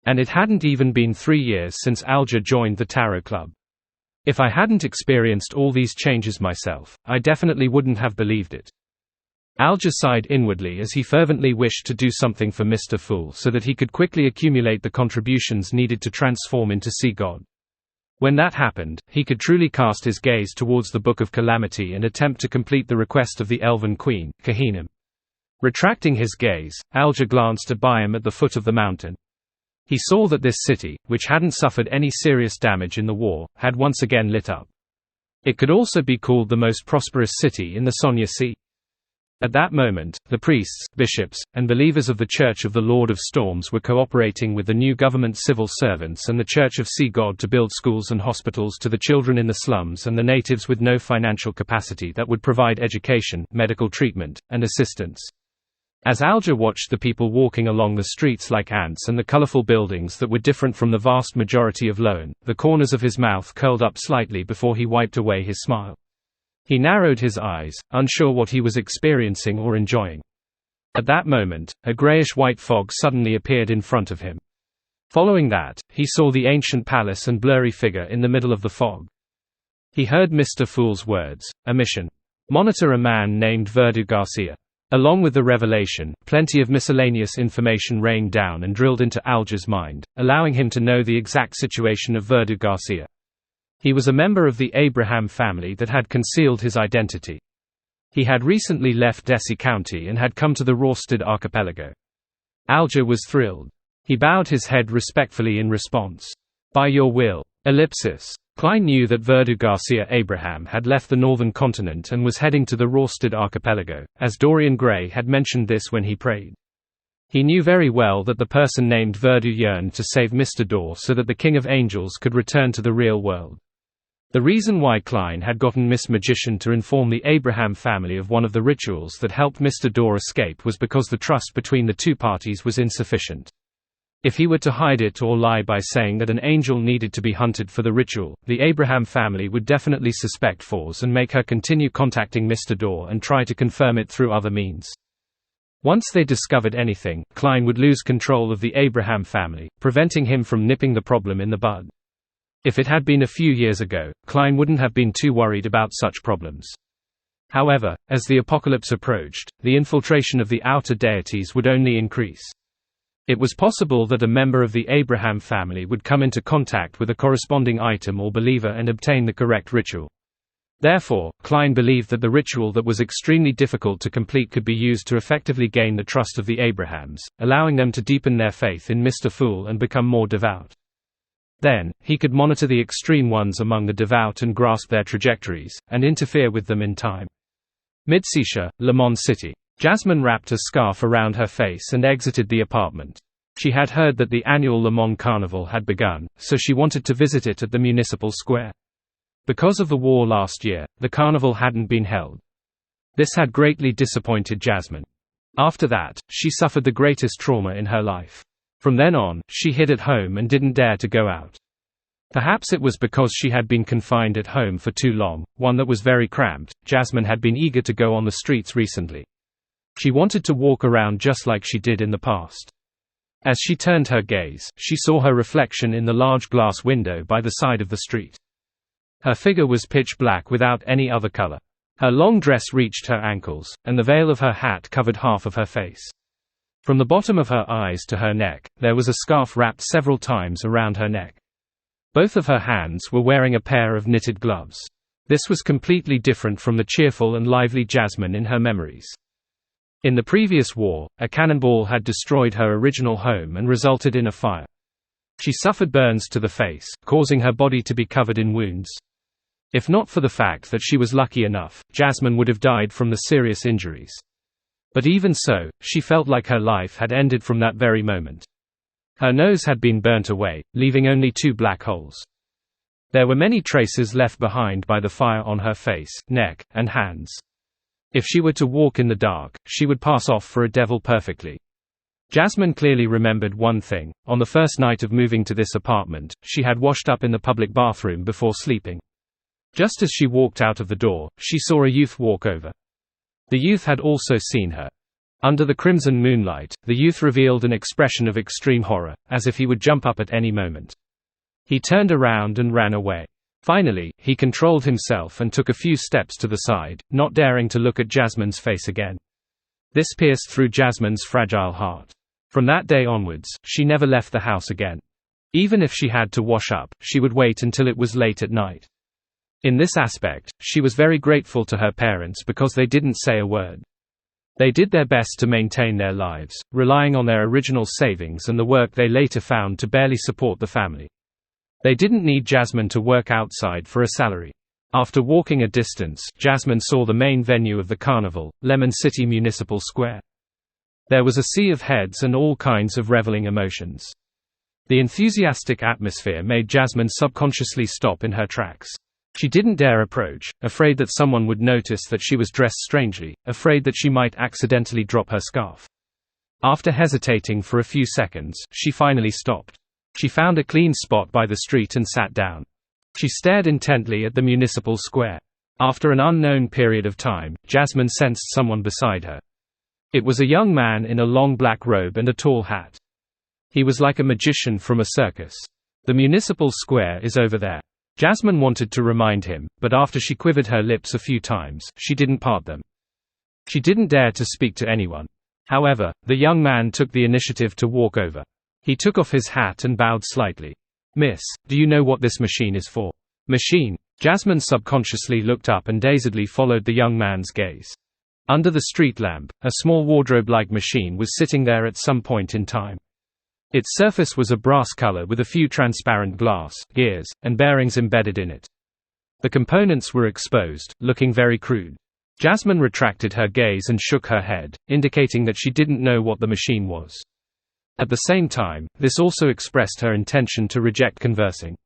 Speaker 1: And it hadn't even been 3 years since Alger joined the Tarot Club. If I hadn't experienced all these changes myself, I definitely wouldn't have believed it. Alger sighed inwardly as he fervently wished to do something for Mr. Fool so that he could quickly accumulate the contributions needed to transform into Sea God. When that happened, he could truly cast his gaze towards the Book of Calamity and attempt to complete the request of the Elven Queen, Kahinem. Retracting his gaze, Alger glanced at Byam at the foot of the mountain. He saw that this city, which hadn't suffered any serious damage in the war, had once again lit up. It could also be called the most prosperous city in the Sonya Sea. At that moment, the priests, bishops, and believers of the Church of the Lord of Storms were cooperating with the new government civil servants and the Church of Sea God to build schools and hospitals to the children in the slums and the natives with no financial capacity that would provide education, medical treatment, and assistance. As Alger watched the people walking along the streets like ants and the colorful buildings that were different from the vast majority of Loan, the corners of his mouth curled up slightly before he wiped away his smile. He narrowed his eyes, unsure what he was experiencing or enjoying. At that moment, a grayish-white fog suddenly appeared in front of him. Following that, he saw the ancient palace and blurry figure in the middle of the fog. He heard Mr. Fool's words, "A mission. Monitor a man named Verdu Garcia." Along with the revelation, plenty of miscellaneous information rained down and drilled into Alger's mind, allowing him to know the exact situation of Verdu Garcia. He was a member of the Abraham family that had concealed his identity. He had recently left Desi County and had come to the Rorstad archipelago. Alger was thrilled. He bowed his head respectfully in response. "By your will." Klein knew that Verdu Garcia Abraham had left the northern continent and was heading to the Rorstad archipelago, as Dorian Gray had mentioned this when he prayed. He knew very well that the person named Verdu yearned to save Mr. Dor so that the King of Angels could return to the real world. The reason why Klein had gotten Miss Magician to inform the Abraham family of one of the rituals that helped Mr. Dor escape was because the trust between the two parties was insufficient. If he were to hide it or lie by saying that an angel needed to be hunted for the ritual, the Abraham family would definitely suspect Foz and make her continue contacting Mr. Dor and try to confirm it through other means. Once they discovered anything, Klein would lose control of the Abraham family, preventing him from nipping the problem in the bud. If it had been a few years ago, Klein wouldn't have been too worried about such problems. However, as the apocalypse approached, the infiltration of the outer deities would only increase. It was possible that a member of the Abraham family would come into contact with a corresponding item or believer and obtain the correct ritual. Therefore, Klein believed that the ritual that was extremely difficult to complete could be used to effectively gain the trust of the Abrahams, allowing them to deepen their faith in Mr. Fool and become more devout. Then, he could monitor the extreme ones among the devout and grasp their trajectories, and interfere with them in time. Mid-Seisha, Lemon City. Jasmine wrapped a scarf around her face and exited the apartment. She had heard that the annual Lemon Carnival had begun, so she wanted to visit it at the municipal square. Because of the war last year, the carnival hadn't been held. This had greatly disappointed Jasmine. After that, she suffered the greatest trauma in her life. From then on, she hid at home and didn't dare to go out. Perhaps it was because she had been confined at home for too long, one that was very cramped. Jasmine had been eager to go on the streets recently. She wanted to walk around just like she did in the past. As she turned her gaze, she saw her reflection in the large glass window by the side of the street. Her figure was pitch black without any other color. Her long dress reached her ankles, and the veil of her hat covered half of her face. From the bottom of her eyes to her neck, there was a scarf wrapped several times around her neck. Both of her hands were wearing a pair of knitted gloves. This was completely different from the cheerful and lively Jasmine in her memories. In the previous war, a cannonball had destroyed her original home and resulted in a fire. She suffered burns to the face, causing her body to be covered in wounds. If not for the fact that she was lucky enough, Jasmine would have died from the serious injuries. But even so, she felt like her life had ended from that very moment. Her nose had been burnt away, leaving only 2 black holes. There were many traces left behind by the fire on her face, neck, and hands. If she were to walk in the dark, she would pass off for a devil perfectly. Jasmine clearly remembered one thing: on the first night of moving to this apartment, she had washed up in the public bathroom before sleeping. Just as she walked out of the door, she saw a youth walk over. The youth had also seen her. Under the crimson moonlight, the youth revealed an expression of extreme horror, as if he would jump up at any moment. He turned around and ran away. Finally, he controlled himself and took a few steps to the side, not daring to look at Jasmine's face again. This pierced through Jasmine's fragile heart. From that day onwards, she never left the house again. Even if she had to wash up, she would wait until it was late at night. In this aspect, she was very grateful to her parents because they didn't say a word. They did their best to maintain their lives, relying on their original savings and the work they later found to barely support the family. They didn't need Jasmine to work outside for a salary. After walking a distance, Jasmine saw the main venue of the carnival, Lemon City Municipal Square. There was a sea of heads and all kinds of reveling emotions. The enthusiastic atmosphere made Jasmine subconsciously stop in her tracks. She didn't dare approach, afraid that someone would notice that she was dressed strangely, afraid that she might accidentally drop her scarf. After hesitating for a few seconds, she finally stopped. She found a clean spot by the street and sat down. She stared intently at the municipal square. After an unknown period of time, Jasmine sensed someone beside her. It was a young man in a long black robe and a tall hat. He was like a magician from a circus. The municipal square is over there. Jasmine wanted to remind him, but after she quivered her lips a few times, she didn't part them. She didn't dare to speak to anyone. However, the young man took the initiative to walk over. He took off his hat and bowed slightly. "Miss, do you know what this machine is for?" "Machine?" Jasmine subconsciously looked up and dazedly followed the young man's gaze. Under the street lamp, a small wardrobe-like machine was sitting there at some point in time. Its surface was a brass color with a few transparent glass, gears, and bearings embedded in it. The components were exposed, looking very crude. Jasmine retracted her gaze and shook her head, indicating that she didn't know what the machine was. At the same time, this also expressed her intention to reject conversing.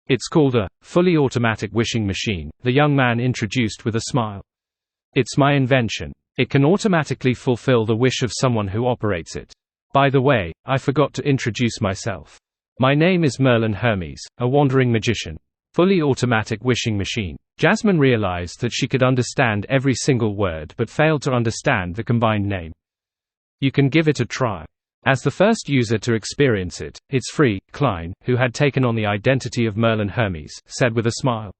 Speaker 1: "It's called a fully automatic wishing machine," the young man introduced with a smile. "It's my invention. It can automatically fulfill the wish of someone who operates it. By the way, I forgot to introduce myself. My name is Merlin Hermes, a wandering magician. Fully automatic wishing machine." Jasmine realized that she could understand every single word but failed to understand the combined name. "You can give it a try. As the first user to experience it, it's free," Klein, who had taken on the identity of Merlin Hermes, said with a smile.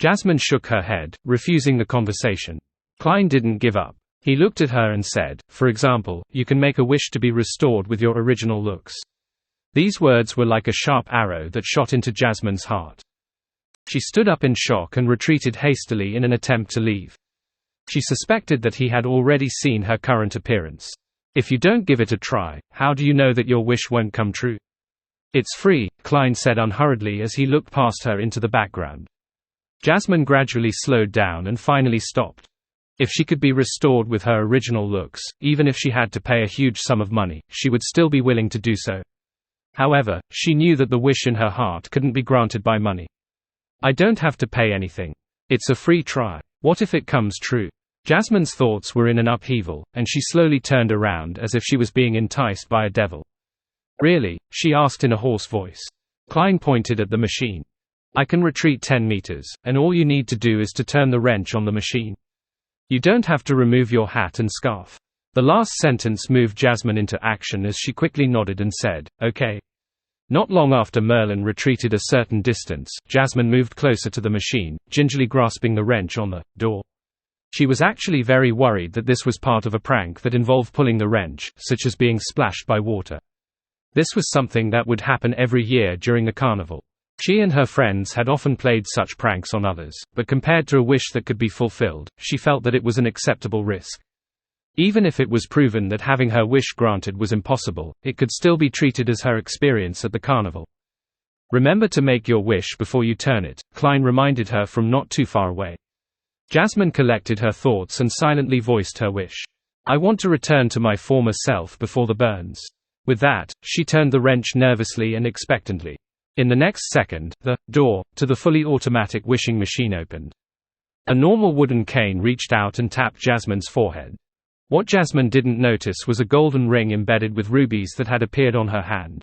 Speaker 1: Jasmine shook her head, refusing the conversation. Klein didn't give up. He looked at her and said, "For example, you can make a wish to be restored with your original looks." These words were like a sharp arrow that shot into Jasmine's heart. She stood up in shock and retreated hastily in an attempt to leave. She suspected that he had already seen her current appearance. "If you don't give it a try, how do you know that your wish won't come true?" "It's free," Klein said unhurriedly as he looked past her into the background. Jasmine gradually slowed down and finally stopped. If she could be restored with her original looks, even if she had to pay a huge sum of money, she would still be willing to do so. However, she knew that the wish in her heart couldn't be granted by money. "I don't have to pay anything. It's a free try. What if it comes true?" Jasmine's thoughts were in an upheaval, and she slowly turned around as if she was being enticed by a devil. "Really?" she asked in a hoarse voice. Klein pointed at the machine. "I can retreat 10 meters, and all you need to do is to turn the wrench on the machine. You don't have to remove your hat and scarf." The last sentence moved Jasmine into action as she quickly nodded and said, "Okay." Not long after Merlin retreated a certain distance, Jasmine moved closer to the machine, gingerly grasping the wrench on the door. She was actually very worried that this was part of a prank that involved pulling the wrench, such as being splashed by water. This was something that would happen every year during the carnival. She and her friends had often played such pranks on others, but compared to a wish that could be fulfilled, she felt that it was an acceptable risk. Even if it was proven that having her wish granted was impossible, it could still be treated as her experience at the carnival. "Remember to make your wish before you turn it," Klein reminded her from not too far away. Jasmine collected her thoughts and silently voiced her wish. "I want to return to my former self before the burns." With that, she turned the wrench nervously and expectantly. In the next second, the door to the fully automatic wishing machine opened. A normal wooden cane reached out and tapped Jasmine's forehead. What Jasmine didn't notice was a golden ring embedded with rubies that had appeared on her hand.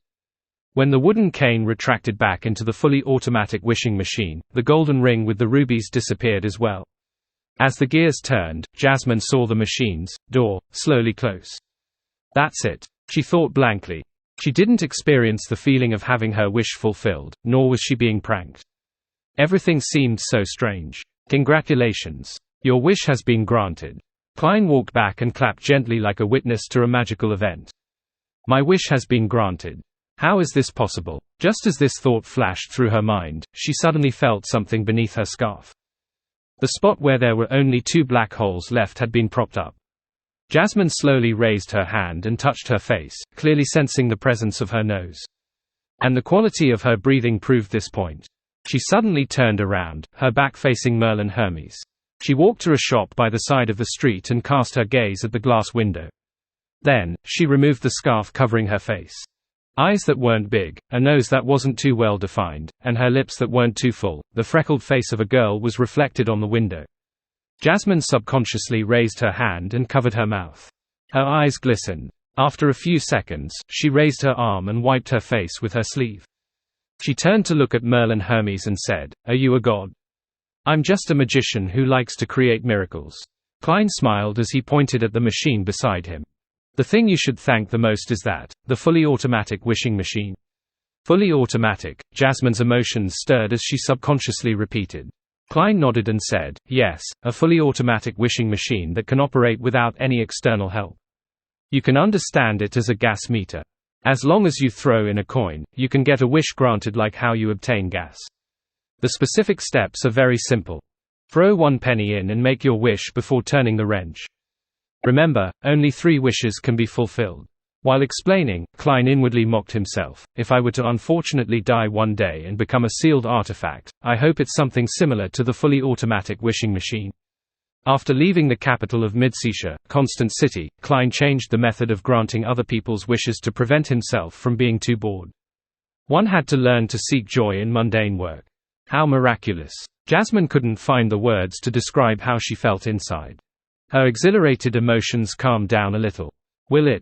Speaker 1: When the wooden cane retracted back into the fully automatic wishing machine, the golden ring with the rubies disappeared as well. As the gears turned, Jasmine saw the machine's door slowly close. "That's it," she thought blankly. She didn't experience the feeling of having her wish fulfilled, nor was she being pranked. Everything seemed so strange. "Congratulations. Your wish has been granted." Klein walked back and clapped gently like a witness to a magical event. "My wish has been granted. How is this possible?" Just as this thought flashed through her mind, she suddenly felt something beneath her scarf. The spot where there were only 2 black holes left had been propped up. Jasmine slowly raised her hand and touched her face, clearly sensing the presence of her nose. And the quality of her breathing proved this point. She suddenly turned around, her back facing Merlin Hermes. She walked to a shop by the side of the street and cast her gaze at the glass window. Then, she removed the scarf covering her face. Eyes that weren't big, a nose that wasn't too well defined, and her lips that weren't too full, the freckled face of a girl was reflected on the window. Jasmine subconsciously raised her hand and covered her mouth. Her eyes glistened. After a few seconds, she raised her arm and wiped her face with her sleeve. She turned to look at Merlin Hermes and said, "Are you a god?" "I'm just a magician who likes to create miracles." Klein smiled as he pointed at the machine beside him. "The thing you should thank the most is that, the fully automatic wishing machine." Fully automatic, Jasmine's emotions stirred as she subconsciously repeated. Klein nodded and said, "Yes, a fully automatic wishing machine that can operate without any external help. You can understand it as a gas meter. As long as you throw in a coin, you can get a wish granted like how you obtain gas. The specific steps are very simple. Throw 1 penny in and make your wish before turning the wrench. Remember, only 3 wishes can be fulfilled." While explaining, Klein inwardly mocked himself. "If I were to unfortunately die one day and become a sealed artifact, I hope it's something similar to the fully automatic wishing machine." After leaving the capital of Midsetia, Constant City, Klein changed the method of granting other people's wishes to prevent himself from being too bored. One had to learn to seek joy in mundane work. How miraculous. Jasmine couldn't find the words to describe how she felt inside. Her exhilarated emotions calmed down a little. Will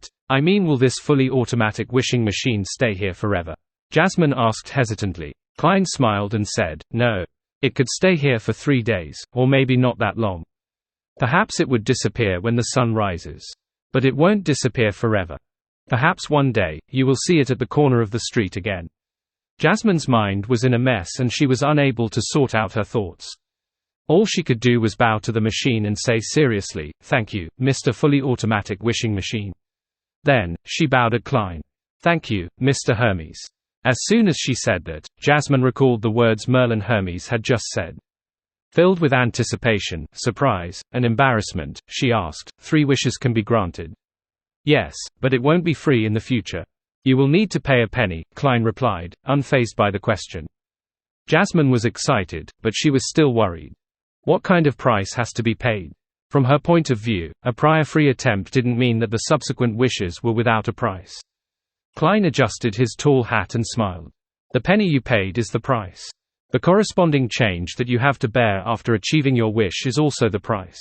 Speaker 1: this fully automatic wishing machine stay here forever?" Jasmine asked hesitantly. Klein smiled and said, "No. It could stay here for 3 days, or maybe not that long. Perhaps it would disappear when the sun rises. But it won't disappear forever. Perhaps one day, you will see it at the corner of the street again." Jasmine's mind was in a mess and she was unable to sort out her thoughts. All she could do was bow to the machine and say seriously, "Thank you, Mr. Fully Automatic Wishing Machine." Then, she bowed at Klein. "Thank you, Mr. Hermes." As soon as she said that, Jasmine recalled the words Merlin Hermes had just said. Filled with anticipation, surprise, and embarrassment, she asked, 3 wishes can be granted?" "Yes, but it won't be free in the future. You will need to pay a penny," Klein replied, unfazed by the question. Jasmine was excited, but she was still worried. What kind of price has to be paid? From her point of view, a prior free attempt didn't mean that the subsequent wishes were without a price. Klein adjusted his tall hat and smiled. "The penny you paid is the price. The corresponding change that you have to bear after achieving your wish is also the price."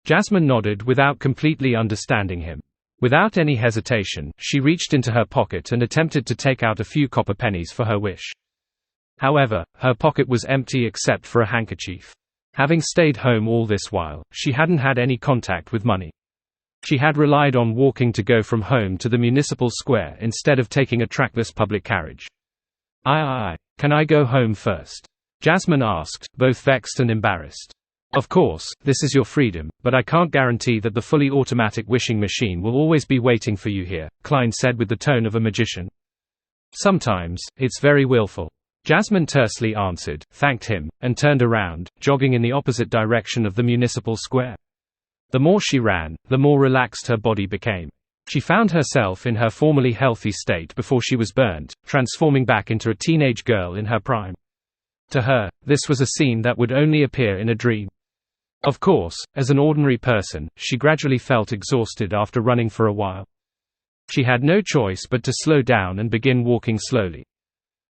Speaker 1: Jasmine nodded without completely understanding him. Without any hesitation, she reached into her pocket and attempted to take out a few copper pennies for her wish. However, her pocket was empty except for a handkerchief. Having stayed home all this while, she hadn't had any contact with money. She had relied on walking to go from home to the municipal square instead of taking a trackless public carriage. Can I go home first?" Jasmine asked, both vexed and embarrassed. "Of course, this is your freedom, but I can't guarantee that the fully automatic wishing machine will always be waiting for you here," Klein said with the tone of a magician. "Sometimes, it's very willful." Jasmine tersely answered, thanked him, and turned around, jogging in the opposite direction of the municipal square. The more she ran, the more relaxed her body became. She found herself in her formerly healthy state before she was burnt, transforming back into a teenage girl in her prime. To her, this was a scene that would only appear in a dream. Of course, as an ordinary person, she gradually felt exhausted after running for a while. She had no choice but to slow down and begin walking slowly.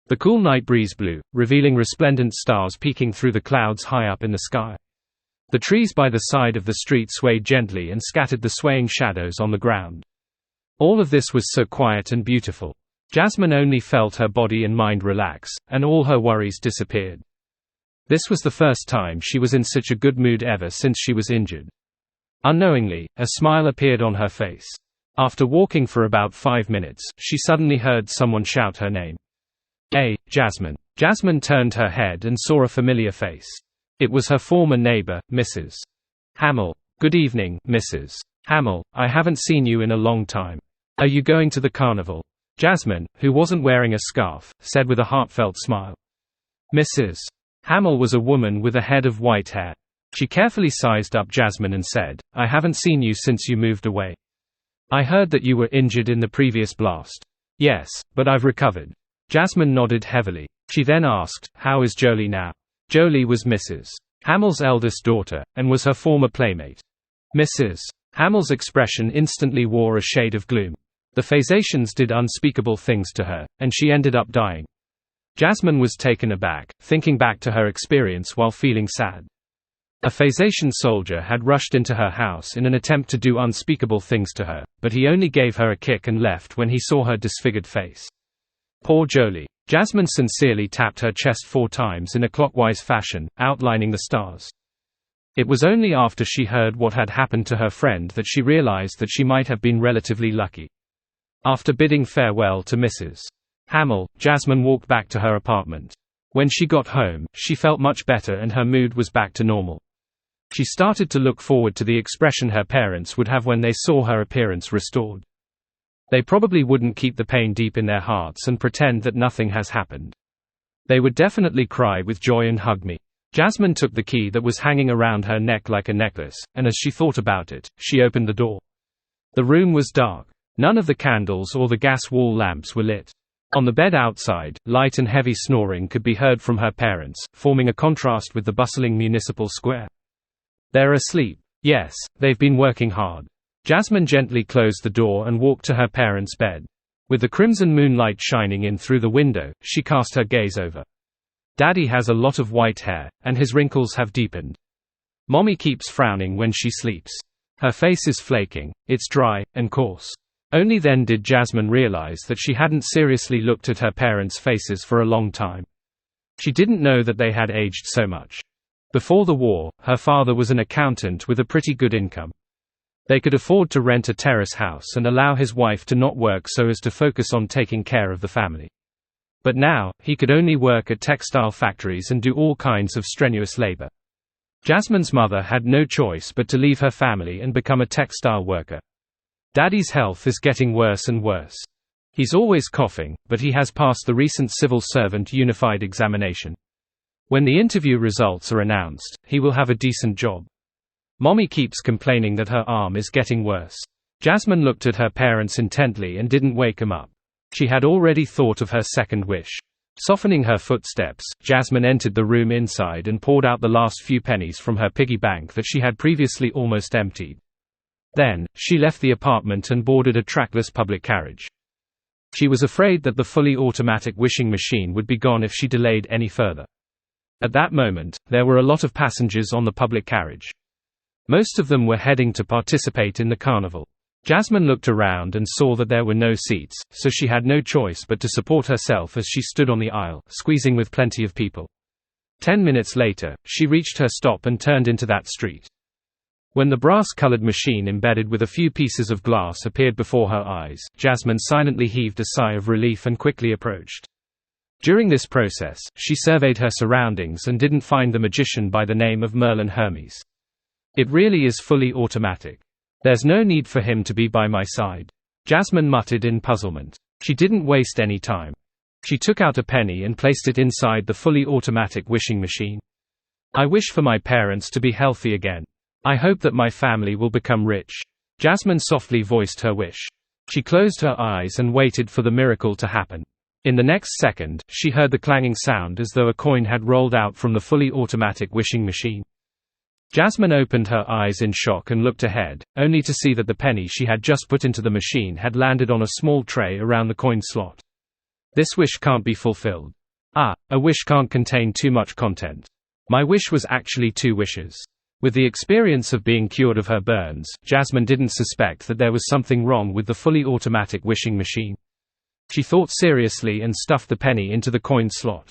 Speaker 1: The cool night breeze blew, revealing resplendent stars peeking through the clouds high up in the sky. The trees by the side of the street swayed gently and scattered the swaying shadows on the ground. All of this was so quiet and beautiful. Jasmine only felt her body and mind relax, and all her worries disappeared. This was the first time she was in such a good mood ever since she was injured. Unknowingly, a smile appeared on her face. After walking for about 5 minutes, she suddenly heard someone shout her name. "Hey, Jasmine." Jasmine turned her head and saw a familiar face. It was her former neighbor, Mrs. Hamill. "Good evening, Mrs. Hamill. I haven't seen you in a long time. Are you going to the carnival?" Jasmine, who wasn't wearing a scarf, said with a heartfelt smile. Mrs. Hamill was a woman with a head of white hair. She carefully sized up Jasmine and said, "I haven't seen you since you moved away. I heard that you were injured in the previous blast." "Yes, but I've recovered." Jasmine nodded heavily. She then asked, "How is Jolie now?" Jolie was Mrs. Hamill's eldest daughter, and was her former playmate. Mrs. Hamill's expression instantly wore a shade of gloom. The phasations did unspeakable things to her, and she ended up dying. Jasmine was taken aback, thinking back to her experience while feeling sad. A phasation soldier had rushed into her house in an attempt to do unspeakable things to her, but he only gave her a kick and left when he saw her disfigured face. Poor Jolie. Jasmine sincerely tapped her chest 4 times in a clockwise fashion, outlining the stars. It was only after she heard what had happened to her friend that she realized that she might have been relatively lucky. After bidding farewell to Mrs. Hamill, Jasmine walked back to her apartment. When she got home, she felt much better and her mood was back to normal. She started to look forward to the expression her parents would have when they saw her appearance restored. They probably wouldn't keep the pain deep in their hearts and pretend that nothing has happened. They would definitely cry with joy and hug me. Jasmine took the key that was hanging around her neck like a necklace, and as she thought about it, she opened the door. The room was dark. None of the candles or the gas wall lamps were lit. On the bed outside, light and heavy snoring could be heard from her parents, forming a contrast with the bustling municipal square. They're asleep. Yes, they've been working hard. Jasmine gently closed the door and walked to her parents' bed. With the crimson moonlight shining in through the window, she cast her gaze over. Daddy has a lot of white hair, and his wrinkles have deepened. Mommy keeps frowning when she sleeps. Her face is flaking, it's dry, and coarse. Only then did Jasmine realize that she hadn't seriously looked at her parents' faces for a long time. She didn't know that they had aged so much. Before the war, her father was an accountant with a pretty good income. They could afford to rent a terrace house and allow his wife to not work so as to focus on taking care of the family. But now, he could only work at textile factories and do all kinds of strenuous labor. Jasmine's mother had no choice but to leave her family and become a textile worker. Daddy's health is getting worse and worse. He's always coughing, but he has passed the recent civil servant unified examination. When the interview results are announced, he will have a decent job. Mommy keeps complaining that her arm is getting worse. Jasmine looked at her parents intently and didn't wake them up. She had already thought of her second wish. Softening her footsteps, Jasmine entered the room inside and poured out the last few pennies from her piggy bank that she had previously almost emptied. Then, she left the apartment and boarded a trackless public carriage. She was afraid that the fully automatic wishing machine would be gone if she delayed any further. At that moment, there were a lot of passengers on the public carriage. Most of them were heading to participate in the carnival. Jasmine looked around and saw that there were no seats, so she had no choice but to support herself as she stood on the aisle, squeezing with plenty of people. 10 minutes later, she reached her stop and turned into that street. When the brass-colored machine embedded with a few pieces of glass appeared before her eyes, Jasmine silently heaved a sigh of relief and quickly approached. During this process, she surveyed her surroundings and didn't find the magician by the name of Merlin Hermes. It really is fully automatic. There's no need for him to be by my side. Jasmine muttered in puzzlement. She didn't waste any time. She took out a penny and placed it inside the fully automatic wishing machine. I wish for my parents to be healthy again. I hope that my family will become rich. Jasmine softly voiced her wish. She closed her eyes and waited for the miracle to happen. In the next second, she heard the clanging sound as though a coin had rolled out from the fully automatic wishing machine. Jasmine opened her eyes in shock and looked ahead, only to see that the penny she had just put into the machine had landed on a small tray around the coin slot. This wish can't be fulfilled. A wish can't contain too much content. My wish was actually 2 wishes. With the experience of being cured of her burns, Jasmine didn't suspect that there was something wrong with the fully automatic wishing machine. She thought seriously and stuffed the penny into the coin slot.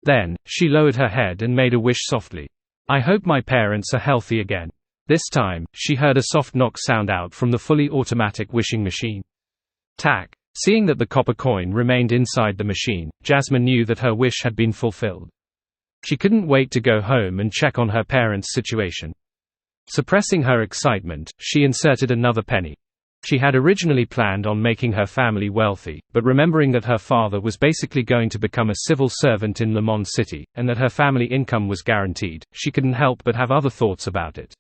Speaker 1: Then, she lowered her head and made a wish softly. I hope my parents are healthy again. This time, she heard a soft knock sound out from the fully automatic wishing machine. Tack. Seeing that the copper coin remained inside the machine, Jasmine knew that her wish had been fulfilled. She couldn't wait to go home and check on her parents' situation. Suppressing her excitement, she inserted another penny. She had originally planned on making her family wealthy, but remembering that her father was basically going to become a civil servant in Le Mans City, and that her family income was guaranteed, she couldn't help but have other thoughts about it.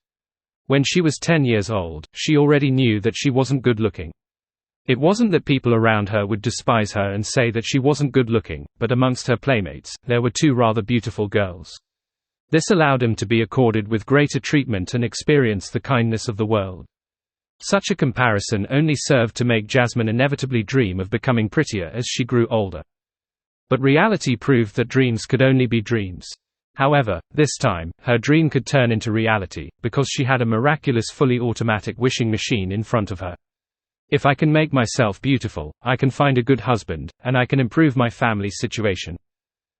Speaker 1: When she was 10 years old, she already knew that she wasn't good looking. It wasn't that people around her would despise her and say that she wasn't good looking, but amongst her playmates, there were two rather beautiful girls. This allowed him to be accorded with greater treatment and experience the kindness of the world. Such a comparison only served to make Jasmine inevitably dream of becoming prettier as she grew older. But reality proved that dreams could only be dreams. However, this time, her dream could turn into reality, because she had a miraculous fully automatic wishing machine in front of her. If I can make myself beautiful, I can find a good husband, and I can improve my family's situation.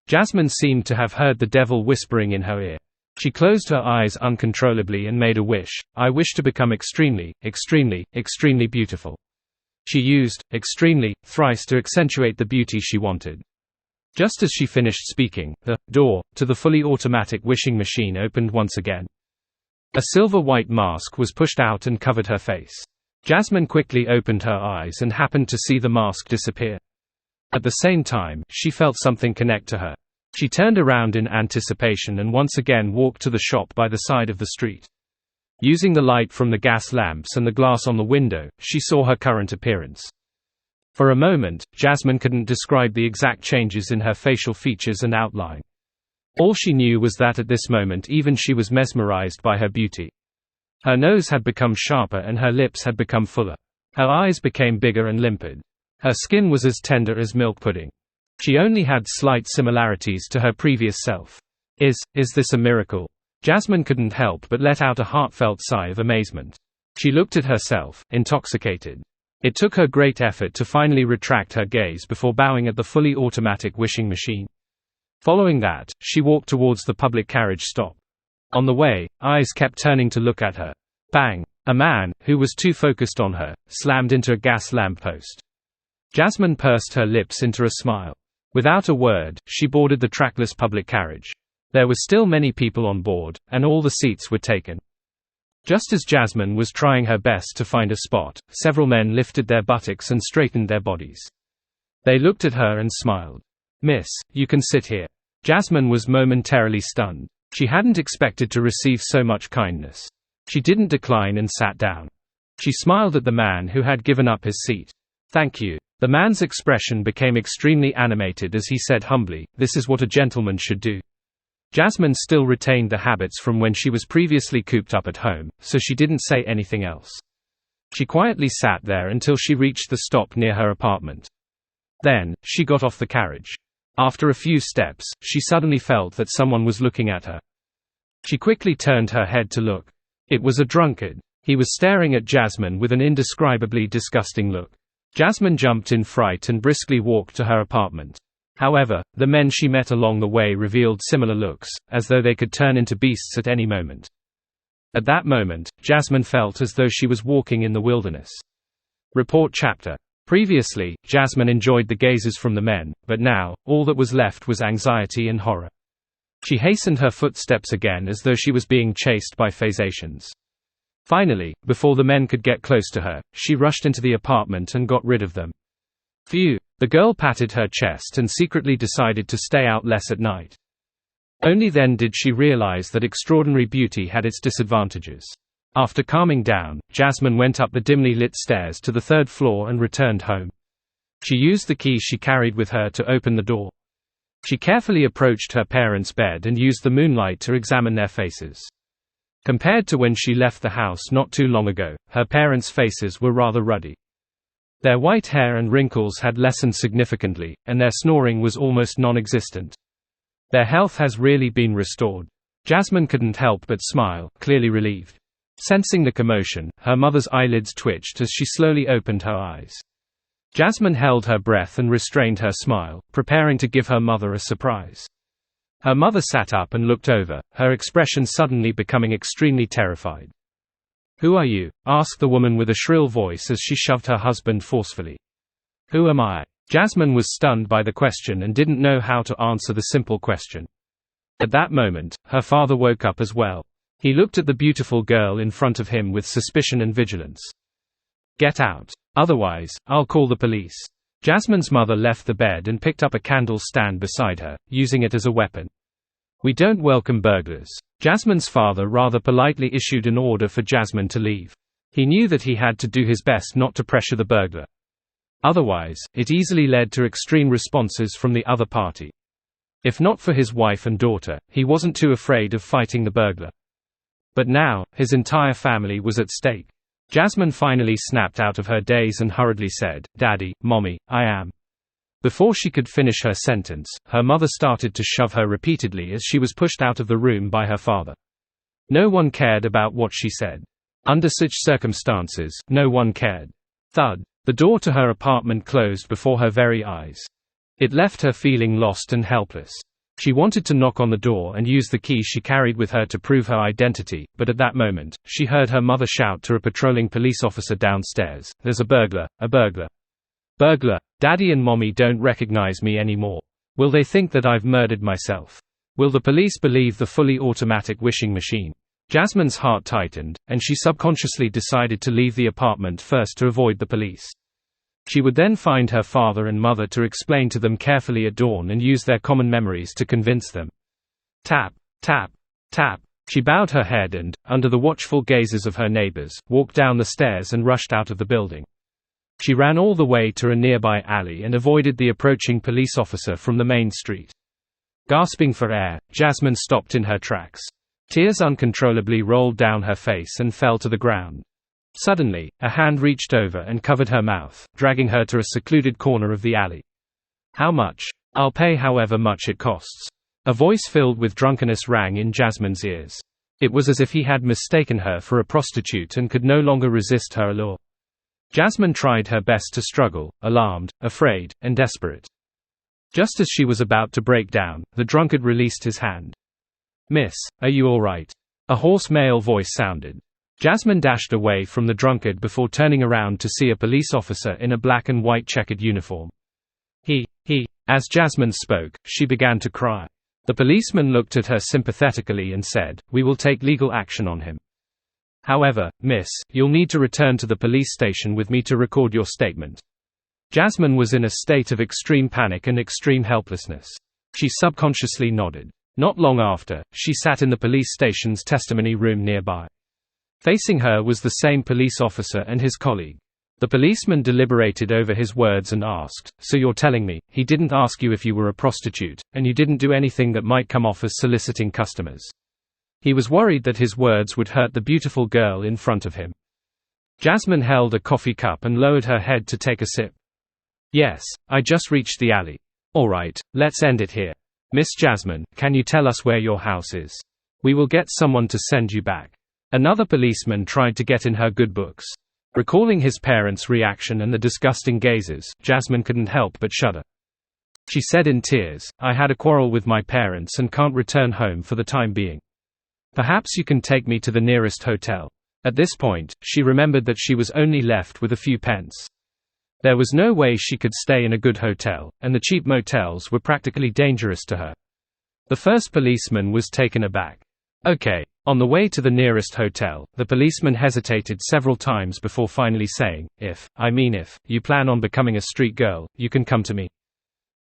Speaker 1: Jasmine seemed to have heard the devil whispering in her ear. She closed her eyes uncontrollably and made a wish. I wish to become extremely, extremely, extremely beautiful. She used extremely thrice to accentuate the beauty she wanted. Just as she finished speaking, the door to the fully automatic wishing machine opened once again. A silver-white mask was pushed out and covered her face. Jasmine quickly opened her eyes and happened to see the mask disappear. At the same time, she felt something connect to her. She turned around in anticipation and once again walked to the shop by the side of the street. Using the light from the gas lamps and the glass on the window, she saw her current appearance. For a moment, Jasmine couldn't describe the exact changes in her facial features and outline. All she knew was that at this moment even she was mesmerized by her beauty. Her nose had become sharper and her lips had become fuller. Her eyes became bigger and limpid. Her skin was as tender as milk pudding. She only had slight similarities to her previous self. Is this a miracle? Jasmine couldn't help but let out a heartfelt sigh of amazement. She looked at herself, intoxicated. It took her great effort to finally retract her gaze before bowing at the fully automatic wishing machine. Following that, she walked towards the public carriage stop. On the way, eyes kept turning to look at her. Bang! A man, who was too focused on her, slammed into a gas lamppost. Jasmine pursed her lips into a smile. Without a word, she boarded the trackless public carriage. There were still many people on board, and all the seats were taken. Just as Jasmine was trying her best to find a spot, several men lifted their buttocks and straightened their bodies. They looked at her and smiled. "Miss, you can sit here." Jasmine was momentarily stunned. She hadn't expected to receive so much kindness. She didn't decline and sat down. She smiled at the man who had given up his seat. "Thank you." The man's expression became extremely animated as he said humbly, "This is what a gentleman should do." Jasmine still retained the habits from when she was previously cooped up at home, so she didn't say anything else. She quietly sat there until she reached the stop near her apartment. Then, she got off the carriage. After a few steps, she suddenly felt that someone was looking at her. She quickly turned her head to look. It was a drunkard. He was staring at Jasmine with an indescribably disgusting look. Jasmine jumped in fright and briskly walked to her apartment. However, the men she met along the way revealed similar looks, as though they could turn into beasts at any moment. At that moment, Jasmine felt as though she was walking in the wilderness. Report chapter. Previously, Jasmine enjoyed the gazes from the men, but now, all that was left was anxiety and horror. She hastened her footsteps again as though she was being chased by phasations. Finally, before the men could get close to her, she rushed into the apartment and got rid of them. Phew! The girl patted her chest and secretly decided to stay out less at night. Only then did she realize that extraordinary beauty had its disadvantages. After calming down, Jasmine went up the dimly lit stairs to the third floor and returned home. She used the key she carried with her to open the door. She carefully approached her parents' bed and used the moonlight to examine their faces. Compared to when she left the house not too long ago, her parents' faces were rather ruddy. Their white hair and wrinkles had lessened significantly, and their snoring was almost non-existent. Their health has really been restored. Jasmine couldn't help but smile, clearly relieved. Sensing the commotion, her mother's eyelids twitched as she slowly opened her eyes. Jasmine held her breath and restrained her smile, preparing to give her mother a surprise. Her mother sat up and looked over, her expression suddenly becoming extremely terrified. "Who are you?" asked the woman with a shrill voice as she shoved her husband forcefully. "Who am I?" Jasmine was stunned by the question and didn't know how to answer the simple question. At that moment, her father woke up as well. He looked at the beautiful girl in front of him with suspicion and vigilance. "Get out. Otherwise, I'll call the police." Jasmine's mother left the bed and picked up a candle stand beside her, using it as a weapon. "We don't welcome burglars." Jasmine's father rather politely issued an order for Jasmine to leave. He knew that he had to do his best not to pressure the burglar. Otherwise, it easily led to extreme responses from the other party. If not for his wife and daughter, he wasn't too afraid of fighting the burglar. But now, his entire family was at stake. Jasmine finally snapped out of her daze and hurriedly said, "Daddy, Mommy, I am." Before she could finish her sentence, her mother started to shove her repeatedly as she was pushed out of the room by her father. No one cared about what she said. Under such circumstances, no one cared. Thud. The door to her apartment closed before her very eyes. It left her feeling lost and helpless. She wanted to knock on the door and use the key she carried with her to prove her identity, but at that moment, she heard her mother shout to a patrolling police officer downstairs, "There's a burglar, a burglar. Burglar. Daddy and Mommy don't recognize me anymore. Will they think that I've murdered myself? Will the police believe the fully automatic wishing machine?" Jasmine's heart tightened, and she subconsciously decided to leave the apartment first to avoid the police. She would then find her father and mother to explain to them carefully at dawn and use their common memories to convince them. Tap, tap, tap. She bowed her head and, under the watchful gazes of her neighbors, walked down the stairs and rushed out of the building. She ran all the way to a nearby alley and avoided the approaching police officer from the main street. Gasping for air, Jasmine stopped in her tracks. Tears uncontrollably rolled down her face and fell to the ground. Suddenly, a hand reached over and covered her mouth, dragging her to a secluded corner of the alley. "How much?" "I'll pay however much it costs." A voice filled with drunkenness rang in Jasmine's ears. It was as if he had mistaken her for a prostitute and could no longer resist her allure. Jasmine tried her best to struggle, alarmed, afraid, and desperate. Just as she was about to break down, the drunkard released his hand. "Miss, are you all right?" A hoarse male voice sounded. Jasmine dashed away from the drunkard before turning around to see a police officer in a black and white checkered uniform. He. As Jasmine spoke, she began to cry. The policeman looked at her sympathetically and said, "We will take legal action on him. However, miss, you'll need to return to the police station with me to record your statement." Jasmine was in a state of extreme panic and extreme helplessness. She subconsciously nodded. Not long after, she sat in the police station's testimony room nearby. Facing her was the same police officer and his colleague. The policeman deliberated over his words and asked, "So you're telling me, he didn't ask you if you were a prostitute, and you didn't do anything that might come off as soliciting customers?" He was worried that his words would hurt the beautiful girl in front of him. Jasmine held a coffee cup and lowered her head to take a sip. "Yes, I just reached the alley." "All right, let's end it here. Miss Jasmine, can you tell us where your house is? We will get someone to send you back." Another policeman tried to get in her good books. Recalling his parents' reaction and the disgusting gazes, Jasmine couldn't help but shudder. She said in tears, "I had a quarrel with my parents and can't return home for the time being. Perhaps you can take me to the nearest hotel." At this point, she remembered that she was only left with a few pence. There was no way she could stay in a good hotel, and the cheap motels were practically dangerous to her. The first policeman was taken aback. "Okay." On the way to the nearest hotel, the policeman hesitated several times before finally saying, if you plan on becoming a street girl, you can come to me.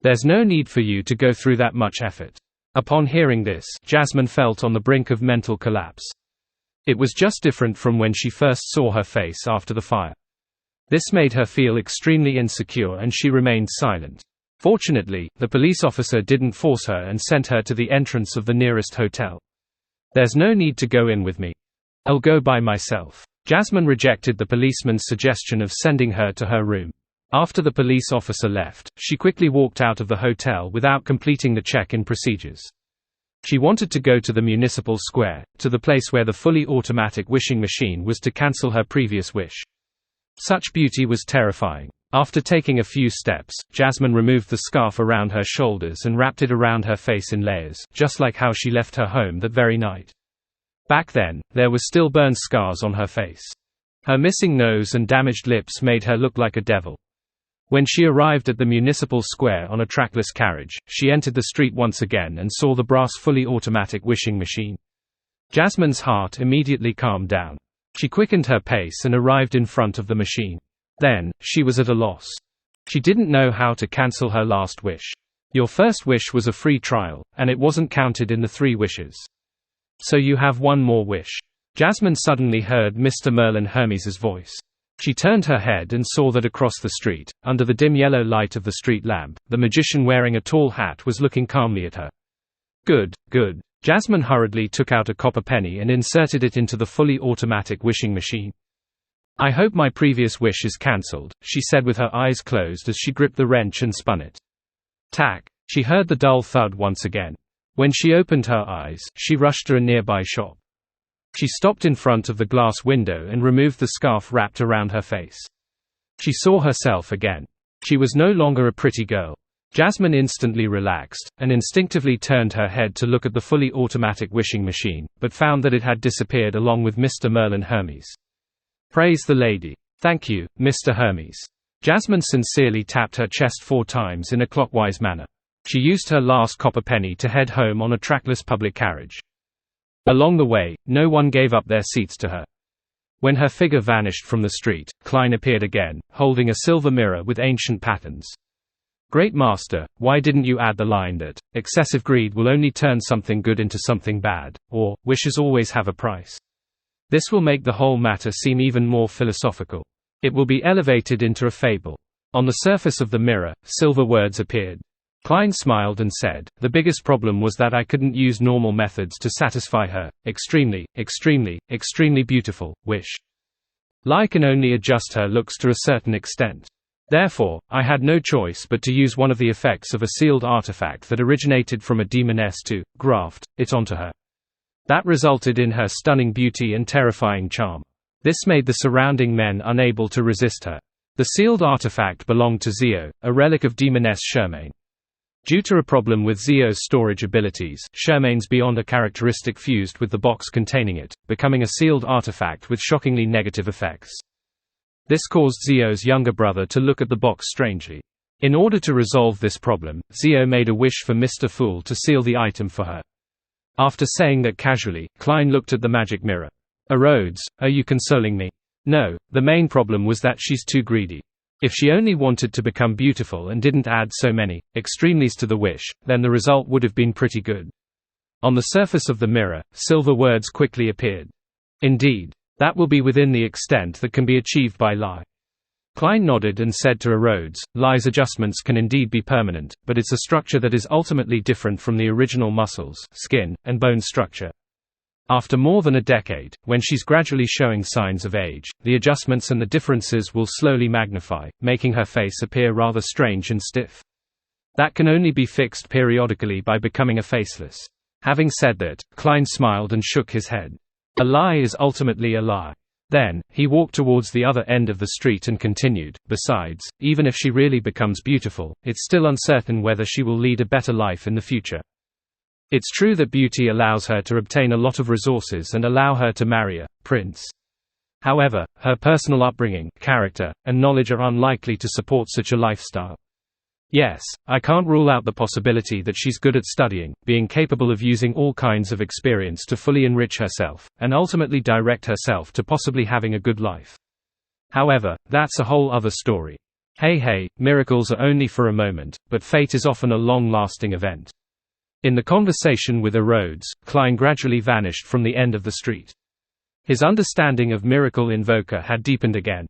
Speaker 1: There's no need for you to go through that much effort." Upon hearing this, Jasmine felt on the brink of mental collapse. It was just different from when she first saw her face after the fire. This made her feel extremely insecure and she remained silent. Fortunately, the police officer didn't force her and sent her to the entrance of the nearest hotel. "There's no need to go in with me. I'll go by myself." Jasmine rejected the policeman's suggestion of sending her to her room. After the police officer left, she quickly walked out of the hotel without completing the check-in procedures. She wanted to go to the municipal square, to the place where the fully automatic wishing machine was to cancel her previous wish. Such beauty was terrifying. After taking a few steps, Jasmine removed the scarf around her shoulders and wrapped it around her face in layers, just like how she left her home that very night. Back then, there were still burned scars on her face. Her missing nose and damaged lips made her look like a devil. When she arrived at the municipal square on a trackless carriage, she entered the street once again and saw the brass fully automatic wishing machine. Jasmine's heart immediately calmed down. She quickened her pace and arrived in front of the machine. Then, she was at a loss. She didn't know how to cancel her last wish. Your first wish was a free trial, and it wasn't counted in the 3 wishes. So you have one more wish. Jasmine suddenly heard Mr. Merlin Hermes's voice. She turned her head and saw that across the street, under the dim yellow light of the street lamp, the magician wearing a tall hat was looking calmly at her. Good, good. Jasmine hurriedly took out a copper penny and inserted it into the fully automatic wishing machine. I hope my previous wish is cancelled, she said with her eyes closed as she gripped the wrench and spun it. Tack. She heard the dull thud once again. When she opened her eyes, she rushed to a nearby shop. She stopped in front of the glass window and removed the scarf wrapped around her face. She saw herself again. She was no longer a pretty girl. Jasmine instantly relaxed, and instinctively turned her head to look at the fully automatic wishing machine, but found that it had disappeared along with Mr. Merlin Hermes. Praise the lady. Thank you, Mr. Hermes. Jasmine sincerely tapped her chest 4 times in a clockwise manner. She used her last copper penny to head home on a trackless public carriage. Along the way, no one gave up their seats to her. When her figure vanished from the street, Klein appeared again, holding a silver mirror with ancient patterns. Great master, why didn't you add the line that, excessive greed will only turn something good into something bad, or, wishes always have a price? This will make the whole matter seem even more philosophical. It will be elevated into a fable. On the surface of the mirror, silver words appeared. Klein smiled and said, the biggest problem was that I couldn't use normal methods to satisfy her. Extremely, extremely, extremely beautiful wish. Lie can only adjust her looks to a certain extent. Therefore, I had no choice but to use one of the effects of a sealed artifact that originated from a demoness to graft it onto her. That resulted in her stunning beauty and terrifying charm. This made the surrounding men unable to resist her. The sealed artifact belonged to Zio, a relic of demoness Charmaine. Due to a problem with Zio's storage abilities, Charmaine's beyond a characteristic fused with the box containing it, becoming a sealed artifact with shockingly negative effects. This caused Zio's younger brother to look at the box strangely. In order to resolve this problem, Zio made a wish for Mr. Fool to seal the item for her. After saying that casually, Klein looked at the magic mirror. Rhodes, are you consoling me? No, the main problem was that she's too greedy. If she only wanted to become beautiful and didn't add so many extremities to the wish, then the result would have been pretty good. On the surface of the mirror, silver words quickly appeared. Indeed. That will be within the extent that can be achieved by Lie. Klein nodded and said to Rhodes, Lie's adjustments can indeed be permanent, but it's a structure that is ultimately different from the original muscles, skin, and bone structure. After more than a decade, when she's gradually showing signs of age, the adjustments and the differences will slowly magnify, making her face appear rather strange and stiff. That can only be fixed periodically by becoming a faceless. Having said that, Klein smiled and shook his head. A lie is ultimately a lie. Then, he walked towards the other end of the street and continued, besides, even if she really becomes beautiful, it's still uncertain whether she will lead a better life in the future. It's true that beauty allows her to obtain a lot of resources and allow her to marry a prince. However, her personal upbringing, character, and knowledge are unlikely to support such a lifestyle. Yes, I can't rule out the possibility that she's good at studying, being capable of using all kinds of experience to fully enrich herself, and ultimately direct herself to possibly having a good life. However, that's a whole other story. Hey, miracles are only for a moment, but fate is often a long-lasting event. In the conversation with Rhodes, Klein gradually vanished from the end of the street. His understanding of Miracle Invoker had deepened again.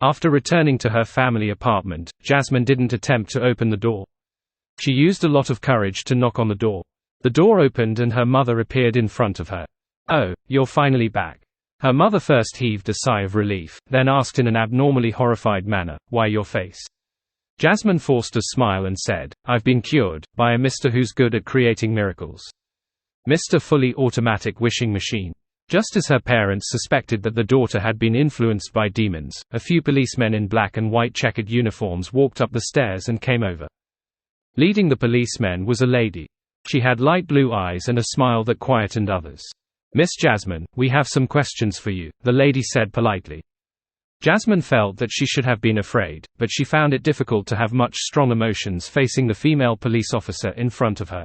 Speaker 1: After returning to her family apartment, Jasmine didn't attempt to open the door. She used a lot of courage to knock on the door. The door opened and her mother appeared in front of her. Oh, you're finally back. Her mother first heaved a sigh of relief, then asked in an abnormally horrified manner, why your face? Jasmine forced a smile and said, I've been cured, by a Mr. who's good at creating miracles. Mr. Fully Automatic Wishing Machine. Just as her parents suspected that the daughter had been influenced by demons, a few policemen in black and white checkered uniforms walked up the stairs and came over. Leading the policemen was a lady. She had light blue eyes and a smile that quietened others. Miss Jasmine, we have some questions for you, the lady said politely. Jasmine felt that she should have been afraid, but she found it difficult to have much strong emotions facing the female police officer in front of her.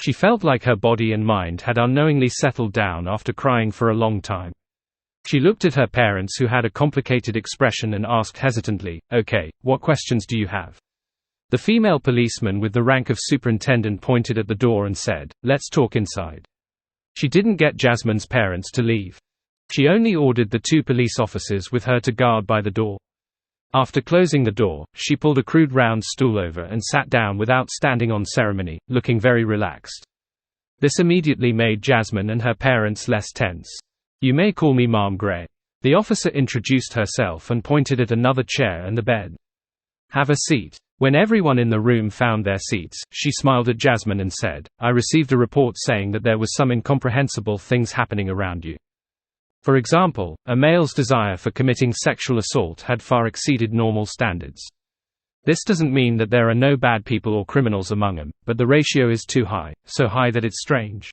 Speaker 1: She felt like her body and mind had unknowingly settled down after crying for a long time. She looked at her parents who had a complicated expression and asked hesitantly, okay, what questions do you have? The female policeman with the rank of superintendent pointed at the door and said, let's talk inside. She didn't get Jasmine's parents to leave. She only ordered the 2 police officers with her to guard by the door. After closing the door, she pulled a crude round stool over and sat down without standing on ceremony, looking very relaxed. This immediately made Jasmine and her parents less tense. "You may call me Ma'am Gray." The officer introduced herself and pointed at another chair and the bed. "Have a seat." When everyone in the room found their seats, she smiled at Jasmine and said, "I received a report saying that there was some incomprehensible things happening around you. For example, a male's desire for committing sexual assault had far exceeded normal standards. This doesn't mean that there are no bad people or criminals among them, but the ratio is too high, so high that it's strange."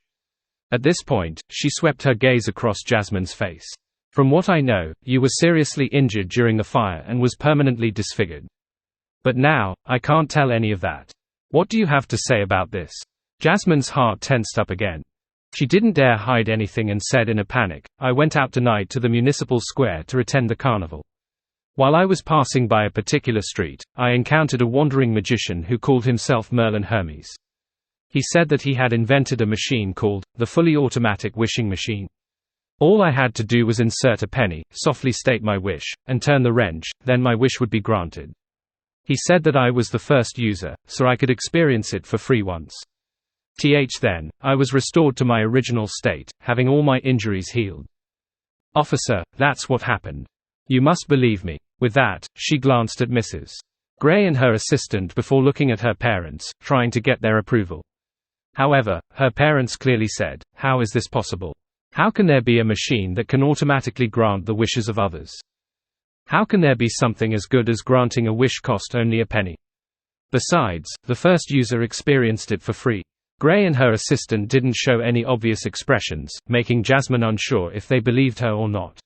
Speaker 1: At this point, she swept her gaze across Jasmine's face. "From what I know, you were seriously injured during the fire and was permanently disfigured. But now, I can't tell any of that. What do you have to say about this?" Jasmine's heart tensed up again. She didn't dare hide anything and said in a panic, "I went out tonight to the municipal square to attend the carnival. While I was passing by a particular street, I encountered a wandering magician who called himself Merlin Hermes. He said that he had invented a machine called the fully automatic wishing machine. All I had to do was insert a penny, softly state my wish, and turn the wrench, then my wish would be granted. He said that I was the first user, so I could experience it for free once. Then, I was restored to my original state, having all my injuries healed. Officer, that's what happened. You must believe me." With that, she glanced at Mrs. Gray and her assistant before looking at her parents, trying to get their approval. However, her parents clearly said, "How is this possible? How can there be a machine that can automatically grant the wishes of others? How can there be something as good as granting a wish cost only a penny? Besides, the first user experienced it for free." Gray and her assistant didn't show any obvious expressions, making Jasmine unsure if they believed her or not.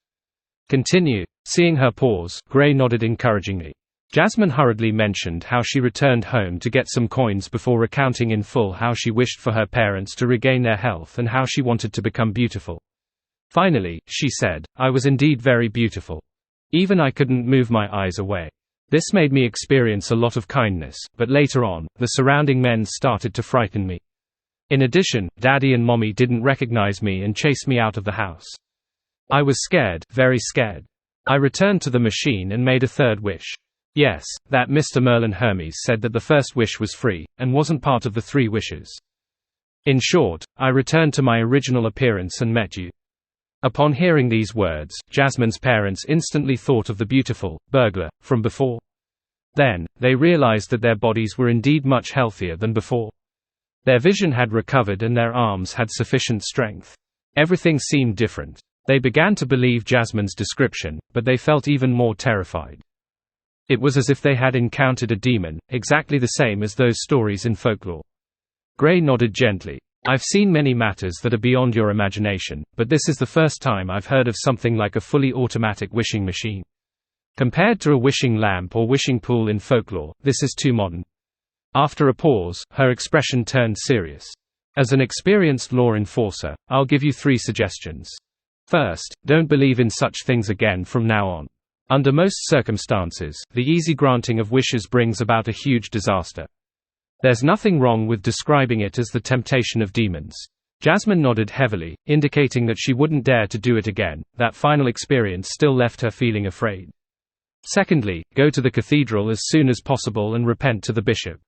Speaker 1: "Continue." Seeing her pause, Gray nodded encouragingly. Jasmine hurriedly mentioned how she returned home to get some coins before recounting in full how she wished for her parents to regain their health and how she wanted to become beautiful. Finally, she said, "I was indeed very beautiful. Even I couldn't move my eyes away. This made me experience a lot of kindness, but later on, the surrounding men started to frighten me. In addition, Daddy and Mommy didn't recognize me and chased me out of the house. I was scared, very scared. I returned to the machine and made a third wish. Yes, that Mr. Merlin Hermes said that the first wish was free, and wasn't part of the 3 wishes. In short, I returned to my original appearance and met you." Upon hearing these words, Jasmine's parents instantly thought of the beautiful burglar from before. Then, they realized that their bodies were indeed much healthier than before. Their vision had recovered and their arms had sufficient strength. Everything seemed different. They began to believe Jasmine's description, but they felt even more terrified. It was as if they had encountered a demon, exactly the same as those stories in folklore. Gray nodded gently. "I've seen many matters that are beyond your imagination, but this is the first time I've heard of something like a fully automatic wishing machine. Compared to a wishing lamp or wishing pool in folklore, this is too modern." After a pause, her expression turned serious. "As an experienced law enforcer, I'll give you 3 suggestions. First, don't believe in such things again from now on. Under most circumstances, the easy granting of wishes brings about a huge disaster. There's nothing wrong with describing it as the temptation of demons." Jasmine nodded heavily, indicating that she wouldn't dare to do it again. That final experience still left her feeling afraid. Secondly, go to the cathedral as soon as possible and repent to the bishop.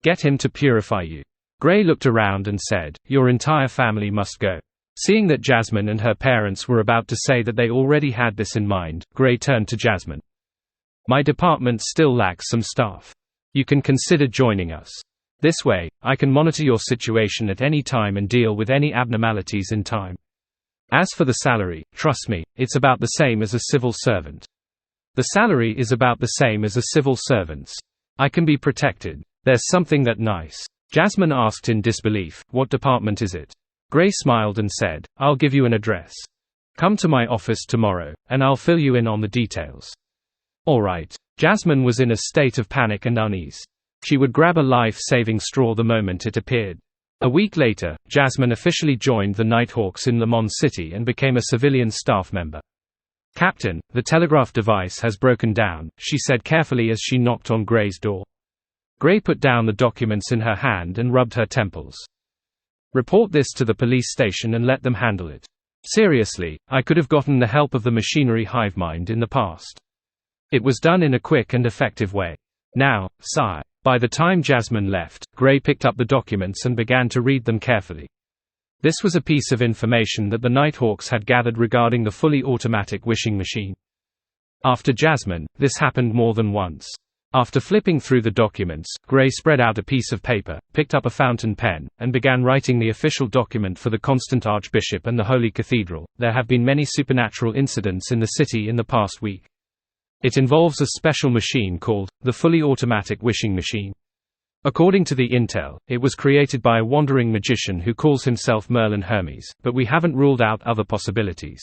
Speaker 1: Get him to purify you. Gray looked around and said, "Your entire family must go." Seeing that Jasmine and her parents were about to say that they already had this in mind, Gray turned to Jasmine. "My department still lacks some staff. You can consider joining us. This way, I can monitor your situation at any time and deal with any abnormalities in time. As for the salary, trust me, it's about the same as a civil servant. The salary is about the same as a civil servant's. I can be protected. There's something that nice." Jasmine asked in disbelief, "What department is it?" Gray smiled and said, "I'll give you an address. Come to my office tomorrow, and I'll fill you in on the details." All right. Jasmine was in a state of panic and unease. She would grab a life-saving straw the moment it appeared. A week later, Jasmine officially joined the Nighthawks in Le Mans City and became a civilian staff member. "Captain, the telegraph device has broken down," she said carefully as she knocked on Gray's door. Gray put down the documents in her hand and rubbed her temples. "Report this to the police station and let them handle it." Seriously, I could have gotten the help of the machinery hivemind in the past. It was done in a quick and effective way. Now, sigh. By the time Jasmine left, Gray picked up the documents and began to read them carefully. This was a piece of information that the Nighthawks had gathered regarding the fully automatic wishing machine. After Jasmine, this happened more than once. After flipping through the documents, Gray spread out a piece of paper, picked up a fountain pen, and began writing the official document for the Constant Archbishop and the Holy Cathedral. There have been many supernatural incidents in the city in the past week. It involves a special machine called the fully automatic wishing machine. According to the intel, it was created by a wandering magician who calls himself Merlin Hermes, but we haven't ruled out other possibilities.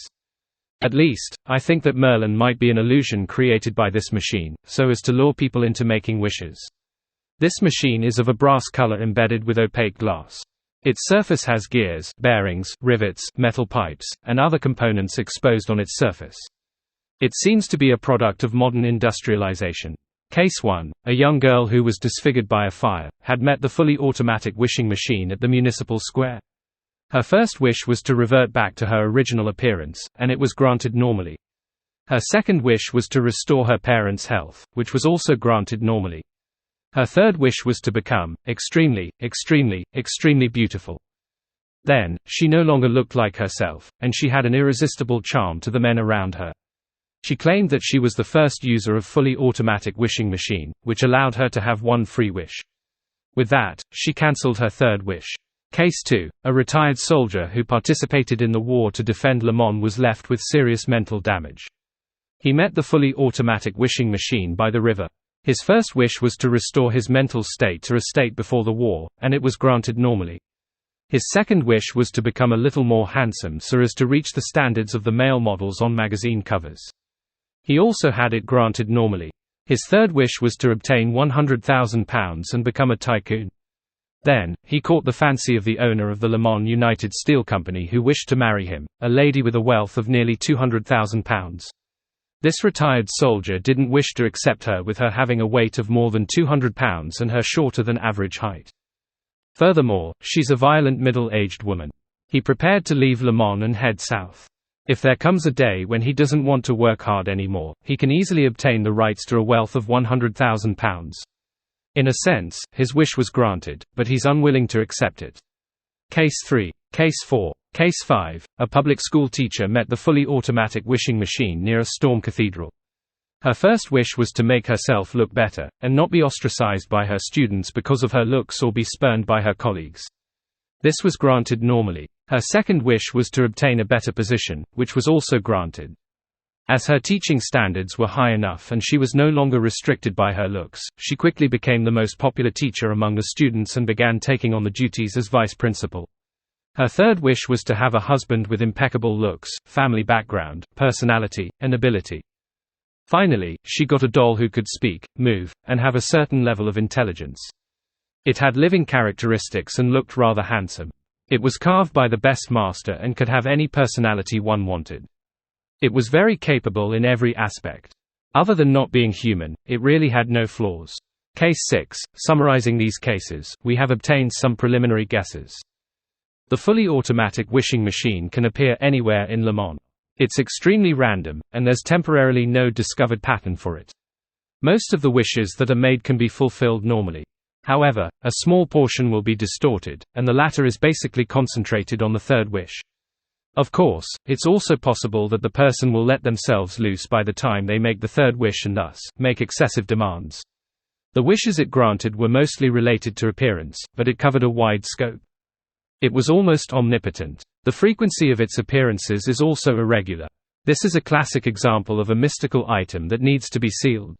Speaker 1: At least, I think that Merlin might be an illusion created by this machine, so as to lure people into making wishes. This machine is of a brass color embedded with opaque glass. Its surface has gears, bearings, rivets, metal pipes, and other components exposed on its surface. It seems to be a product of modern industrialization. Case 1. A young girl who was disfigured by a fire, had met the fully automatic wishing machine at the municipal square. Her first wish was to revert back to her original appearance, and it was granted normally. Her second wish was to restore her parents' health, which was also granted normally. Her third wish was to become extremely, extremely, extremely beautiful. Then, she no longer looked like herself, and she had an irresistible charm to the men around her. She claimed that she was the first user of fully automatic wishing machine, which allowed her to have one free wish. With that, she cancelled her third wish. Case 2. A retired soldier who participated in the war to defend Le Mans was left with serious mental damage. He met the fully automatic wishing machine by the river. His first wish was to restore his mental state to a state before the war, and it was granted normally. His second wish was to become a little more handsome so as to reach the standards of the male models on magazine covers. He also had it granted normally. His third wish was to obtain £100,000 and become a tycoon. Then, he caught the fancy of the owner of the Le Mans United Steel Company who wished to marry him, a lady with a wealth of nearly £200,000. This retired soldier didn't wish to accept her with her having a weight of more than 200 pounds and her shorter than average height. Furthermore, she's a violent middle-aged woman. He prepared to leave Le Mans and head south. If there comes a day when he doesn't want to work hard anymore, he can easily obtain the rights to a wealth of £100,000. In a sense, his wish was granted, but he's unwilling to accept it. Case 3. Case 4. Case 5. A public school teacher met the fully automatic wishing machine near a Storm Cathedral. Her first wish was to make herself look better, and not be ostracized by her students because of her looks or be spurned by her colleagues. This was granted normally. Her second wish was to obtain a better position, which was also granted. As her teaching standards were high enough and she was no longer restricted by her looks, she quickly became the most popular teacher among the students and began taking on the duties as vice principal. Her third wish was to have a husband with impeccable looks, family background, personality, and ability. Finally, she got a doll who could speak, move, and have a certain level of intelligence. It had living characteristics and looked rather handsome. It was carved by the best master and could have any personality one wanted. It was very capable in every aspect. Other than not being human, it really had no flaws. Case 6. Summarizing these cases, we have obtained some preliminary guesses. The fully automatic wishing machine can appear anywhere in Le Mans. It's extremely random, and there's temporarily no discovered pattern for it. Most of the wishes that are made can be fulfilled normally. However, a small portion will be distorted, and the latter is basically concentrated on the third wish. Of course, it's also possible that the person will let themselves loose by the time they make the third wish and thus make excessive demands. The wishes it granted were mostly related to appearance, but it covered a wide scope. It was almost omnipotent. The frequency of its appearances is also irregular. This is a classic example of a mystical item that needs to be sealed.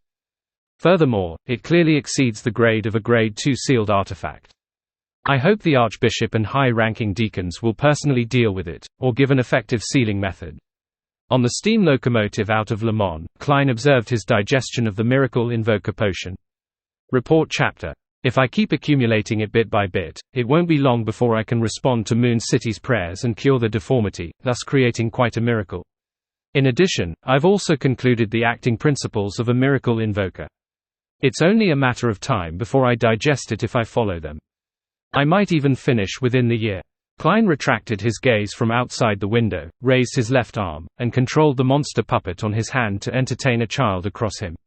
Speaker 1: Furthermore, it clearly exceeds the grade of a Grade 2 sealed artifact. I hope the Archbishop and high-ranking deacons will personally deal with it, or give an effective sealing method. On the steam locomotive out of Le Mans, Klein observed his digestion of the Miracle Invoker potion. Report chapter. If I keep accumulating it bit by bit, it won't be long before I can respond to Moon City's prayers and cure their deformity, thus creating quite a miracle. In addition, I've also concluded the acting principles of a Miracle Invoker. It's only a matter of time before I digest it if I follow them. I might even finish within the year. Klein retracted his gaze from outside the window, raised his left arm, and controlled the monster puppet on his hand to entertain a child across him.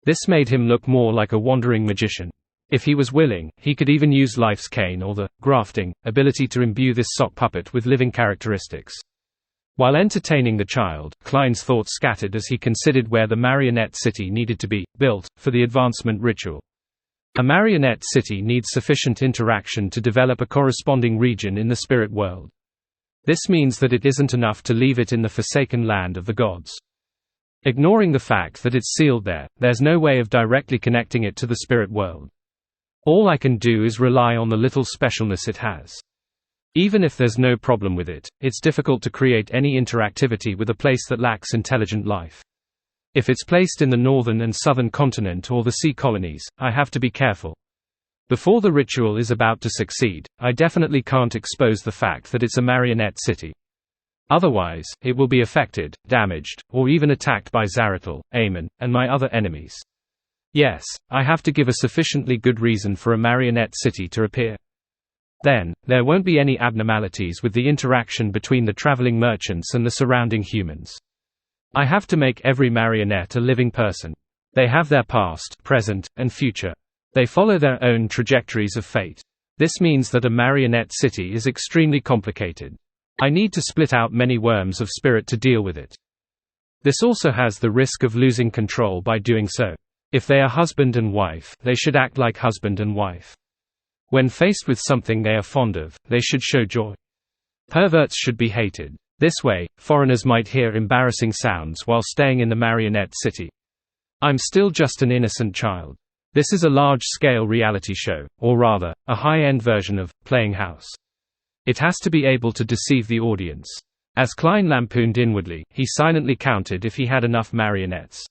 Speaker 1: This made him look more like a wandering magician. If he was willing, he could even use life's cane or the grafting ability to imbue this sock puppet with living characteristics. While entertaining the child, Klein's thoughts scattered as he considered where the marionette city needed to be built for the advancement ritual. A marionette city needs sufficient interaction to develop a corresponding region in the spirit world. This means that it isn't enough to leave it in the forsaken land of the gods. Ignoring the fact that it's sealed there, there's no way of directly connecting it to the spirit world. All I can do is rely on the little specialness it has. Even if there's no problem with it, it's difficult to create any interactivity with a place that lacks intelligent life. If it's placed in the northern and southern continent or the sea colonies, I have to be careful. Before the ritual is about to succeed, I definitely can't expose the fact that it's a marionette city. Otherwise, it will be affected, damaged, or even attacked by Zaratul, Aemon, and my other enemies. Yes, I have to give a sufficiently good reason for a marionette city to appear. Then, there won't be any abnormalities with the interaction between the traveling merchants and the surrounding humans. I have to make every marionette a living person. They have their past, present, and future. They follow their own trajectories of fate. This means that a marionette city is extremely complicated. I need to split out many worms of spirit to deal with it. This also has the risk of losing control by doing so. If they are husband and wife, they should act like husband and wife. When faced with something they are fond of, they should show joy. Perverts should be hated. This way, foreigners might hear embarrassing sounds while staying in the marionette city. I'm still just an innocent child. This is a large-scale reality show, or rather, a high-end version of Playing House. It has to be able to deceive the audience. As Klein lampooned inwardly, he silently counted if he had enough marionettes.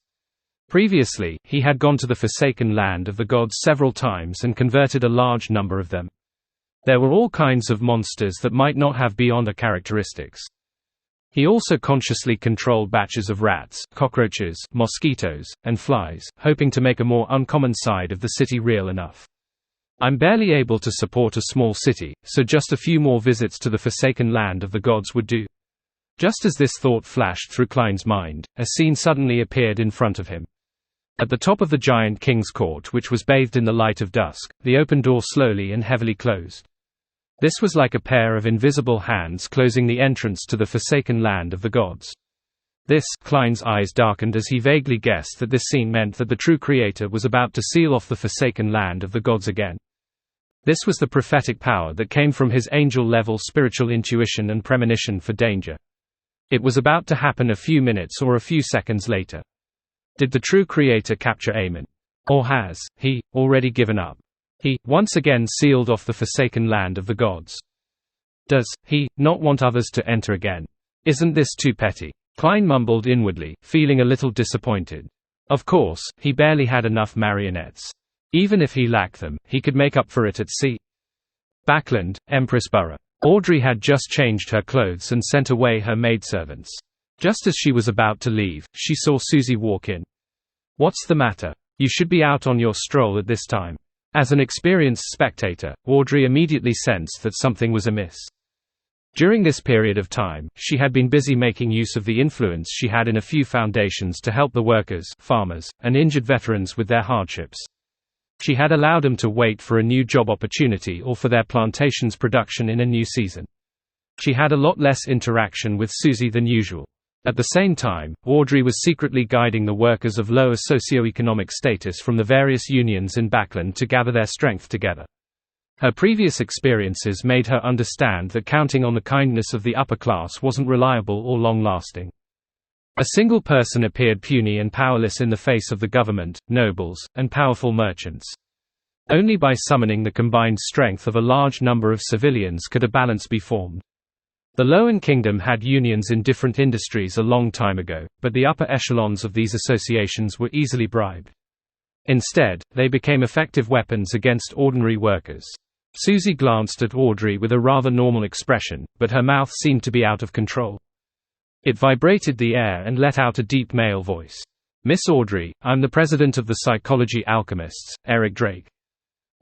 Speaker 1: Previously, he had gone to the forsaken land of the gods several times and converted a large number of them. There were all kinds of monsters that might not have Beyonder characteristics. He also consciously controlled batches of rats, cockroaches, mosquitoes, and flies, hoping to make a more uncommon side of the city real enough. I'm barely able to support a small city, so just a few more visits to the forsaken land of the gods would do. Just as this thought flashed through Klein's mind, a scene suddenly appeared in front of him. At the top of the giant king's court, which was bathed in the light of dusk, the open door slowly and heavily closed. This was like a pair of invisible hands closing the entrance to the forsaken land of the gods. Klein's eyes darkened as he vaguely guessed that this scene meant that the true creator was about to seal off the forsaken land of the gods again. This was the prophetic power that came from his angel-level spiritual intuition and premonition for danger. It was about to happen a few minutes or a few seconds later. Did the true creator capture Aemon? Or has he already given up? He, once again, sealed off the forsaken land of the gods. Does he not want others to enter again? Isn't this too petty? Klein mumbled inwardly, feeling a little disappointed. Of course, he barely had enough marionettes. Even if he lacked them, he could make up for it at sea. Backland, Empress Borough. Audrey had just changed her clothes and sent away her maidservants. Just as she was about to leave, she saw Susie walk in. What's the matter? You should be out on your stroll at this time. As an experienced spectator, Audrey immediately sensed that something was amiss. During this period of time, she had been busy making use of the influence she had in a few foundations to help the workers, farmers, and injured veterans with their hardships. She had allowed them to wait for a new job opportunity or for their plantation's production in a new season. She had a lot less interaction with Susie than usual. At the same time, Audrey was secretly guiding the workers of lower socioeconomic status from the various unions in Backland to gather their strength together. Her previous experiences made her understand that counting on the kindness of the upper class wasn't reliable or long-lasting. A single person appeared puny and powerless in the face of the government, nobles, and powerful merchants. Only by summoning the combined strength of a large number of civilians could a balance be formed. The Lowen Kingdom had unions in different industries a long time ago, but the upper echelons of these associations were easily bribed. Instead, they became effective weapons against ordinary workers. Susie glanced at Audrey with a rather normal expression, but her mouth seemed to be out of control. It vibrated the air and let out a deep male voice. Miss Audrey, I'm the president of the Psychology Alchemists, Eric Drake.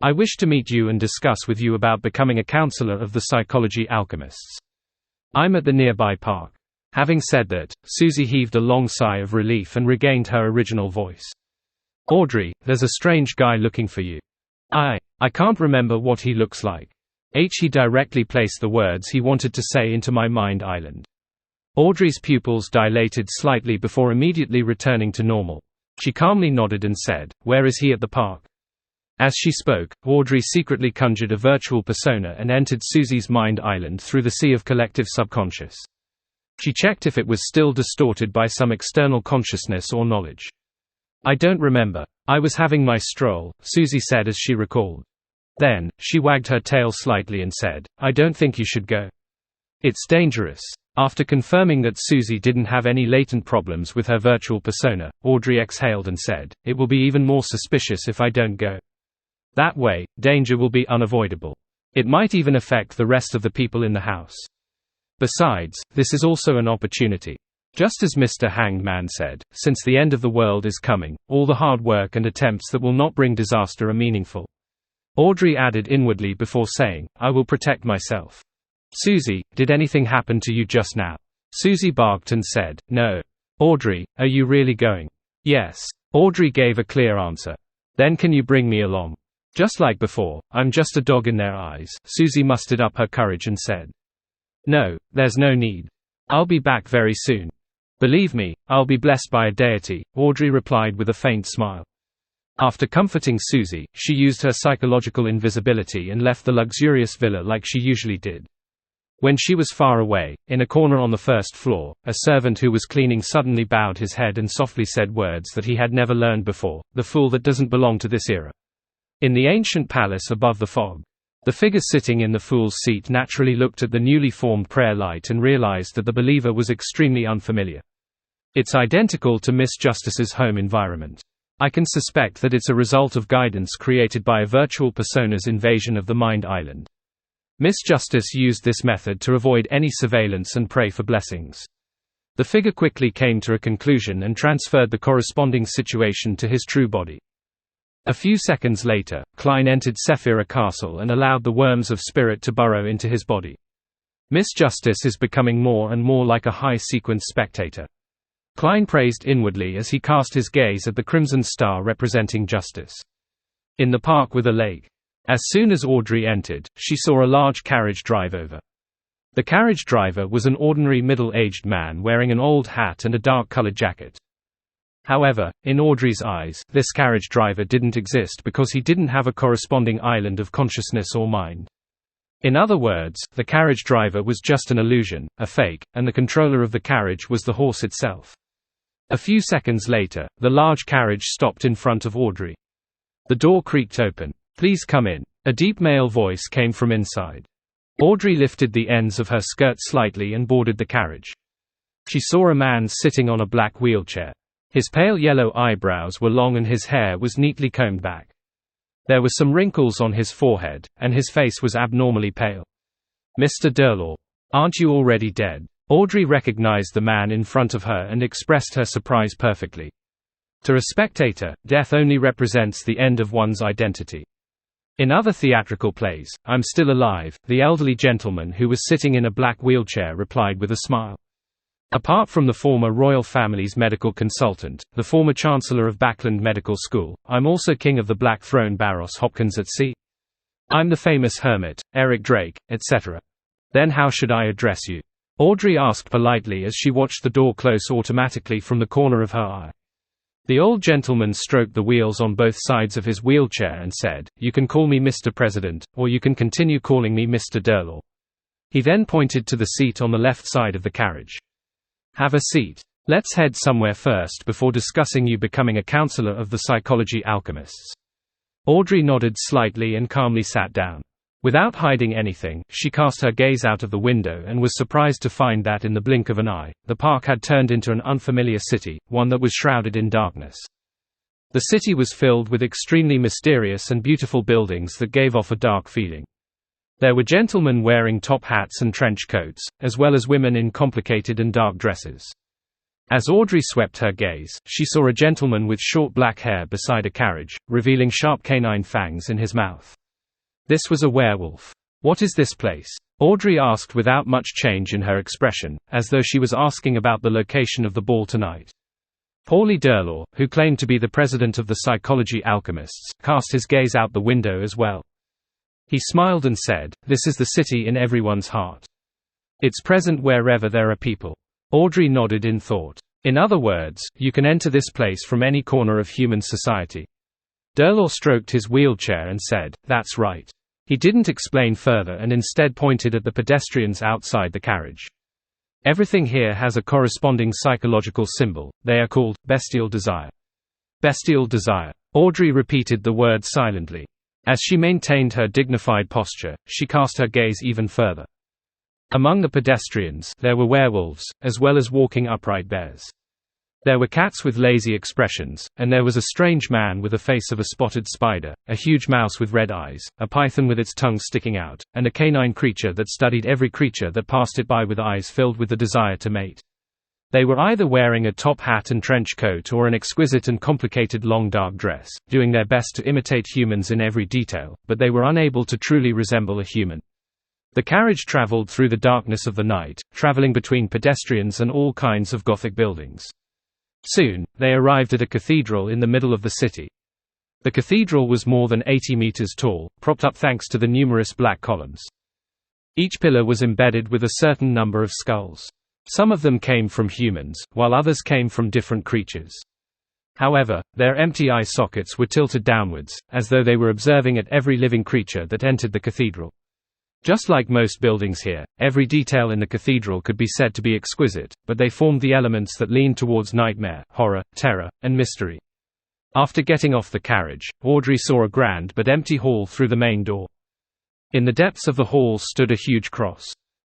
Speaker 1: I wish to meet you and discuss with you about becoming a counselor of the Psychology Alchemists. I'm at the nearby park." Having said that, Susie heaved a long sigh of relief and regained her original voice. "Audrey, there's a strange guy looking for you." I can't remember what he looks like." He directly placed the words he wanted to say into my mind island. Audrey's pupils dilated slightly before immediately returning to normal. She calmly nodded and said, "Where is he at the park?" As she spoke, Audrey secretly conjured a virtual persona and entered Susie's mind island through the sea of collective subconscious. She checked if it was still distorted by some external consciousness or knowledge. "I don't remember. I was having my stroll," Susie said as she recalled. Then, she wagged her tail slightly and said, "I don't think you should go. It's dangerous." After confirming that Susie didn't have any latent problems with her virtual persona, Audrey exhaled and said, "It will be even more suspicious if I don't go. That way, danger will be unavoidable. It might even affect the rest of the people in the house. Besides, this is also an opportunity. Just as Mr. Hanged Man said, since the end of the world is coming, all the hard work and attempts that will not bring disaster are meaningful." Audrey added inwardly before saying, "I will protect myself." "Susie, did anything happen to you just now?" Susie barked and said, "No." "Audrey, are you really going?" "Yes." Audrey gave a clear answer. "Then can you bring me along?" Just like before, I'm just a dog in their eyes, Susie mustered up her courage and said. "No, there's no need. I'll be back very soon. Believe me, I'll be blessed by a deity," Audrey replied with a faint smile. After comforting Susie, she used her psychological invisibility and left the luxurious villa like she usually did. When she was far away, in a corner on the first floor, a servant who was cleaning suddenly bowed his head and softly said words that he had never learned before, "The fool that doesn't belong to this era." In the ancient palace above the fog, the figure sitting in the fool's seat naturally looked at the newly formed prayer light and realized that the believer was extremely unfamiliar. It's identical to Miss Justice's home environment. I can suspect that it's a result of guidance created by a virtual persona's invasion of the mind island. Miss Justice used this method to avoid any surveillance and pray for blessings. The figure quickly came to a conclusion and transferred the corresponding situation to his true body. A few seconds later, Klein entered Sephira Castle and allowed the worms of spirit to burrow into his body. Miss Justice is becoming more and more like a high-sequence spectator. Klein praised inwardly as he cast his gaze at the crimson star representing justice. In the park with a lake. As soon as Audrey entered, she saw a large carriage drive over. The carriage driver was an ordinary middle-aged man wearing an old hat and a dark-colored jacket. However, in Audrey's eyes, this carriage driver didn't exist because he didn't have a corresponding island of consciousness or mind. In other words, the carriage driver was just an illusion, a fake, and the controller of the carriage was the horse itself. A few seconds later, the large carriage stopped in front of Audrey. The door creaked open. "Please come in." A deep male voice came from inside. Audrey lifted the ends of her skirt slightly and boarded the carriage. She saw a man sitting on a black wheelchair. His pale yellow eyebrows were long and his hair was neatly combed back. There were some wrinkles on his forehead, and his face was abnormally pale. "Mr. Durlaw, aren't you already dead?" Audrey recognized the man in front of her and expressed her surprise perfectly. To a spectator, death only represents the end of one's identity. In other theatrical plays, "I'm still alive," the elderly gentleman who was sitting in a black wheelchair replied with a smile. Apart from the former royal family's medical consultant, the former chancellor of Backland Medical School, I'm also king of the Black Throne Barros Hopkins at Sea. I'm the famous hermit, Eric Drake, etc. Then how should I address you? Audrey asked politely as she watched the door close automatically from the corner of her eye. The old gentleman stroked the wheels on both sides of his wheelchair and said, "You can call me Mr. President, or you can continue calling me Mr. Durlaw." He then pointed to the seat on the left side of the carriage. "Have a seat. Let's head somewhere first before discussing you becoming a counselor of the Psychology Alchemists." Audrey nodded slightly and calmly sat down. Without hiding anything, she cast her gaze out of the window and was surprised to find that in the blink of an eye, the park had turned into an unfamiliar city, one that was shrouded in darkness. The city was filled with extremely mysterious and beautiful buildings that gave off a dark feeling. There were gentlemen wearing top hats and trench coats, as well as women in complicated and dark dresses. As Audrey swept her gaze, she saw a gentleman with short black hair beside a carriage, revealing sharp canine fangs in his mouth. This was a werewolf. "What is this place?" Audrey asked without much change in her expression, as though she was asking about the location of the ball tonight. Paulie Durlaw, who claimed to be the president of the Psychology Alchemists, cast his gaze out the window as well. He smiled and said, "This is the city in everyone's heart. It's present wherever there are people." Audrey nodded in thought. "In other words, you can enter this place from any corner of human society." Durlaw stroked his wheelchair and said, "That's right." He didn't explain further and instead pointed at the pedestrians outside the carriage. "Everything here has a corresponding psychological symbol. They are called bestial desire." Bestial desire. Audrey repeated the word silently. As she maintained her dignified posture, she cast her gaze even further. Among the pedestrians, there were werewolves, as well as walking upright bears. There were cats with lazy expressions, and there was a strange man with the face of a spotted spider, a huge mouse with red eyes, a python with its tongue sticking out, and a canine creature that studied every creature that passed it by with eyes filled with the desire to mate. They were either wearing a top hat and trench coat or an exquisite and complicated long dark dress, doing their best to imitate humans in every detail, but they were unable to truly resemble a human. The carriage traveled through the darkness of the night, traveling between pedestrians and all kinds of Gothic buildings. Soon, they arrived at a cathedral in the middle of the city. The cathedral was more than 80 meters tall, propped up thanks to the numerous black columns. Each pillar was embedded with a certain number of skulls. Some of them came from humans, while others came from different creatures. However, their empty eye sockets were tilted downwards, as though they were observing at every living creature that entered the cathedral. Just like most buildings here, every detail in the cathedral could be said to be exquisite, but they formed the elements that leaned towards nightmare, horror, terror, and mystery. After getting off the carriage, Audrey saw a grand but empty hall through the main door. In the depths of the hall stood a huge cross.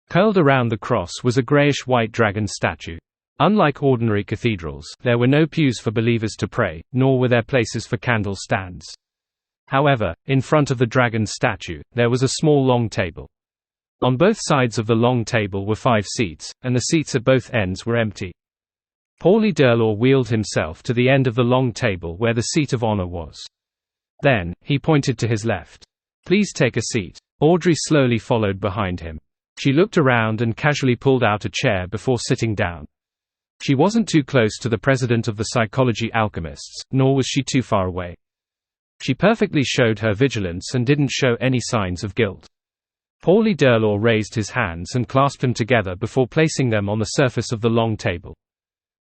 Speaker 1: Curled around the cross was a grayish-white dragon statue. Unlike ordinary cathedrals, there were no pews for believers to pray, nor were there places for candle stands. However, in front of the dragon statue, there was a small long table. On both sides of the long table were 5 seats, and the seats at both ends were empty. Paulie Durlaw wheeled himself to the end of the long table where the seat of honor was. Then, he pointed to his left. "Please take a seat." Audrey slowly followed behind him. She looked around and casually pulled out a chair before sitting down. She wasn't too close to the president of the Psychology Alchemists, nor was she too far away. She perfectly showed her vigilance and didn't show any signs of guilt. Paulie Durlaw raised his hands and clasped them together before placing them on the surface of the long table.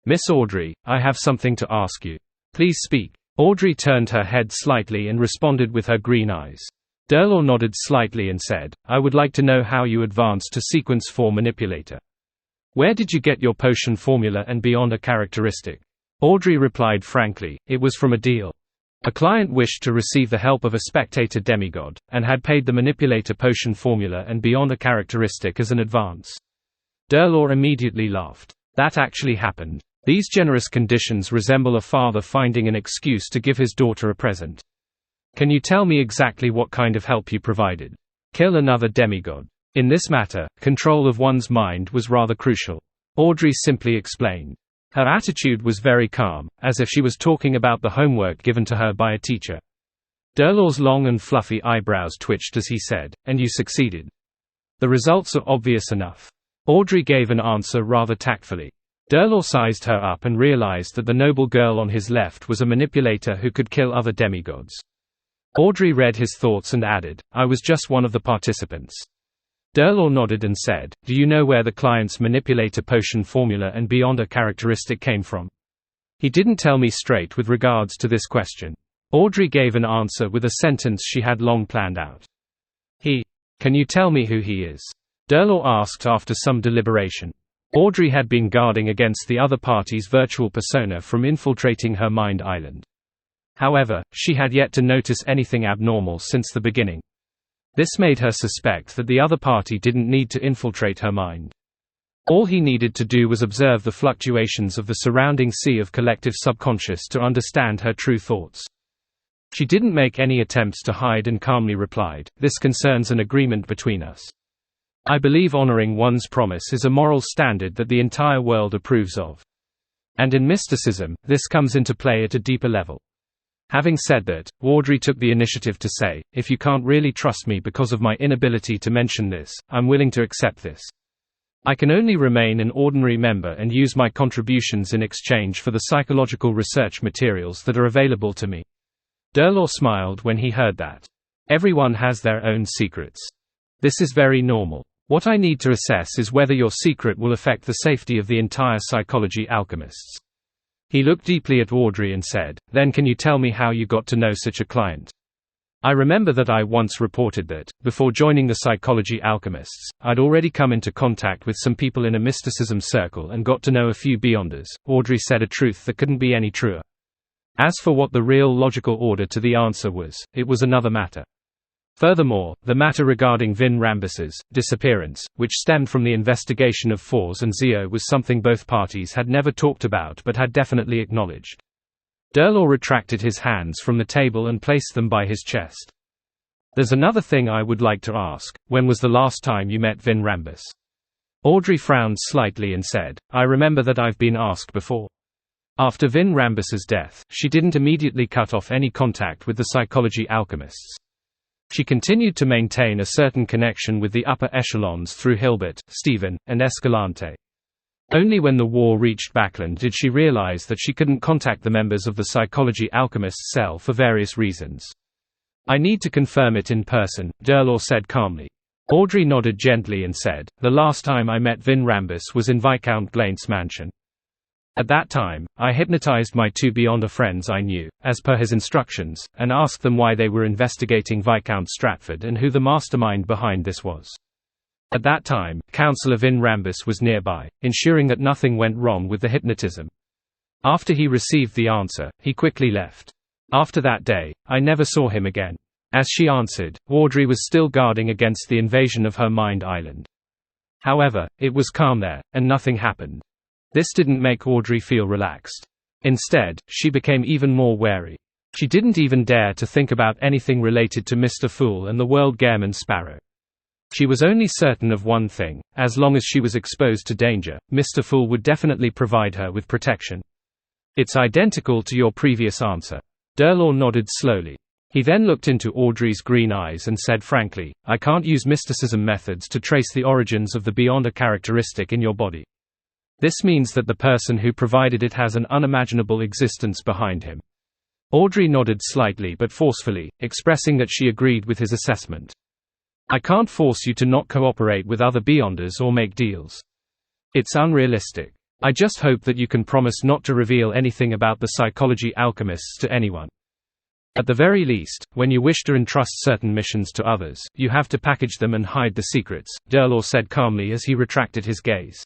Speaker 1: "Miss Audrey, I have something to ask you. Please speak." Audrey turned her head slightly and responded with her green eyes. Durlaw nodded slightly and said, "I would like to know how you advanced to Sequence 4 Manipulator. Where did you get your potion formula and beyond a characteristic?" Audrey replied frankly, "It was from a deal. A client wished to receive the help of a spectator demigod, and had paid the manipulator potion formula and beyond a characteristic as an advance." Durlaw immediately laughed. "That actually happened. These generous conditions resemble a father finding an excuse to give his daughter a present. Can you tell me exactly what kind of help you provided?" "Kill another demigod. In this matter, control of one's mind was rather crucial," Audrey simply explained. Her attitude was very calm, as if she was talking about the homework given to her by a teacher. Durlaw's long and fluffy eyebrows twitched as he said, "And you succeeded. The results are obvious enough." Audrey gave an answer rather tactfully. Durlaw sized her up and realized that the noble girl on his left was a manipulator who could kill other demigods. Audrey read his thoughts and added, "I was just one of the participants." Durlaw nodded and said, "Do you know where the client's manipulator potion formula and beyond a characteristic came from?" "He didn't tell me straight with regards to this question." Audrey gave an answer with a sentence she had long planned out. "He. Can you tell me who he is?" Durlaw asked after some deliberation. Audrey had been guarding against the other party's virtual persona from infiltrating her mind island. However, she had yet to notice anything abnormal since the beginning. This made her suspect that the other party didn't need to infiltrate her mind. All he needed to do was observe the fluctuations of the surrounding sea of collective subconscious to understand her true thoughts. She didn't make any attempts to hide and calmly replied, "This concerns an agreement between us. I believe honoring one's promise is a moral standard that the entire world approves of. And in mysticism, this comes into play at a deeper level. Having said that, Audrey took the initiative to say, if you can't really trust me because of my inability to mention this, I'm willing to accept this. I can only remain an ordinary member and use my contributions in exchange for the psychological research materials that are available to me. Durlaw smiled when he heard that. Everyone has their own secrets. This is very normal. What I need to assess is whether your secret will affect the safety of the entire Psychology Alchemists. He looked deeply at Audrey and said, then can you tell me how you got to know such a client? I remember that I once reported that, before joining the Psychology Alchemists, I'd already come into contact with some people in a mysticism circle and got to know a few beyonders. Audrey said a truth that couldn't be any truer. As for what the real logical order to the answer was, it was another matter. Furthermore, the matter regarding Vin Rambus's disappearance, which stemmed from the investigation of Fors and Zio, was something both parties had never talked about but had definitely acknowledged. Durlaw retracted his hands from the table and placed them by his chest. There's another thing I would like to ask. When was the last time you met Vin Rambus? Audrey frowned slightly and said, I remember that I've been asked before. After Vin Rambus's death, she didn't immediately cut off any contact with the Psychology Alchemists. She continued to maintain a certain connection with the upper echelons through Hilbert, Stephen, and Escalante. Only when the war reached Backland did she realize that she couldn't contact the members of the Psychology Alchemists cell for various reasons. I need to confirm it in person, Durlaw said calmly. Audrey nodded gently and said, the last time I met Vin Rambus was in Viscount Glaint's mansion. At that time, I hypnotized my two Beyonder friends I knew, as per his instructions, and asked them why they were investigating Viscount Stratford and who the mastermind behind this was. At that time, Councillor Vin Rambus was nearby, ensuring that nothing went wrong with the hypnotism. After he received the answer, he quickly left. After that day, I never saw him again. As she answered, Audrey was still guarding against the invasion of her mind island. However, it was calm there, and nothing happened. This didn't make Audrey feel relaxed. Instead, she became even more wary. She didn't even dare to think about anything related to Mr. Fool and the World Gairman Sparrow. She was only certain of one thing: as long as she was exposed to danger, Mr. Fool would definitely provide her with protection. It's identical to your previous answer. Durlaw nodded slowly. He then looked into Audrey's green eyes and said frankly, I can't use mysticism methods to trace the origins of the Beyonder characteristic in your body. This means that the person who provided it has an unimaginable existence behind him. Audrey nodded slightly but forcefully, expressing that she agreed with his assessment. I can't force you to not cooperate with other Beyonders or make deals. It's unrealistic. I just hope that you can promise not to reveal anything about the Psychology Alchemists to anyone. At the very least, when you wish to entrust certain missions to others, you have to package them and hide the secrets, Durlaw said calmly as he retracted his gaze.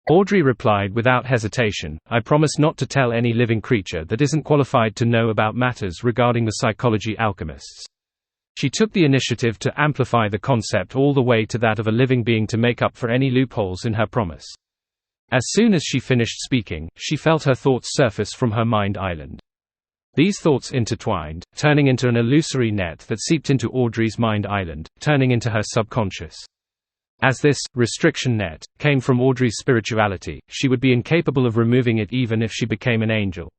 Speaker 1: Audrey replied without hesitation, I promise not to tell any living creature that isn't qualified to know about matters regarding the Psychology Alchemists. She took the initiative to amplify the concept all the way to that of a living being to make up for any loopholes in her promise. As soon as she finished speaking, she felt her thoughts surface from her mind island. These thoughts intertwined, turning into an illusory net that seeped into Audrey's mind island, turning into her subconscious. As this restriction net came from Audrey's spirituality, she would be incapable of removing it even if she became an angel.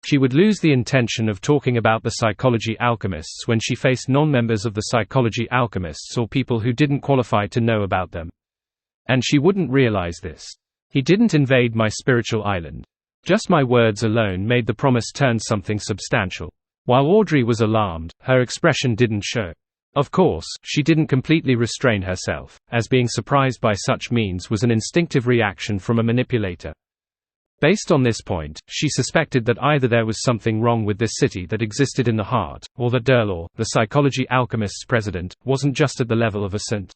Speaker 1: She would lose the intention of talking about the Psychology Alchemists when she faced non-members of the Psychology Alchemists or people who didn't qualify to know about them. And she wouldn't realize this. He didn't invade my spiritual island. Just my words alone made the promise turn something substantial. While Audrey was alarmed, her expression didn't show. Of course, she didn't completely restrain herself, as being surprised by such means was an instinctive reaction from a manipulator. Based on this point, she suspected that either there was something wrong with this city that existed in the heart, or that Durlaw, the Psychology Alchemists' president, wasn't just at the level of a saint.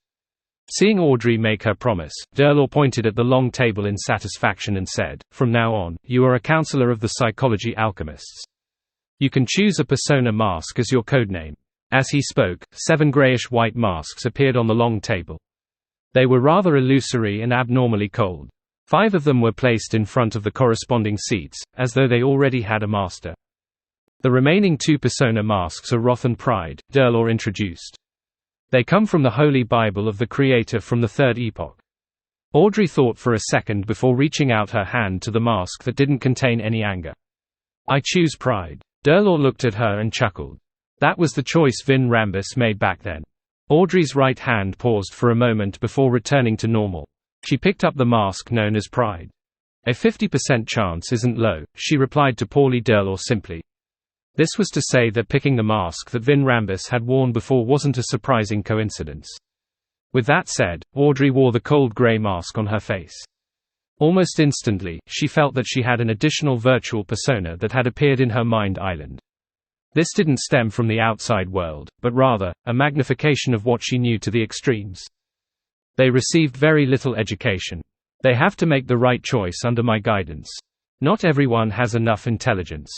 Speaker 1: Seeing Audrey make her promise, Durlaw pointed at the long table in satisfaction and said, from now on, you are a counselor of the Psychology Alchemists. You can choose a persona mask as your codename. As he spoke, 7 grayish-white masks appeared on the long table. They were rather illusory and abnormally cold. 5 of them were placed in front of the corresponding seats, as though they already had a master. The remaining 2 persona masks are Wrath and Pride, Durlaw introduced. They come from the Holy Bible of the Creator from the Third Epoch. Audrey thought for a second before reaching out her hand to the mask that didn't contain any anger. "I choose pride." Durlaw looked at her and chuckled. That was the choice Vin Rambus made back then. Audrey's right hand paused for a moment before returning to normal. She picked up the mask known as pride. "A 50% chance isn't low," she replied to Paulie Durlaw simply. This was to say that picking the mask that Vin Rambus had worn before wasn't a surprising coincidence. With that said, Audrey wore the cold grey mask on her face. Almost instantly, she felt that she had an additional virtual persona that had appeared in her mind island. This didn't stem from the outside world, but rather, a magnification of what she knew to the extremes. They received very little education. They have to make the right choice under my guidance. Not everyone has enough intelligence.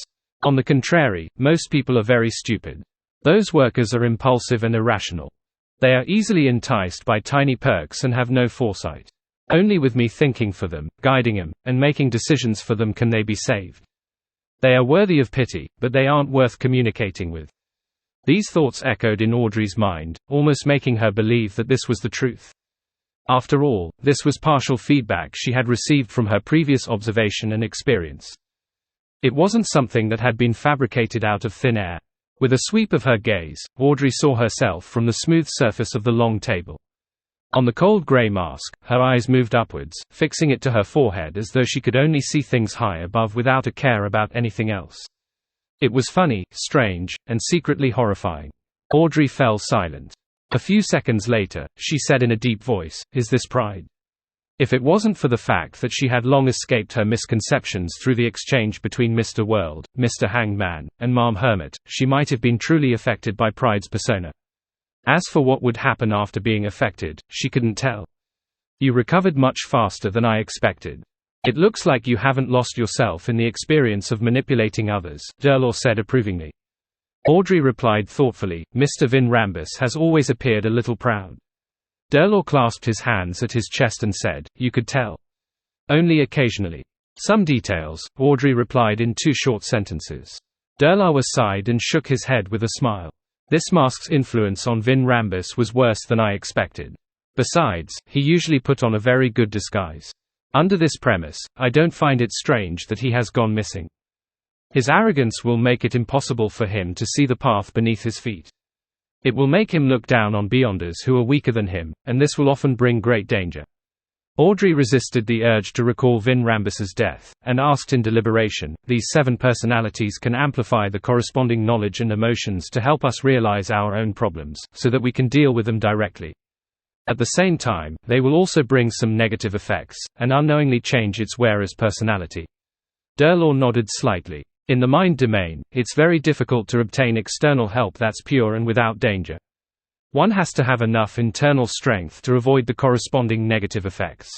Speaker 1: On the contrary, most people are very stupid. Those workers are impulsive and irrational. They are easily enticed by tiny perks and have no foresight. Only with me thinking for them, guiding them, and making decisions for them can they be saved. They are worthy of pity, but they aren't worth communicating with. These thoughts echoed in Audrey's mind, almost making her believe that this was the truth. After all, this was partial feedback she had received from her previous observation and experience. It wasn't something that had been fabricated out of thin air. With a sweep of her gaze, Audrey saw herself from the smooth surface of the long table. On the cold grey mask, her eyes moved upwards, fixing it to her forehead as though she could only see things high above without a care about anything else. It was funny, strange, and secretly horrifying. Audrey fell silent. A few seconds later, she said in a deep voice, "Is this pride?" If it wasn't for the fact that she had long escaped her misconceptions through the exchange between Mr. World, Mr. Hanged Man, and Ma'am Hermit, she might have been truly affected by pride's persona. As for what would happen after being affected, she couldn't tell. "You recovered much faster than I expected. It looks like you haven't lost yourself in the experience of manipulating others," Durlaw said approvingly. Audrey replied thoughtfully, "Mr. Vin Rambus has always appeared a little proud." Durlaw clasped his hands at his chest and said, "You could tell." "Only occasionally. Some details," Audrey replied in 2 short sentences. Durlaw sighed and shook his head with a smile. "This mask's influence on Vin Rambus was worse than I expected. Besides, he usually put on a very good disguise. Under this premise, I don't find it strange that he has gone missing. His arrogance will make it impossible for him to see the path beneath his feet. It will make him look down on beyonders who are weaker than him, and this will often bring great danger." Audrey resisted the urge to recall Vin Rambus's death, and asked in deliberation, "These 7 personalities can amplify the corresponding knowledge and emotions to help us realize our own problems, so that we can deal with them directly. At the same time, they will also bring some negative effects, and unknowingly change its wearer's personality." Durlaw nodded slightly. "In the mind domain, it's very difficult to obtain external help that's pure and without danger. One has to have enough internal strength to avoid the corresponding negative effects.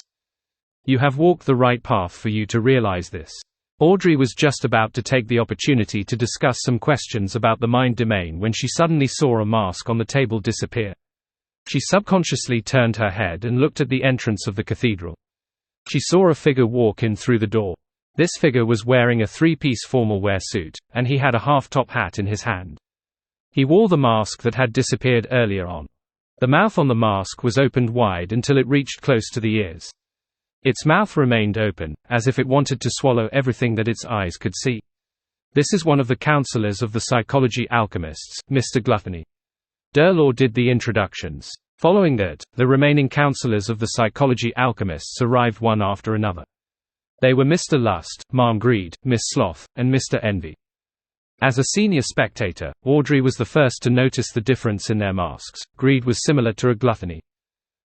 Speaker 1: You have walked the right path for you to realize this." Audrey was just about to take the opportunity to discuss some questions about the mind domain when she suddenly saw a mask on the table disappear. She subconsciously turned her head and looked at the entrance of the cathedral. She saw a figure walk in through the door. This figure was wearing a 3-piece formal wear suit, and he had a half-top hat in his hand. He wore the mask that had disappeared earlier on. The mouth on the mask was opened wide until it reached close to the ears. Its mouth remained open, as if it wanted to swallow everything that its eyes could see. "This is one of the counselors of the psychology alchemists, Mr. Gluttony." Durlaw did the introductions. Following that, the remaining counselors of the psychology alchemists arrived one after another. They were Mr. Lust, Ma'am Greed, Miss Sloth, and Mr. Envy. As a senior spectator, Audrey was the first to notice the difference in their masks. Greed was similar to a Gluttony.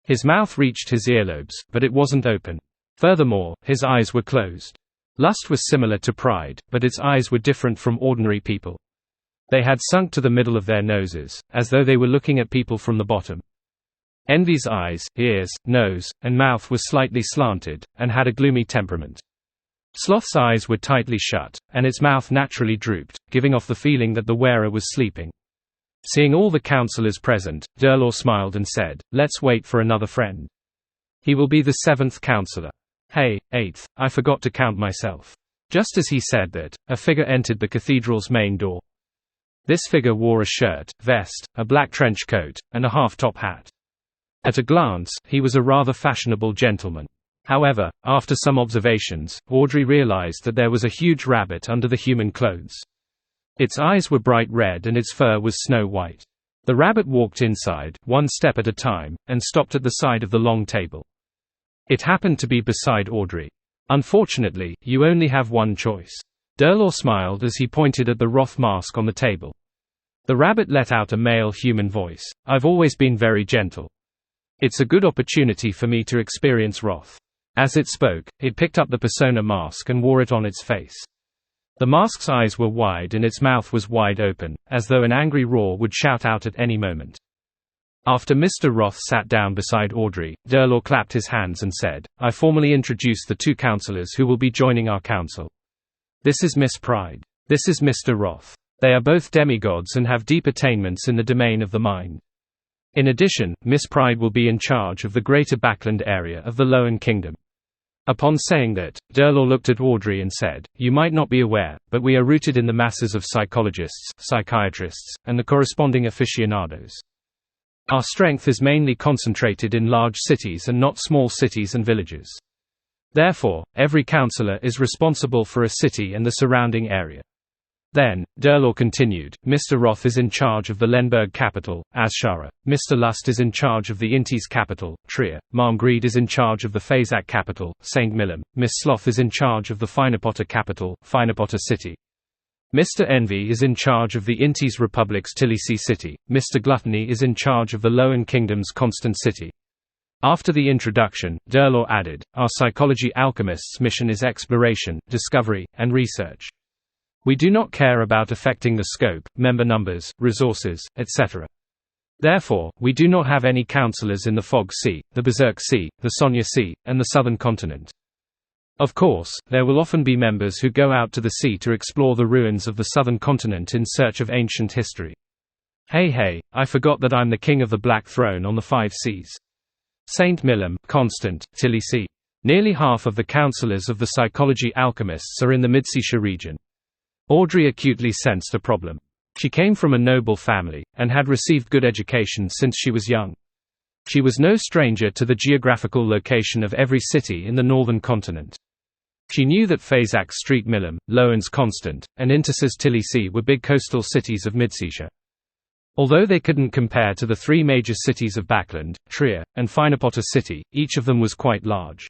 Speaker 1: His mouth reached his earlobes, but it wasn't open. Furthermore, his eyes were closed. Lust was similar to Pride, but its eyes were different from ordinary people. They had sunk to the middle of their noses, as though they were looking at people from the bottom. Envy's eyes, ears, nose, and mouth were slightly slanted, and had a gloomy temperament. Sloth's eyes were tightly shut, and its mouth naturally drooped, giving off the feeling that the wearer was sleeping. Seeing all the counselors present, Durlaw smiled and said, "Let's wait for another friend. He will be the 7th counselor. Hey, 8th, I forgot to count myself." Just as he said that, a figure entered the cathedral's main door. This figure wore a shirt, vest, a black trench coat, and a half-top hat. At a glance, he was a rather fashionable gentleman. However, after some observations, Audrey realized that there was a huge rabbit under the human clothes. Its eyes were bright red and its fur was snow white. The rabbit walked inside, one step at a time, and stopped at the side of the long table. It happened to be beside Audrey. "Unfortunately, you only have one choice." Durlaw smiled as he pointed at the Roth mask on the table. The rabbit let out a male human voice. "I've always been very gentle. It's a good opportunity for me to experience Roth." As it spoke, it picked up the persona mask and wore it on its face. The mask's eyes were wide and its mouth was wide open, as though an angry roar would shout out at any moment. After Mr. Roth sat down beside Audrey, Durlaw clapped his hands and said, "I formally introduce the two counselors who will be joining our council. This is Miss Pride. This is Mr. Roth. They are both demigods and have deep attainments in the domain of the mind. In addition, Miss Pride will be in charge of the greater Backland area of the Lowen Kingdom." Upon saying that, Durlaw looked at Audrey and said, "You might not be aware, but we are rooted in the masses of psychologists, psychiatrists, and the corresponding aficionados. Our strength is mainly concentrated in large cities and not small cities and villages. Therefore, every counselor is responsible for a city and the surrounding area." Then, Durlaw continued, "Mr. Roth is in charge of the Lenberg capital, Azshara. Mr. Lust is in charge of the Intis capital, Trier. Malmgreed is in charge of the Fazak capital, St. Millem. Miss Sloth is in charge of the Finepotter capital, Finepotter city. Mr. Envy is in charge of the Intis Republic's Tbilisi city. Mr. Gluttony is in charge of the Lowen Kingdom's Constant city." After the introduction, Durlaw added, "Our psychology alchemists' mission is exploration, discovery, and research. We do not care about affecting the scope, member numbers, resources, etc. Therefore, we do not have any counselors in the Fog Sea, the Berserk Sea, the Sonya Sea, and the Southern Continent. Of course, there will often be members who go out to the sea to explore the ruins of the Southern Continent in search of ancient history. Hey, I forgot that I'm the king of the Black Throne on the Five Seas. St. Millem, Constant, Tbilisi. Nearly half of the counselors of the psychology alchemists are in the Midseashire region." Audrey acutely sensed a problem. She came from a noble family, and had received good education since she was young. She was no stranger to the geographical location of every city in the northern continent. She knew that Fazak Street Millem, Lowen's Constant, and Intis's Tbilisi were big coastal cities of Midseashire. Although they couldn't compare to the three major cities of Backland, Trier, and Finepotter city, each of them was quite large.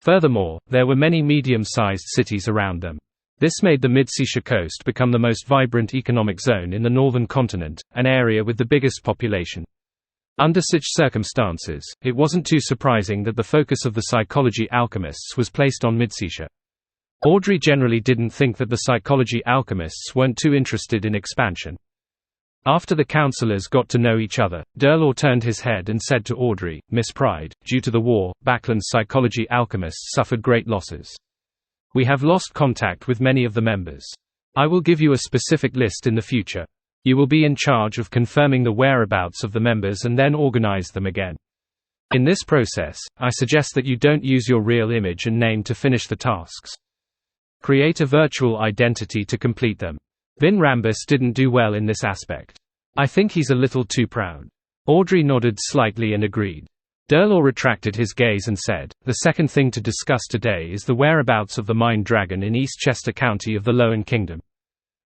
Speaker 1: Furthermore, there were many medium-sized cities around them. This made the Midseashire coast become the most vibrant economic zone in the northern continent, an area with the biggest population. Under such circumstances, it wasn't too surprising that the focus of the psychology alchemists was placed on Midseashire. Audrey generally didn't think that the psychology alchemists weren't too interested in expansion. After the counselors got to know each other, Durlaw turned his head and said to Audrey, "Miss Pride, due to the war, Backland's psychology alchemists suffered great losses. We have lost contact with many of the members. I will give you a specific list in the future. You will be in charge of confirming the whereabouts of the members and then organize them again. In this process, I suggest that you don't use your real image and name to finish the tasks. Create a virtual identity to complete them." Vin Rambus didn't do well in this aspect. "I think he's a little too proud." Audrey nodded slightly and agreed. Durlaw retracted his gaze and said, "The second thing to discuss today is the whereabouts of the Mind Dragon in East Chester County of the Lowen Kingdom.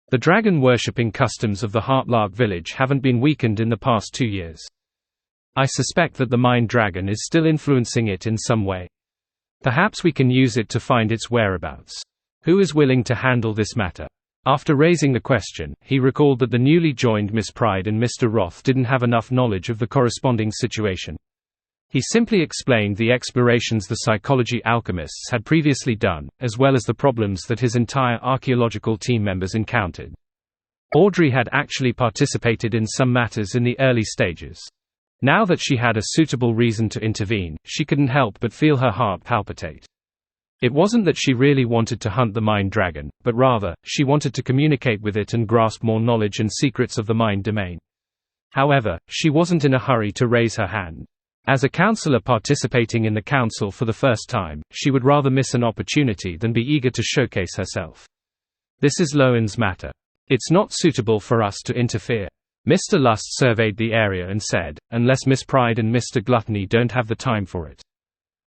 Speaker 1: The dragon-worshipping customs of the Heartlark village haven't been weakened in the past 2 years. I suspect that the Mind Dragon is still influencing it in some way. Perhaps we can use it to find its whereabouts. Who is willing to handle this matter?" After raising the question, he recalled that the newly joined Miss Pride and Mr. Roth didn't have enough knowledge of the corresponding situation. He simply explained the explorations the psychology alchemists had previously done, as well as the problems that his entire archaeological team members encountered. Audrey had actually participated in some matters in the early stages. Now that she had a suitable reason to intervene, she couldn't help but feel her heart palpitate. It wasn't that she really wanted to hunt the Mind Dragon, but rather, she wanted to communicate with it and grasp more knowledge and secrets of the mind domain. However, she wasn't in a hurry to raise her hand. As a counselor participating in the council for the first time, she would rather miss an opportunity than be eager to showcase herself. "This is Lowen's matter. It's not suitable for us to interfere." Mr. Lust surveyed the area and said, "Unless Miss Pride and Mr. Gluttony don't have the time for it."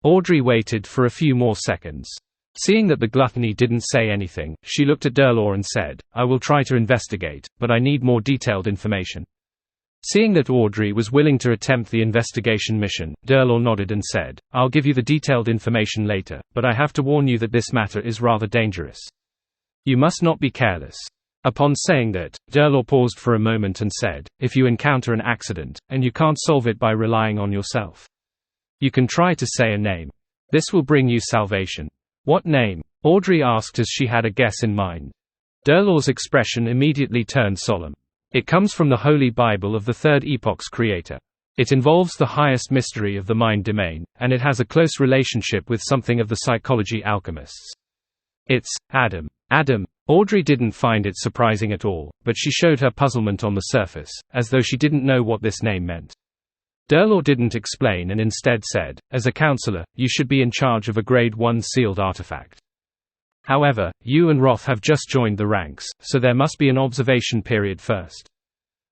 Speaker 1: Audrey waited for a few more seconds. Seeing that the gluttony didn't say anything, she looked at Durlaw and said, "I will try to investigate, but I need more detailed information." Seeing that Audrey was willing to attempt the investigation mission, Durlaw nodded and said, "I'll give you the detailed information later, but I have to warn you that this matter is rather dangerous. You must not be careless." Upon saying that, Durlaw paused for a moment and said, "If you encounter an accident, and you can't solve it by relying on yourself, you can try to say a name. This will bring you salvation." "What name?" Audrey asked as she had a guess in mind. Durlaw's expression immediately turned solemn. "It comes from the Holy Bible of the Third Epoch's creator. It involves the highest mystery of the mind domain, and it has a close relationship with something of the psychology alchemists. It's Adam." Adam. Audrey didn't find it surprising at all, but she showed her puzzlement on the surface, as though she didn't know what this name meant. Durlaw didn't explain and instead said, "As a counselor, you should be in charge of a Grade 1 sealed artifact. However, you and Roth have just joined the ranks, so there must be an observation period first.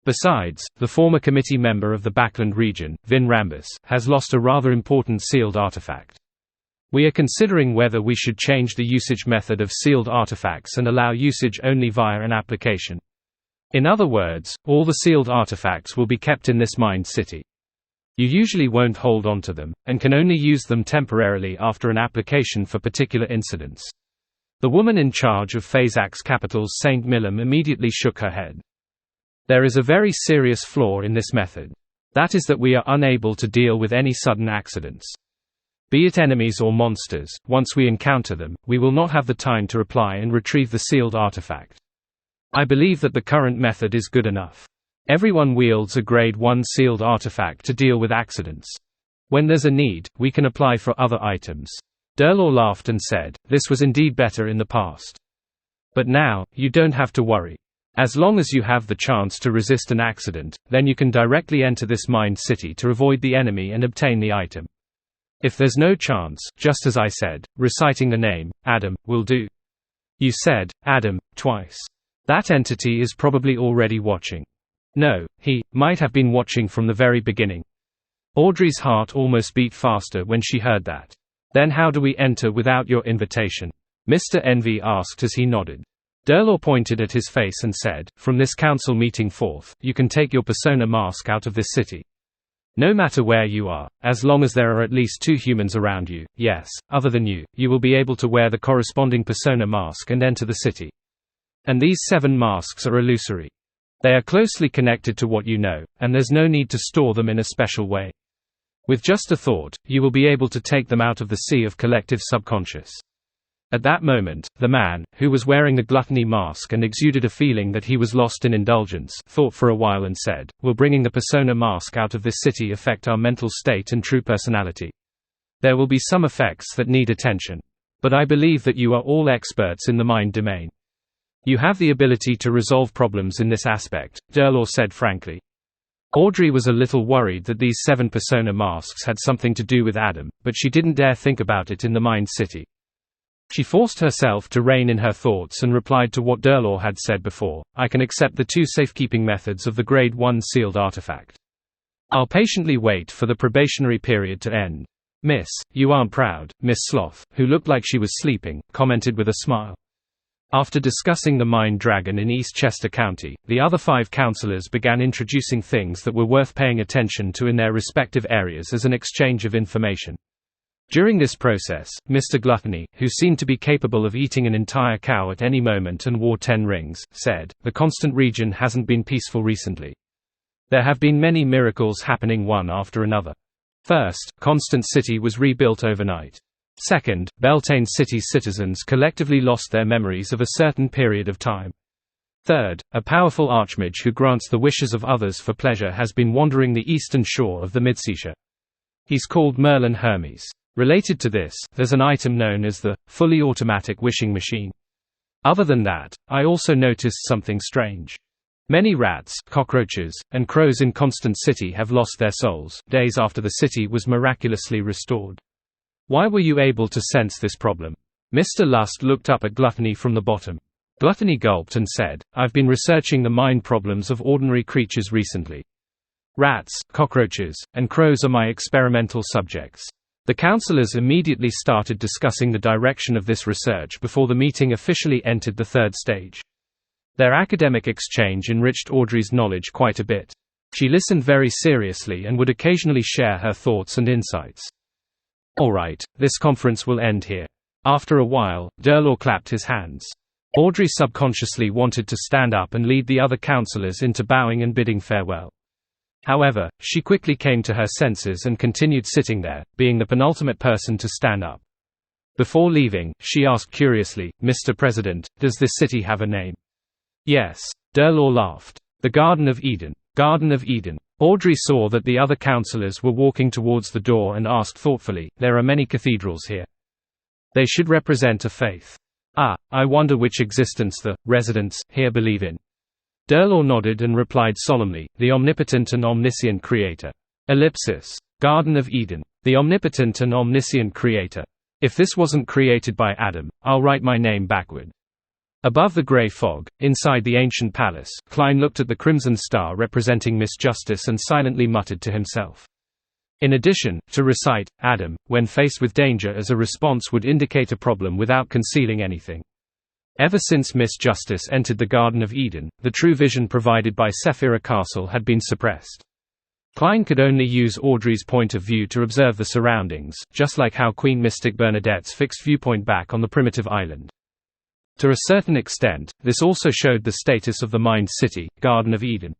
Speaker 1: Besides, the former committee member of the Backland region, Vin Rambus, has lost a rather important sealed artifact. We are considering whether we should change the usage method of sealed artifacts and allow usage only via an application. In other words, all the sealed artifacts will be kept in this mined city. You usually won't hold on to them, and can only use them temporarily after an application for particular incidents." The woman in charge of Phasax Capital's St. Millum immediately shook her head. "There is a very serious flaw in this method. That is that we are unable to deal with any sudden accidents. Be it enemies or monsters, once we encounter them, we will not have the time to reply and retrieve the sealed artifact. I believe that the current method is good enough. Everyone wields a Grade 1 sealed artifact to deal with accidents. When there's a need, we can apply for other items." Durlaw laughed and said, "This was indeed better in the past. But now, you don't have to worry. As long as you have the chance to resist an accident, then you can directly enter this mined city to avoid the enemy and obtain the item. If there's no chance, just as I said, reciting the name, Adam, will do." "You said, Adam, twice. That entity is probably already watching." "No, he might have been watching from the very beginning." Audrey's heart almost beat faster when she heard that. "Then how do we enter without your invitation?" Mr. Envy asked as he nodded. Durlaw pointed at his face and said, "From this council meeting forth, you can take your persona mask out of this city. No matter where you are, as long as there are at least 2 humans around you, yes, other than you, you will be able to wear the corresponding persona mask and enter the city. And these 7 masks are illusory. They are closely connected to what you know, and there's no need to store them in a special way. With just a thought, you will be able to take them out of the sea of collective subconscious." At that moment, the man, who was wearing the gluttony mask and exuded a feeling that he was lost in indulgence, thought for a while and said, "Will bringing the persona mask out of this city affect our mental state and true personality? There will be some effects that need attention. But I believe that you are all experts in the mind domain. You have the ability to resolve problems in this aspect," Durlaw said frankly. Audrey was a little worried that these 7 persona masks had something to do with Adam, but she didn't dare think about it in the mind city. She forced herself to rein in her thoughts and replied to what Durlaw had said before, "I can accept the 2 safekeeping methods of the Grade 1 sealed artifact. I'll patiently wait for the probationary period to end." "Miss, you aren't proud," Miss Sloth, who looked like she was sleeping, commented with a smile. After discussing the Mind Dragon in Eastchester County, the other 5 counselors began introducing things that were worth paying attention to in their respective areas as an exchange of information. During this process, Mr. Gluttony, who seemed to be capable of eating an entire cow at any moment and wore 10 rings, said, "The Constant region hasn't been peaceful recently. There have been many miracles happening one after another. First, Constant City was rebuilt overnight. Second, Beltane City's citizens collectively lost their memories of a certain period of time. Third, a powerful archmage who grants the wishes of others for pleasure has been wandering the eastern shore of the Midseashire. He's called Merlin Hermes. Related to this, there's an item known as the fully automatic wishing machine. Other than that, I also noticed something strange. Many rats, cockroaches, and crows in Constant City have lost their souls, days after the city was miraculously restored. Why were you able to sense this problem?" Mr. Lust looked up at Gluttony from the bottom. Gluttony gulped and said, "I've been researching the mind problems of ordinary creatures recently. Rats, cockroaches, and crows are my experimental subjects. The councillors immediately started discussing the direction of this research before the meeting officially entered the third stage. Their academic exchange enriched Audrey's knowledge quite a bit. She listened very seriously and would occasionally share her thoughts and insights. "All right, this conference will end here." After a while, Durlaw clapped his hands. Audrey subconsciously wanted to stand up and lead the other councillors into bowing and bidding farewell. However, she quickly came to her senses and continued sitting there, being the penultimate person to stand up. Before leaving, she asked curiously, "Mr. President, does this city have a name?" "Yes." Durlaw laughed. "The Garden of Eden." Garden of Eden. Audrey saw that the other councillors were walking towards the door and asked thoughtfully, "There are many cathedrals here. They should represent a faith. I wonder which existence the residents here believe in." Durlaw nodded and replied solemnly, "The omnipotent and omniscient Creator. Ellipsis. Garden of Eden. The omnipotent and omniscient Creator. If this wasn't created by Adam, I'll write my name backward." Above the grey fog, inside the ancient palace, Klein looked at the crimson star representing Miss Justice and silently muttered to himself. In addition, to recite, "Adam, when faced with danger as a response would indicate a problem without concealing anything." Ever since Miss Justice entered the Garden of Eden, the true vision provided by Sephira Castle had been suppressed. Klein could only use Audrey's point of view to observe the surroundings, just like how Queen Mystic Bernadette's fixed viewpoint back on the primitive island. To a certain extent, this also showed the status of the Mind City, Garden of Eden.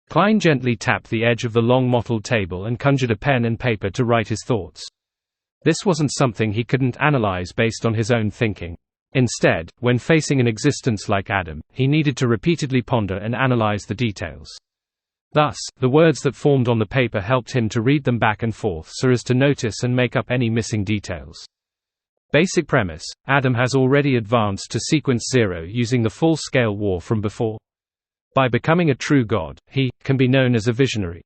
Speaker 1: Klein gently tapped the edge of the long mottled table and conjured a pen and paper to write his thoughts. This wasn't something he couldn't analyze based on his own thinking. Instead, when facing an existence like Adam, he needed to repeatedly ponder and analyze the details. Thus, the words that formed on the paper helped him to read them back and forth so as to notice and make up any missing details. Basic premise: Adam has already advanced to sequence 0 using the full-scale war from before. By becoming a true god, he can be known as a visionary.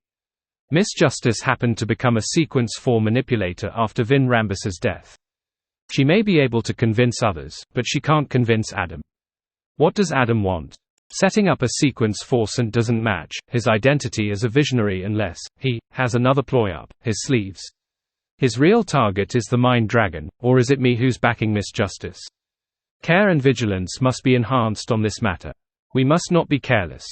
Speaker 1: Miss Justice happened to become a sequence 4 manipulator after Vin Rambus's death. She may be able to convince others, but she can't convince Adam. What does Adam want? Setting up a sequence 4 doesn't match his identity as a visionary unless he has another ploy up his sleeves. His real target is the Mind Dragon, or is it me who's backing Miss Justice? Care and vigilance must be enhanced on this matter. We must not be careless.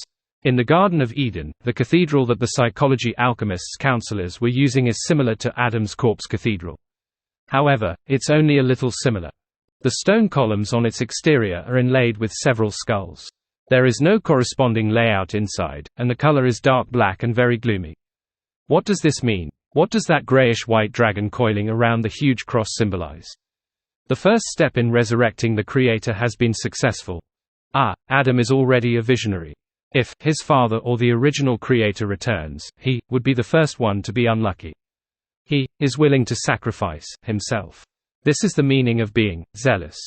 Speaker 1: In the Garden of Eden, the cathedral that the Psychology Alchemists' counselors were using is similar to Adam's corpse cathedral. However, it's only a little similar. The stone columns on its exterior are inlaid with several skulls. There is no corresponding layout inside, and the color is dark black and very gloomy. What does this mean? What does that grayish-white dragon coiling around the huge cross symbolize? The first step in resurrecting the Creator has been successful. Adam is already a visionary. If his father or the original Creator returns, he would be the first one to be unlucky. He is willing to sacrifice himself. This is the meaning of being zealous.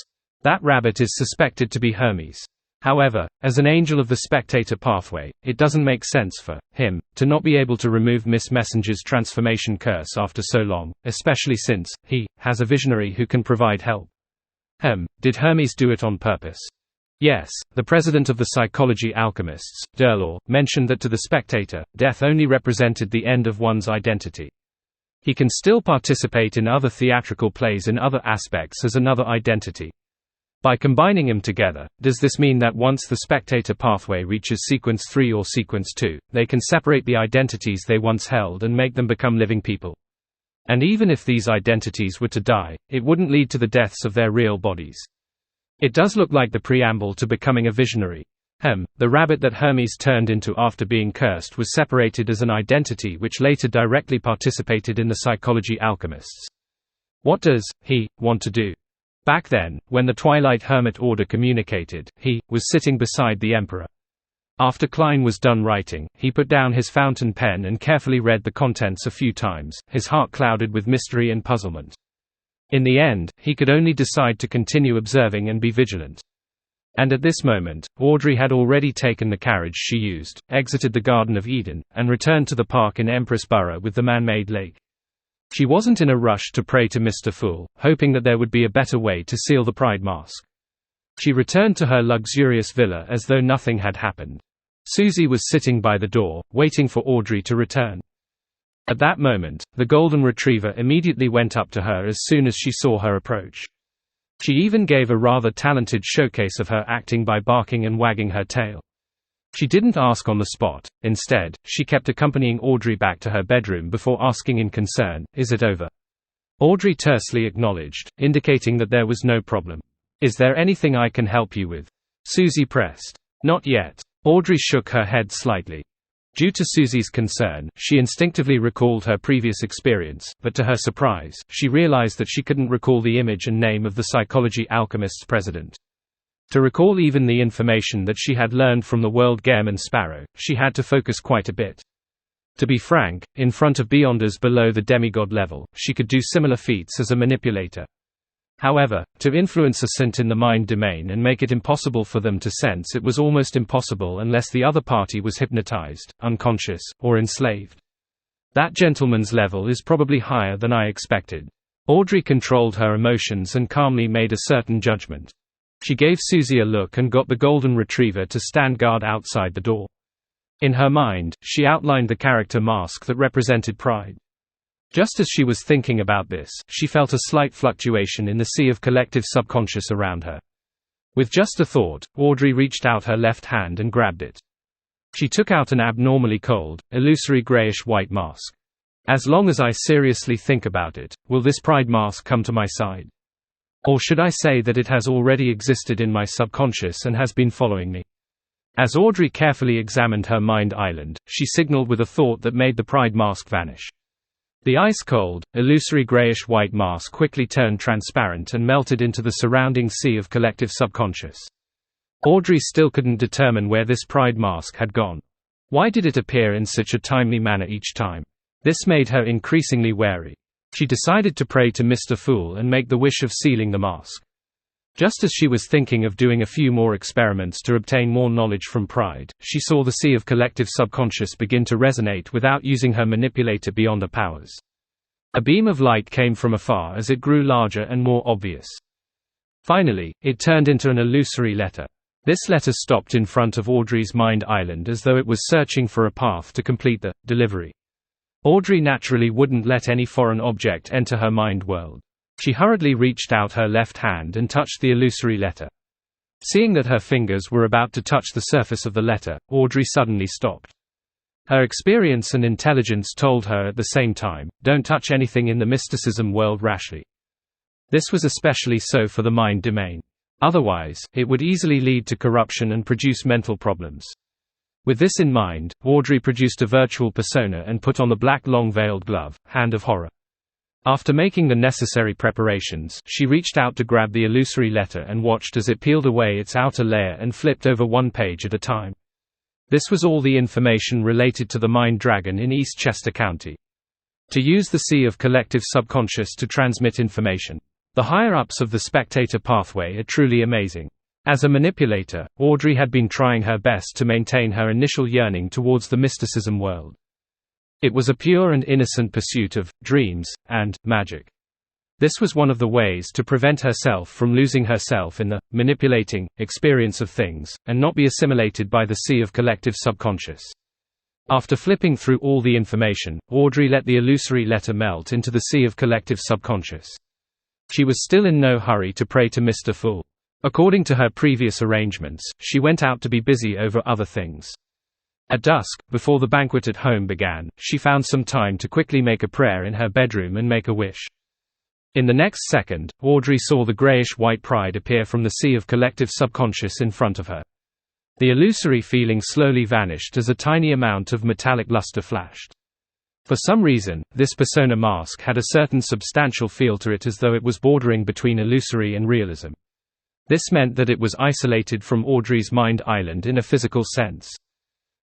Speaker 1: That rabbit is suspected to be Hermes. However, as an angel of the spectator pathway, it doesn't make sense for him to not be able to remove Miss Messenger's transformation curse after so long, especially since he has a visionary who can provide help. Did Hermes do it on purpose? Yes, the president of the Psychology Alchemists, Durlaw, mentioned that to the spectator, death only represented the end of one's identity. He can still participate in other theatrical plays in other aspects as another identity. By combining them together, does this mean that once the spectator pathway reaches sequence 3 or sequence 2, they can separate the identities they once held and make them become living people? And even if these identities were to die, it wouldn't lead to the deaths of their real bodies. It does look like the preamble to becoming a visionary. The rabbit that Hermes turned into after being cursed was separated as an identity which later directly participated in the Psychology Alchemists. What does he want to do? Back then, when the Twilight Hermit Order communicated, he was sitting beside the Emperor. After Klein was done writing, he put down his fountain pen and carefully read the contents a few times, his heart clouded with mystery and puzzlement. In the end, he could only decide to continue observing and be vigilant. And at this moment, Audrey had already taken the carriage she used, exited the Garden of Eden, and returned to the park in Empress Borough with the man-made lake. She wasn't in a rush to pray to Mr. Fool, hoping that there would be a better way to seal the Pride Mask. She returned to her luxurious villa as though nothing had happened. Susie was sitting by the door, waiting for Audrey to return. At that moment, the golden retriever immediately went up to her as soon as she saw her approach. She even gave a rather talented showcase of her acting by barking and wagging her tail. She didn't ask on the spot. Instead, she kept accompanying Audrey back to her bedroom before asking in concern, "Is it over?" Audrey tersely acknowledged, indicating that there was no problem. "Is there anything I can help you with?" Susie pressed. "Not yet." Audrey shook her head slightly. Due to Susie's concern, she instinctively recalled her previous experience, but to her surprise, she realized that she couldn't recall the image and name of the Psychology Alchemist's president. To recall even the information that she had learned from the World Gehrman Sparrow, she had to focus quite a bit. To be frank, in front of Beyonders below the demigod level, she could do similar feats as a manipulator. However, to influence a scent in the mind domain and make it impossible for them to sense it was almost impossible unless the other party was hypnotized, unconscious, or enslaved. That gentleman's level is probably higher than I expected. Audrey controlled her emotions and calmly made a certain judgment. She gave Susie a look and got the golden retriever to stand guard outside the door. In her mind, she outlined the character mask that represented pride. Just as she was thinking about this, she felt a slight fluctuation in the sea of collective subconscious around her. With just a thought, Audrey reached out her left hand and grabbed it. She took out an abnormally cold, illusory grayish-white mask. As long as I seriously think about it, will this pride mask come to my side? Or should I say that it has already existed in my subconscious and has been following me? As Audrey carefully examined her mind island, she signaled with a thought that made the pride mask vanish. The ice-cold, illusory grayish-white mask quickly turned transparent and melted into the surrounding sea of collective subconscious. Audrey still couldn't determine where this pride mask had gone. Why did it appear in such a timely manner each time? This made her increasingly wary. She decided to pray to Mr. Fool and make the wish of sealing the mask. Just as she was thinking of doing a few more experiments to obtain more knowledge from pride, she saw the sea of collective subconscious begin to resonate without using her manipulator beyond her powers. A beam of light came from afar as it grew larger and more obvious. Finally, it turned into an illusory letter. This letter stopped in front of Audrey's mind island as though it was searching for a path to complete the delivery. Audrey naturally wouldn't let any foreign object enter her mind world. She hurriedly reached out her left hand and touched the illusory letter. Seeing that her fingers were about to touch the surface of the letter, Audrey suddenly stopped. Her experience and intelligence told her at the same time, don't touch anything in the mysticism world rashly. This was especially so for the mind domain. Otherwise, it would easily lead to corruption and produce mental problems. With this in mind, Audrey produced a virtual persona and put on the black long-veiled glove, Hand of Horror. After making the necessary preparations, she reached out to grab the illusory letter and watched as it peeled away its outer layer and flipped over one page at a time. This was all the information related to the Mind Dragon in East Chester County. To use the sea of collective subconscious to transmit information. The higher-ups of the spectator pathway are truly amazing. As a manipulator, Audrey had been trying her best to maintain her initial yearning towards the mysticism world. It was a pure and innocent pursuit of dreams and magic. This was one of the ways to prevent herself from losing herself in the manipulating experience of things, and not be assimilated by the sea of collective subconscious. After flipping through all the information, Audrey let the illusory letter melt into the sea of collective subconscious. She was still in no hurry to pray to Mr. Fool. According to her previous arrangements, she went out to be busy over other things. At dusk, before the banquet at home began, she found some time to quickly make a prayer in her bedroom and make a wish. In the next second, Audrey saw the grayish-white pride appear from the sea of collective subconscious in front of her. The illusory feeling slowly vanished as a tiny amount of metallic luster flashed. For some reason, this persona mask had a certain substantial feel to it, as though it was bordering between illusory and realism. This meant that it was isolated from Audrey's mind island in a physical sense.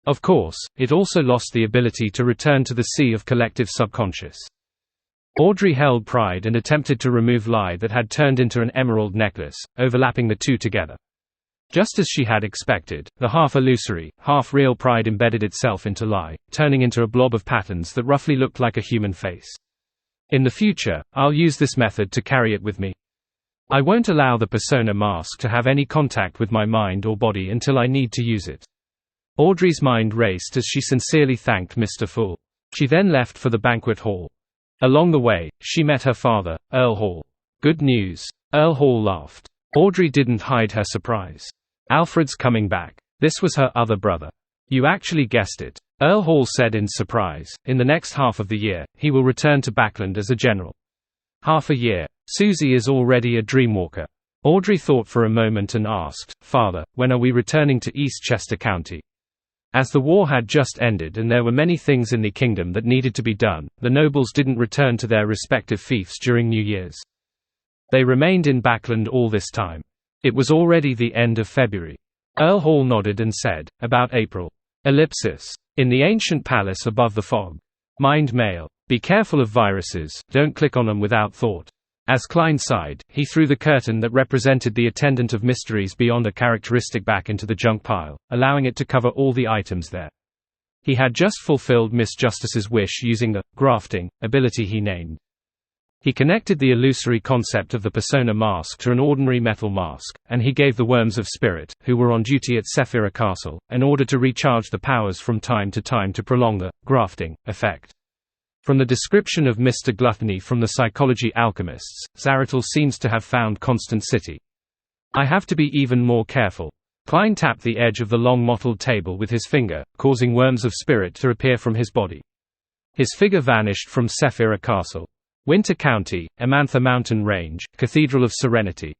Speaker 1: Of course, it also lost the ability to return to the sea of collective subconscious. Audrey held pride and attempted to remove Lie that had turned into an emerald necklace, overlapping the two together. Just as she had expected, the half-illusory, half-real pride embedded itself into Lie, turning into a blob of patterns that roughly looked like a human face. In the future, I'll use this method to carry it with me. I won't allow the persona mask to have any contact with my mind or body until I need to use it. Audrey's mind raced as she sincerely thanked Mr. Fool. She then left for the banquet hall. Along the way, she met her father, Earl Hall. "Good news." Earl Hall laughed. Audrey didn't hide her surprise. "Alfred's coming back." This was her other brother. "You actually guessed it," Earl Hall said in surprise. "In the next half of the year, he will return to Backland as a general." "Half a year. Susie is already a dreamwalker." Audrey thought for a moment and asked, "Father, when are we returning to East Chester County?" As the war had just ended and there were many things in the kingdom that needed to be done, the nobles didn't return to their respective fiefs during New Year's. They remained in Backland all this time. It was already the end of February. Earl Hall nodded and said, "About April. Ellipsis. In the ancient palace above the fog. Mind mail. Be careful of viruses, don't click on them without thought." As Klein sighed, he threw the curtain that represented the attendant of mysteries beyond a characteristic back into the junk pile, allowing it to cover all the items there. He had just fulfilled Miss Justice's wish using the grafting ability he named. He connected the illusory concept of the persona mask to an ordinary metal mask, and he gave the Worms of Spirit, who were on duty at Sephira Castle, an order to recharge the powers from time to time to prolong the grafting effect. From the description of Mr. Gluttony from the Psychology Alchemists, Zaratul seems to have found Constant City. "I have to be even more careful." Klein tapped the edge of the long mottled table with his finger, causing Worms of Spirit to appear from his body. His figure vanished from Sephira Castle. Winter County, Amantha Mountain Range, Cathedral of Serenity.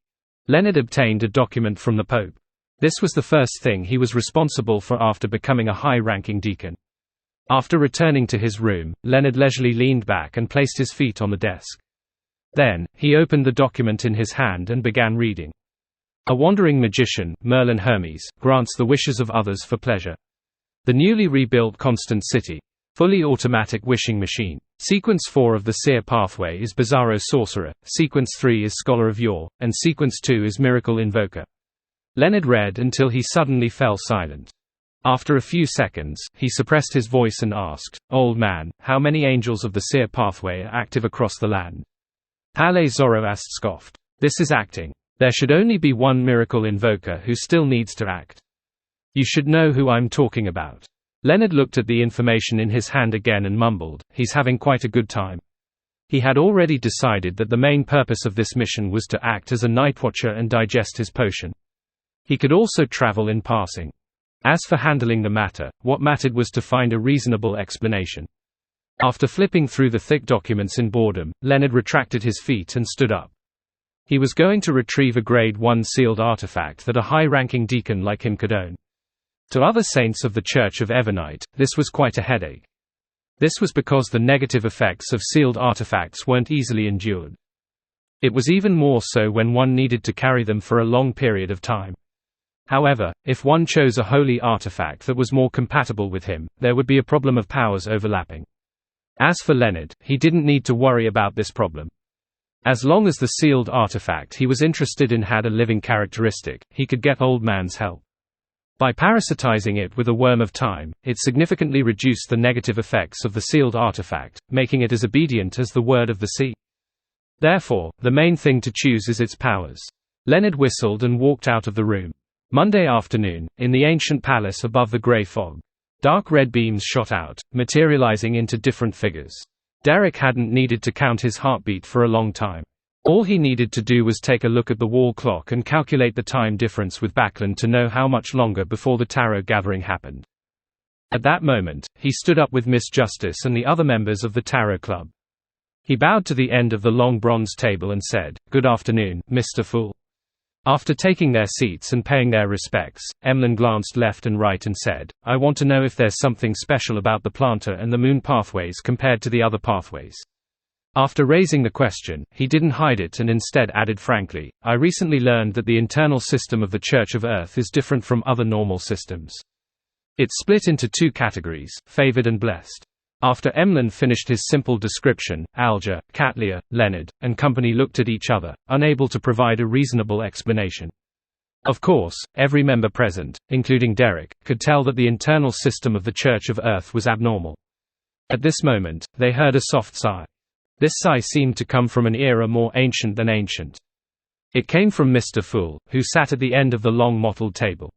Speaker 1: Leonard obtained a document from the Pope. This was the first thing he was responsible for after becoming a high-ranking deacon. After returning to his room, Leonard leisurely leaned back and placed his feet on the desk. Then, he opened the document in his hand and began reading. "A wandering magician, Merlin Hermes, grants the wishes of others for pleasure. The newly rebuilt Constant City. Fully automatic wishing machine. Sequence 4 of the Seer Pathway is Bizarro Sorcerer, Sequence 3 is Scholar of Yore, and Sequence 2 is Miracle Invoker." Leonard read until he suddenly fell silent. After a few seconds, he suppressed his voice and asked, "Old man, how many angels of the Seer Pathway are active across the land?" Halle Zoroast scoffed. "This is acting. There should only be one miracle invoker who still needs to act. You should know who I'm talking about." Leonard looked at the information in his hand again and mumbled, "He's having quite a good time." He had already decided that the main purpose of this mission was to act as a nightwatcher and digest his potion. He could also travel in passing. As for handling the matter, what mattered was to find a reasonable explanation. After flipping through the thick documents in boredom, Leonard retracted his feet and stood up. He was going to retrieve a Grade 1 sealed artifact that a high-ranking deacon like him could own. To other saints of the Church of Evernite, this was quite a headache. This was because the negative effects of sealed artifacts weren't easily endured. It was even more so when one needed to carry them for a long period of time. However, if one chose a holy artifact that was more compatible with him, there would be a problem of powers overlapping. As for Leonard, he didn't need to worry about this problem. As long as the sealed artifact he was interested in had a living characteristic, he could get Old Man's help. By parasitizing it with a worm of time, it significantly reduced the negative effects of the sealed artifact, making it as obedient as the word of the sea. Therefore, the main thing to choose is its powers. Leonard whistled and walked out of the room. Monday afternoon, in the ancient palace above the grey fog. Dark red beams shot out, materializing into different figures. Derek hadn't needed to count his heartbeat for a long time. All he needed to do was take a look at the wall clock and calculate the time difference with Backland to know how much longer before the tarot gathering happened. At that moment, he stood up with Miss Justice and the other members of the Tarot Club. He bowed to the end of the long bronze table and said, "Good afternoon, Mr. Fool." After taking their seats and paying their respects, Emlyn glanced left and right and said, "I want to know if there's something special about the planter and the moon pathways compared to the other pathways." After raising the question, he didn't hide it and instead added frankly, "I recently learned that the internal system of the Church of Earth is different from other normal systems. It's split into two categories, favored and blessed." After Emlyn finished his simple description, Alger, Catlia, Leonard, and company looked at each other, unable to provide a reasonable explanation. Of course, every member present, including Derek, could tell that the internal system of the Church of Earth was abnormal. At this moment, they heard a soft sigh. This sigh seemed to come from an era more ancient than ancient. It came from Mr. Fool, who sat at the end of the long mottled table.